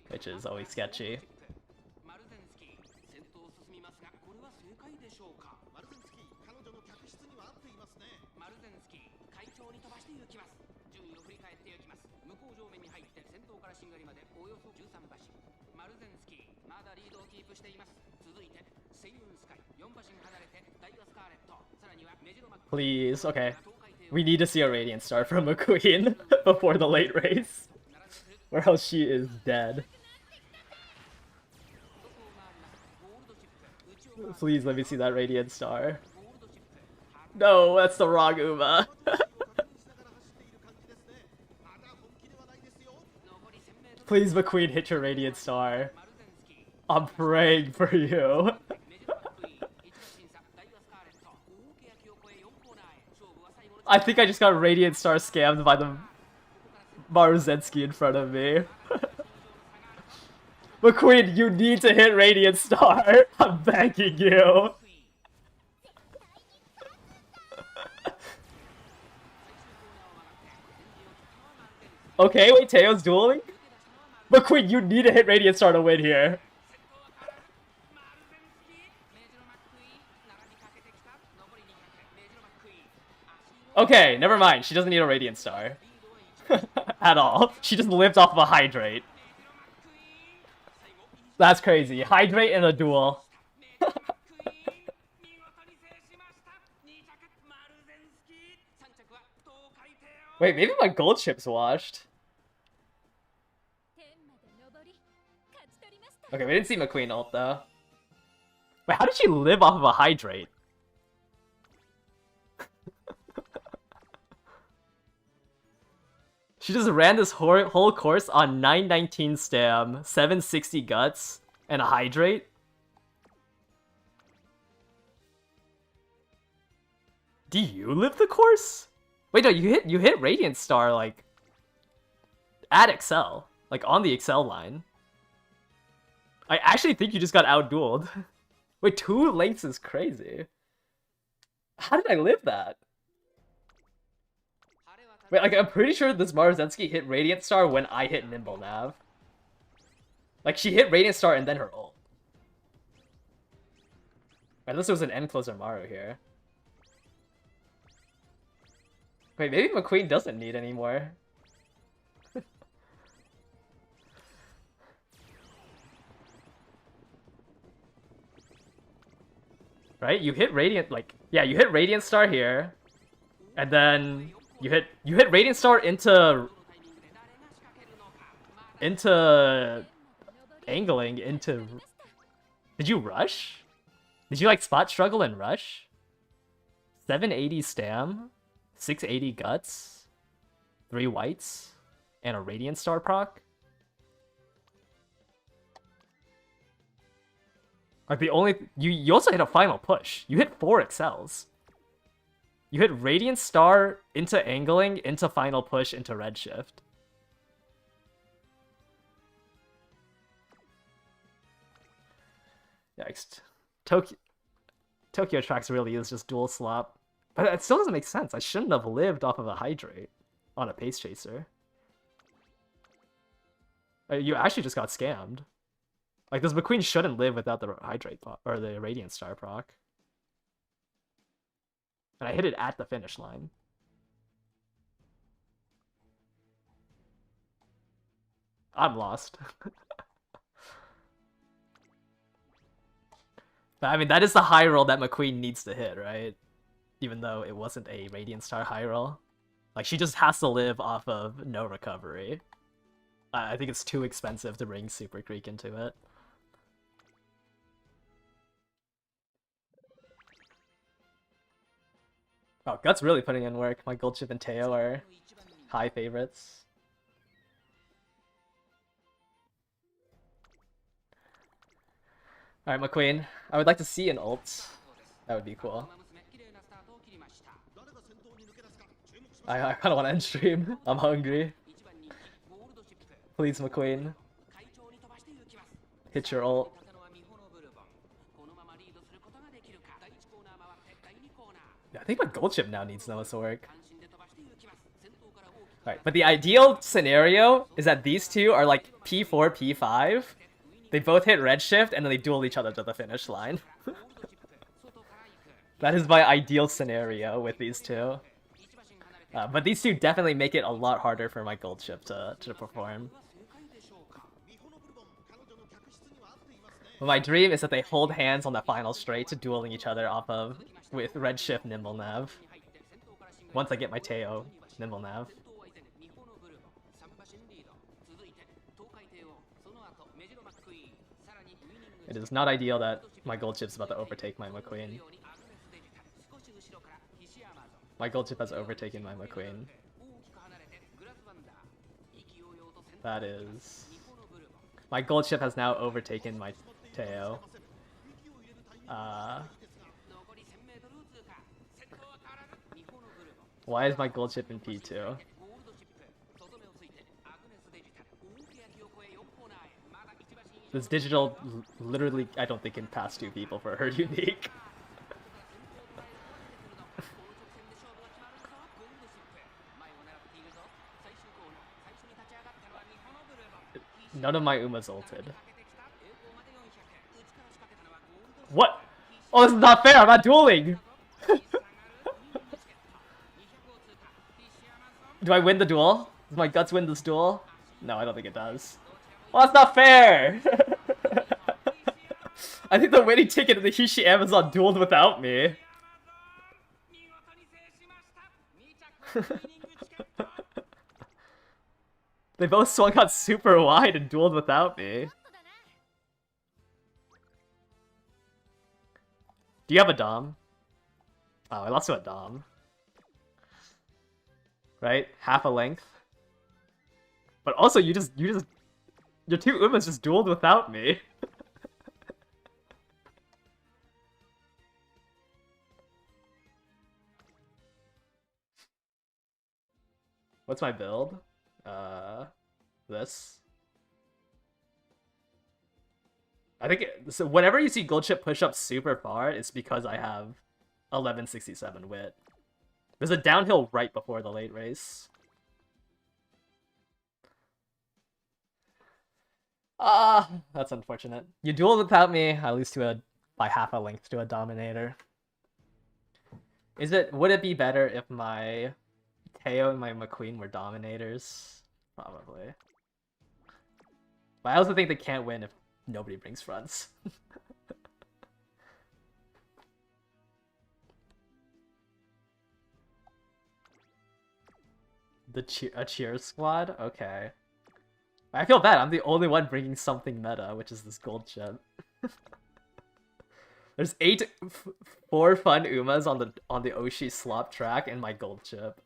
Which is always sketchy. Please, okay. We need to see a Radiant Star from McQueen before the late race. Or else she is dead. Please let me see that Radiant Star. No, that's the wrong Uma. Please, McQueen, hit your Radiant Star. I'm praying for you. I think I just got Radiant Star scammed by the Maruzensky in front of me. McQueen, you need to hit Radiant Star. I'm begging you. Okay, wait, Teo's dueling? McQueen, you need to hit Radiant Star to win here. Okay, never mind. She doesn't need a Radiant Star. At all. She just lived off of a Hydrate. That's crazy. Hydrate in a duel. Wait, maybe my gold chip's washed. Okay, we didn't see McQueen ult though. Wait, how did she live off of a Hydrate? She just ran this whole course on 919 stam, 760 guts, and a Hydrate? Do you live the course? Wait, no, you hit Radiant Star, like, at Excel. Like, on the Excel line. I actually think you just got outdueled. Wait, 2 lengths is crazy. How did I live that? Wait, like, I'm pretty sure this Maruzensky hit Radiant Star when I hit Nimble Nav. Like, she hit Radiant Star and then her ult. Unless it was an end closer Maru here. Wait, maybe McQueen doesn't need anymore. Right? You hit Radiant, like, yeah, you hit Radiant Star here. And then you hit Radiant Star into angling into. Did you rush? Did you like spot struggle and rush? 780 stam, 680 guts, 3 whites, and a Radiant Star proc? Like the only you also hit a final push. You hit 4 excels. You hit Radiant Star into angling, into final push, into redshift. Next. Tokyo Tracks really is just dual slop. But it still doesn't make sense. I shouldn't have lived off of a Hydrate on a Pace Chaser. You actually just got scammed. Like, this McQueen shouldn't live without the Hydrate or the Radiant Star proc. And I hit it at the finish line. I'm lost. But I mean, that is the high roll that McQueen needs to hit, right? Even though it wasn't a Radiant Star high roll. Like, she just has to live off of no recovery. I think it's too expensive to bring Super Creek into it. Oh, Gut's really putting in work. My Gold Chip and Teo are high favorites. Alright, McQueen. I would like to see an ult. That would be cool. I kind of want to end stream. I'm hungry. Please, McQueen. Hit your ult. Yeah, I think my gold chip now needs Noah's work. Alright, but the ideal scenario is that these two are like P4, P5. They both hit redshift and then they duel each other to the finish line. That is my ideal scenario with these two. But these two definitely make it a lot harder for my gold chip to perform. But my dream is that they hold hands on the final straight to dueling each other off of with redshift nimble nav. Once I get my Teo nimble nav. It is not ideal that my gold chip's about to overtake my McQueen. My gold chip has overtaken my McQueen. That is... My gold chip has now overtaken my Teo. Why is my gold chip in P2? This digital literally, I don't think, can pass 2 people for her unique. None of my Umas ulted. What? Oh, this is not fair! I'm not dueling! Do I win the duel? Does my guts win this duel? No, I don't think it does. Well, that's not fair! I think the winning ticket of the Hishi Amazon dueled without me. They both swung out super wide and dueled without me. Do you have a Dom? Oh, I lost to a Dom. Right? Half a length. But also, your 2 Umas just dueled without me. What's my build? This. I think so. Whenever you see gold chip push up super far, it's because I have 1167 wit. There's a downhill right before the late race. That's unfortunate. You dueled without me. I lose to by half a length to a Dominator. Would it be better if my Teo and my McQueen were Dominators? Probably. But I also think they can't win if nobody brings fronts. A cheer squad? Okay. I feel bad. I'm the only one bringing something meta, which is this gold chip. There's 4 fun Umas on the Oshi slop track and my gold chip.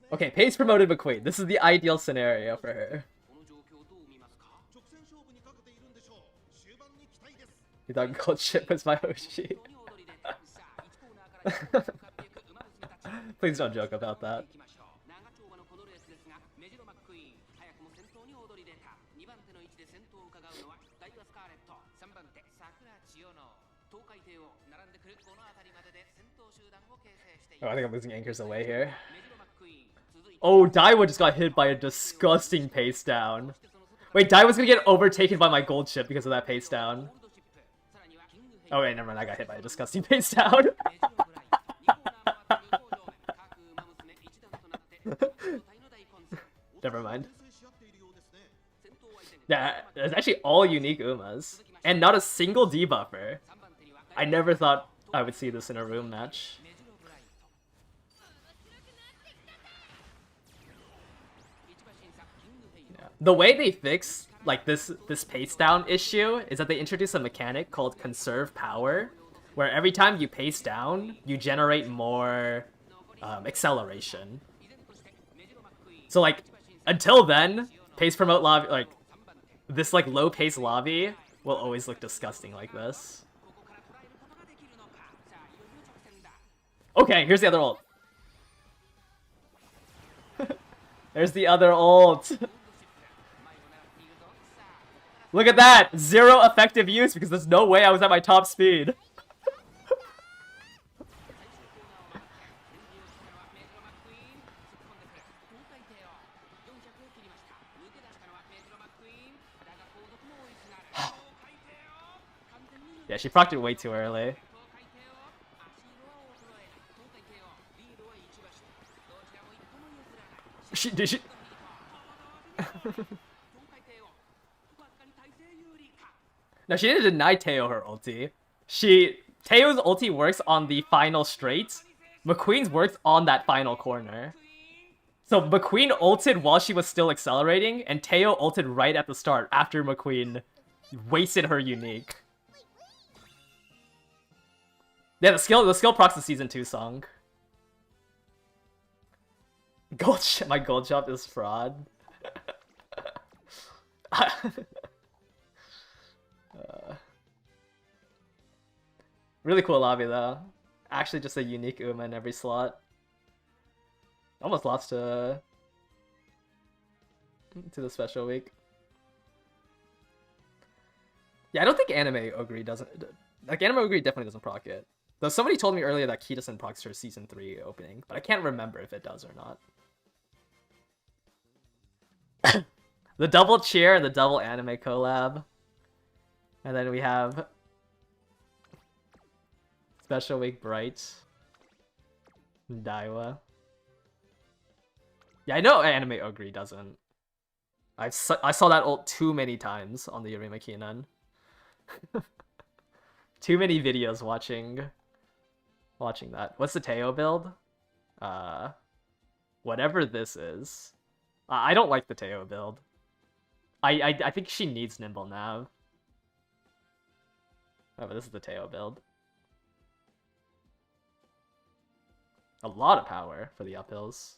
Okay, pace promoted McQueen. This is the ideal scenario for her. You thought gold chip was my Oshi. Please don't joke about that. Oh, I think I'm losing anchors away here. Oh, Daiwa just got hit by a disgusting pace down. Wait, Daiwa's gonna get overtaken by my gold chip because of that pace down. Oh wait, never mind, I got hit by a disgusting pace down. Never mind. Yeah, there's actually all unique Umas. And not a single debuffer. I never thought I would see this in a room match. Yeah. The way they fix like this pace down issue is that they introduce a mechanic called conserve power, where every time you pace down, you generate more acceleration. So like, until then, pace promote lobby, like, this like low pace lobby will always look disgusting like this. Okay, here's the other ult. There's the other ult. Look at that! 0 effective use because there's no way I was at my top speed. Yeah, she procced it way too early. Did she? No, she didn't deny Teo her ulti. Teo's ulti works on the final straight. McQueen's works on that final corner. So McQueen ulted while she was still accelerating, and Teo ulted right at the start after McQueen wasted her unique. Yeah, the skill procs the season 2 song. My gold shop is fraud. Really cool lobby though. Actually just a unique Uma in every slot. Almost lost to the special week. Yeah, I don't think Anime Ogre doesn't... Like, Anime Ogre definitely doesn't proc it. Though somebody told me earlier that Kitasen procs her Season 3 opening, but I can't remember if it does or not. The double cheer and the double anime collab. And then we have Special Week Bright. Daiwa. Yeah, I know Anime Ogre doesn't. I saw that ult too many times on the Yurima Kinan. Too many videos watching that. What's the Teo build? Whatever this is. I don't like the Teo build. I think she needs Nimble Nav. Oh, but this is the Teo build. A lot of power for the uphills.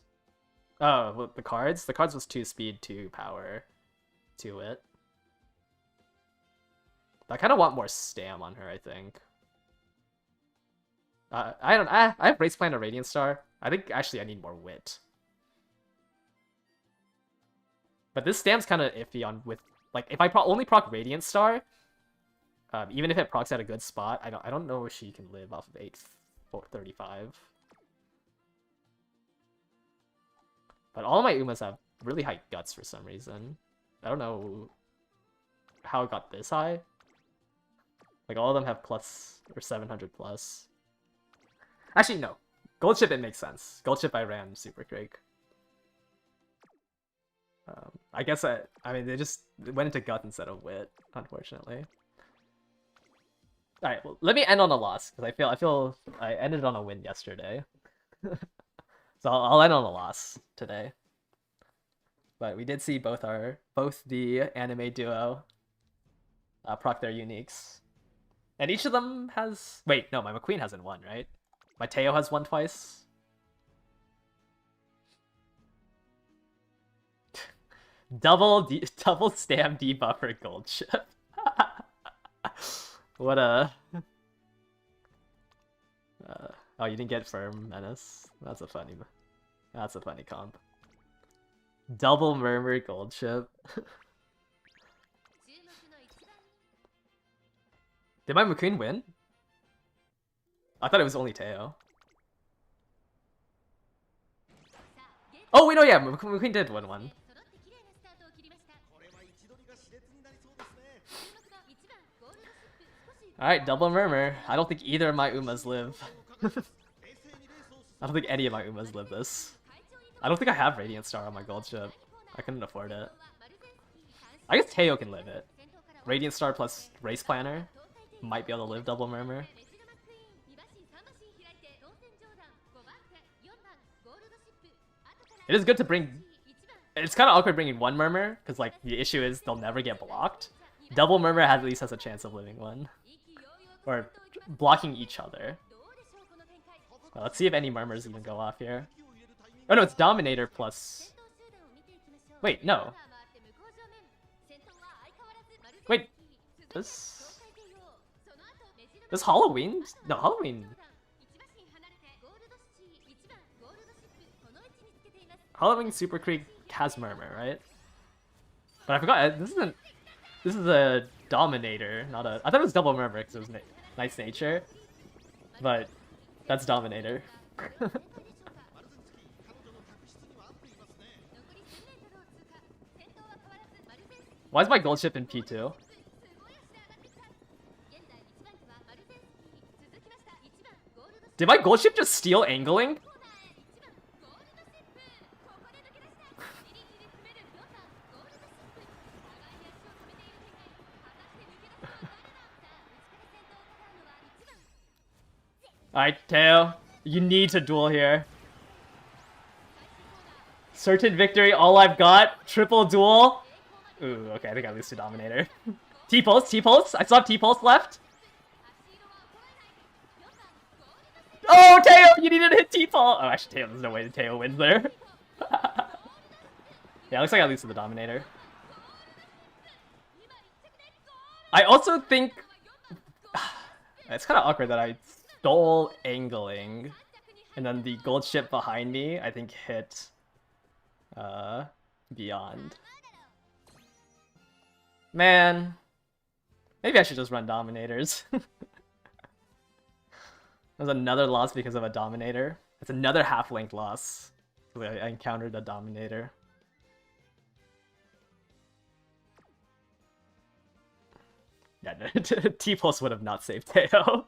Oh, well, the cards? The cards was 2 speed, 2 power, 2 wit. I kind of want more stam on her, I think. I have Race Plan or Radiant Star. I think actually I need more wit. But this stam's kind of iffy on with, like, if I only proc Radiant Star, even if it procs at a good spot, I don't know if she can live off of 835. But all my Umas have really high guts for some reason. I don't know how it got this high. Like, all of them have plus, or 700 plus. Actually, no. Gold Chip, it makes sense. Gold Chip, I ran Super Crake. I guess I mean, they just went into gut instead of wit, unfortunately. Alright, well, let me end on a loss, because I feel I ended on a win yesterday. So I'll end on a loss today. But we did see both the anime duo proc their uniques. And each of them has... Wait, no, my McQueen hasn't won, right? My Teo has won twice. double stam debuffer gold chip. What a... oh, you didn't get firm menace. That's a funny comp. Double murmur gold chip. Did my McQueen win? I thought it was only Teo. Oh wait, no, yeah, McQueen did win one. Alright, double murmur. I don't think either of my Umas live. I don't think any of my Umas live this. I don't think I have Radiant Star on my gold chip. I couldn't afford it. I guess Teo can live it. Radiant Star plus Race Planner might be able to live double murmur. It is good to bring... It's kind of awkward bringing one murmur, because like the issue is they'll never get blocked. Double murmur at least has a chance of living one. Or blocking each other. Well, let's see if any murmurs even go off here. Oh no, it's Dominator plus... Wait, no. Wait, does Halloween? No, Halloween... Halloween Super Creek has Murmur, right? But I forgot, this is a Dominator, not a... I thought it was double Murmur because it was Nice Nature. But that's Dominator. Why is my gold ship in P2? Did my gold ship just steal angling? Alright, Teo, you need to duel here. Certain victory, all I've got. Triple duel. Ooh, okay, I think I lose to Dominator. T-Pulse, T-Pulse. I still have T-Pulse left. Oh, Teo, you needed to hit T-Pulse. Oh, actually, Teo, there's no way that Teo wins there. Yeah, looks like I lose to the Dominator. I also think... It's kind of awkward that I stole angling, and then the gold ship behind me, I think, hit beyond. Man, maybe I should just run Dominators. There's another loss because of a Dominator. It's another half-length loss. I encountered a Dominator. Yeah, no, T-Pulse would have not saved Teo.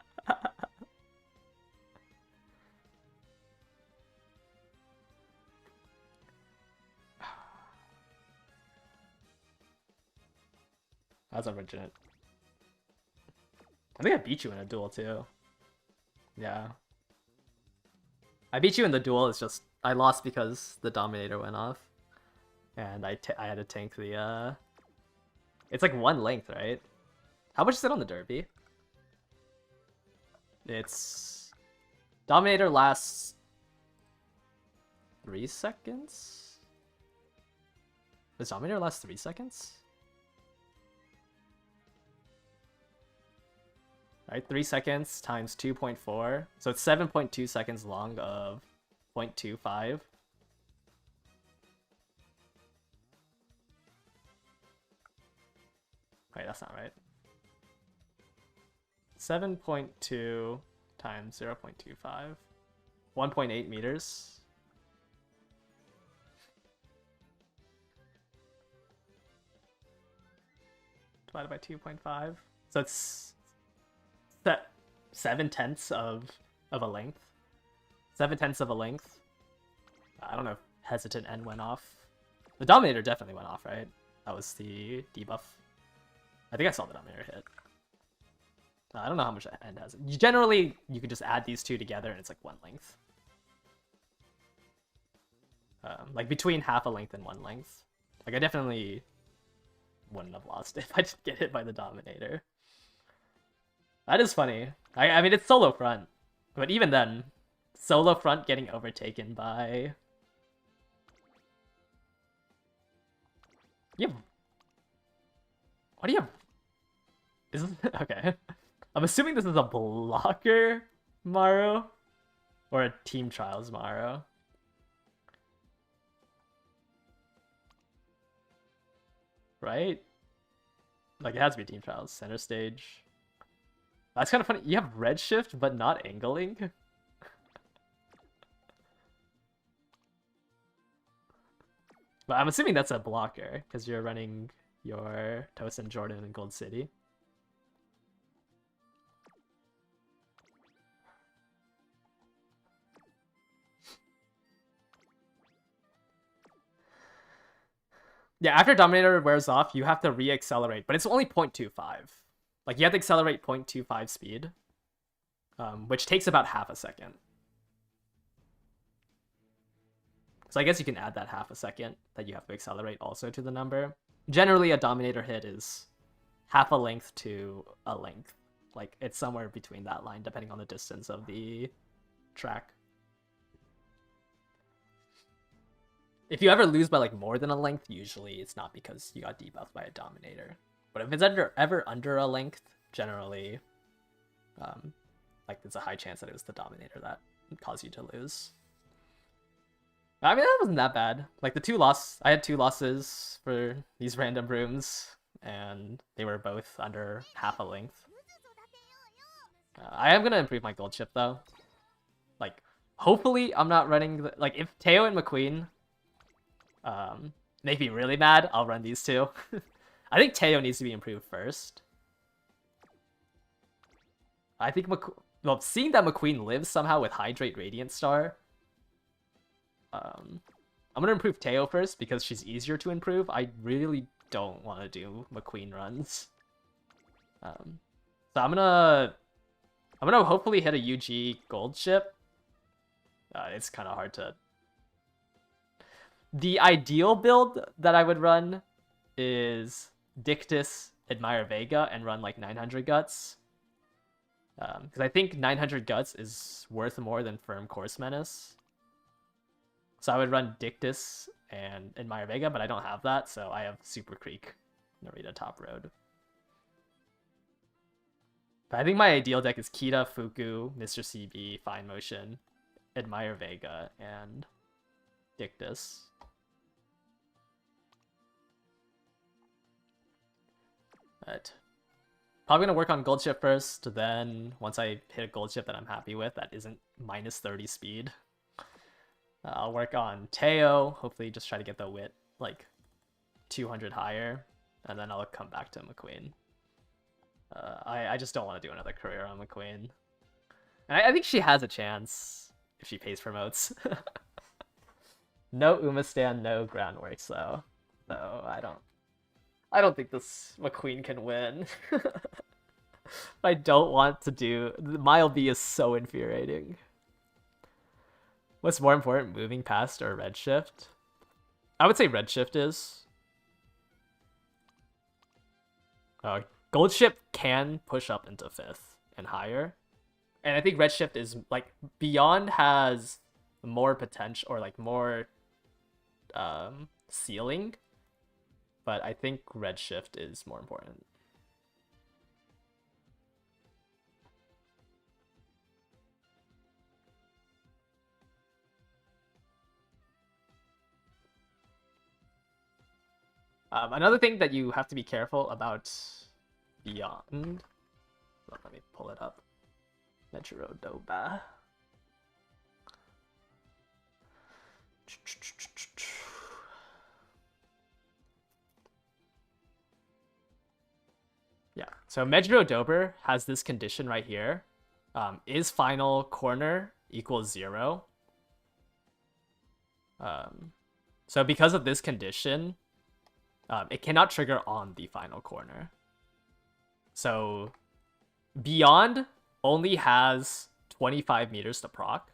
That's unfortunate. I think I beat you in a duel too. Yeah. I beat you in the duel, it's just I lost because the Dominator went off. And I had to tank the It's like one length, right? How much is it on the Derby? It's... Dominator lasts 3 seconds? Does Dominator last 3 seconds? Alright, 3 seconds times 2.4. So it's 7.2 seconds long of 0.25. Wait, that's not right. 7.2 times 0.25. 1.8 meters. Divided by 2.5. So it's 7/10 of a length. 7/10 of a length. I don't know if Hesitant N went off. The Dominator definitely went off, right? That was the debuff. I think I saw the Dominator hit. I don't know how much N has. Generally, you could just add these two together and it's like one length. Like between half a length and one length. Like I definitely wouldn't have lost if I didn't get hit by the Dominator. That is funny. I mean, it's solo front. But even then, solo front getting overtaken by... You have... What do you have? Is this... Okay. I'm assuming this is a blocker Maro? Or a Team Trials Maro. Right? Like, it has to be Team Trials. Center stage. That's kind of funny. You have Redshift, but not angling? But I'm assuming that's a blocker, because you're running your Tosin Jordan in Gold City. Yeah, after Dominator wears off, you have to re-accelerate, but it's only 0.25. Like, you have to accelerate 0.25 speed, which takes about half a second. So I guess you can add that half a second that you have to accelerate also to the number. Generally, a Dominator hit is half a length to a length. Like, it's somewhere between that line, depending on the distance of the track. If you ever lose by like more than a length, usually it's not because you got debuffed by a Dominator. But if it's ever under a length, generally, like there's a high chance that it was the Dominator that caused you to lose. I mean, that wasn't that bad. Like I had 2 losses for these random rooms, and they were both under half a length. I am gonna improve my gold chip though. Like, hopefully I'm not running like if Teo and McQueen make me really mad, I'll run these 2. I think Teo needs to be improved first. I think seeing that McQueen lives somehow with Hydrate Radiant Star, I'm gonna improve Teo first because she's easier to improve. I really don't want to do McQueen runs. So I'm gonna hopefully hit a UG gold chip. It's kind of hard to. The ideal build that I would run is Dictus, Admire Vega, and run like 900 guts. Because I think 900 guts is worth more than Firm Course Menace. So I would run Dictus and Admire Vega, but I don't have that, so I have Super Creek, Narita Top Road. But I think my ideal deck is Kita, Fuku, Mr. CB, Fine Motion, Admire Vega, and Dictus. But probably gonna work on gold chip first, then once I hit a gold chip that I'm happy with that isn't minus 30 speed, I'll work on Teo, hopefully just try to get the wit like 200 higher, and then I'll come back to McQueen. I just don't want to do another career on McQueen. And I think she has a chance if she pays for motes. No Umastan, no groundworks though. So I don't think this McQueen can win. I don't want to do... Mile B is so infuriating. What's more important, moving past or redshift? I would say redshift is. Gold ship can push up into 5th and higher. And I think redshift is, like, Beyond has more potential, or, like, more ceiling. But I think redshift is more important. Another thing that you have to be careful about Beyond. Let me pull it up. Metro Doba. Yeah, so Medro Dober has this condition right here. Is final corner equals 0? So because of this condition, it cannot trigger on the final corner. So Beyond only has 25 meters to proc.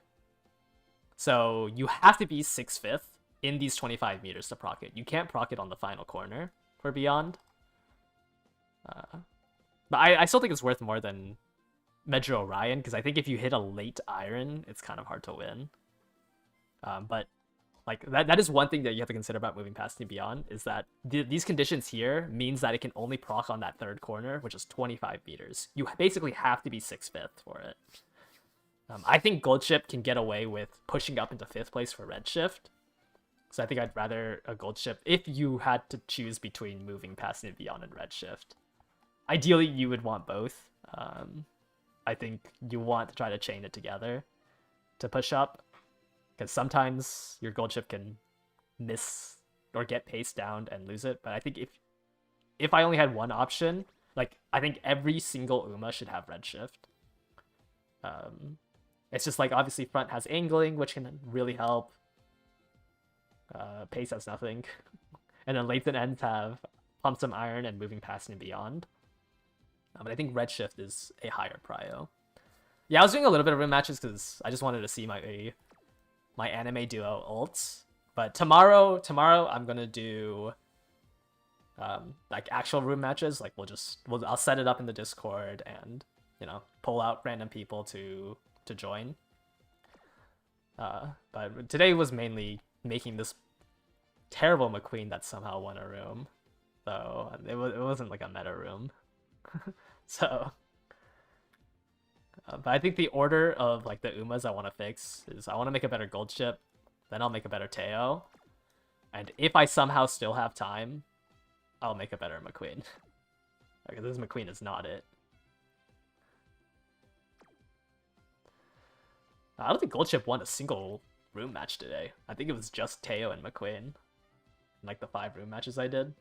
So you have to be 6/5 in these 25 meters to proc it. You can't proc it on the final corner for Beyond. But I still think it's worth more than Medro Orion, because I think if you hit a late Iron, it's kind of hard to win. But like that is one thing that you have to consider about moving past and Beyond, is that these conditions here means that it can only proc on that third corner, which is 25 meters. You basically have to be 6/5 for it. I think Gold Chip can get away with pushing up into 5th place for Redshift. So I think I'd rather a Gold Chip if you had to choose between moving past and Beyond and Redshift. Ideally, you would want both. I think you want to try to chain it together to push up, because sometimes your gold chip can miss or get paced down and lose it. But I think if I only had one option, like, I think every single Uma should have redshift. It's just like, obviously front has angling, which can really help. Pace has nothing. And then lates and ends have pump some iron and moving past and beyond. But I think redshift is a higher prio. Yeah, I was doing a little bit of room matches because I just wanted to see my anime duo ults. But tomorrow I'm gonna do like actual room matches. Like I'll set it up in the Discord and pull out random people to join. But today was mainly making this terrible McQueen that somehow won a room. So it wasn't like a meta room. So, but I think the order of like the Umas I want to fix is I want to make a better gold chip, then I'll make a better Teo, and if I somehow still have time, I'll make a better McQueen. Because this McQueen is not it. I don't think gold chip won a single room match today. I think it was just Teo and McQueen in like the 5 room matches I did.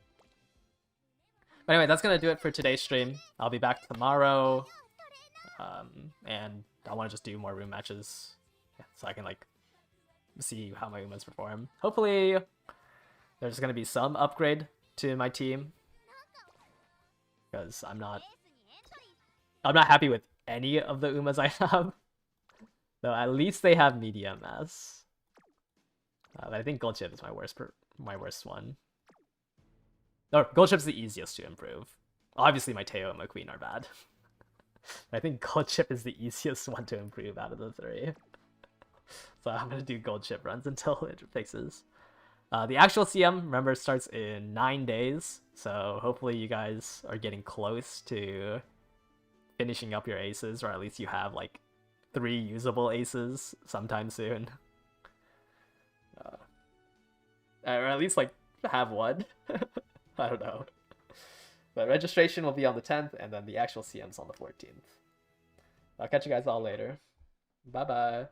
But anyway, that's gonna do it for today's stream. I'll be back tomorrow, and I want to just do more room matches, so I can like see how my Umas perform. Hopefully, there's gonna be some upgrade to my team, because I'm not happy with any of the Umas I have. Though at least they have medium S. But I think gold chip is my worst one. No, gold chip's the easiest to improve. Obviously, my Teo and McQueen are bad. I think gold chip is the easiest one to improve out of the 3. So I'm gonna do gold chip runs until it fixes. The actual CM, remember, starts in 9 days. So hopefully you guys are getting close to finishing up your aces, or at least you have like 3 usable aces sometime soon. Or at least like have one. I don't know. But registration will be on the 10th, and then the actual CM's on the 14th. I'll catch you guys all later. Bye bye.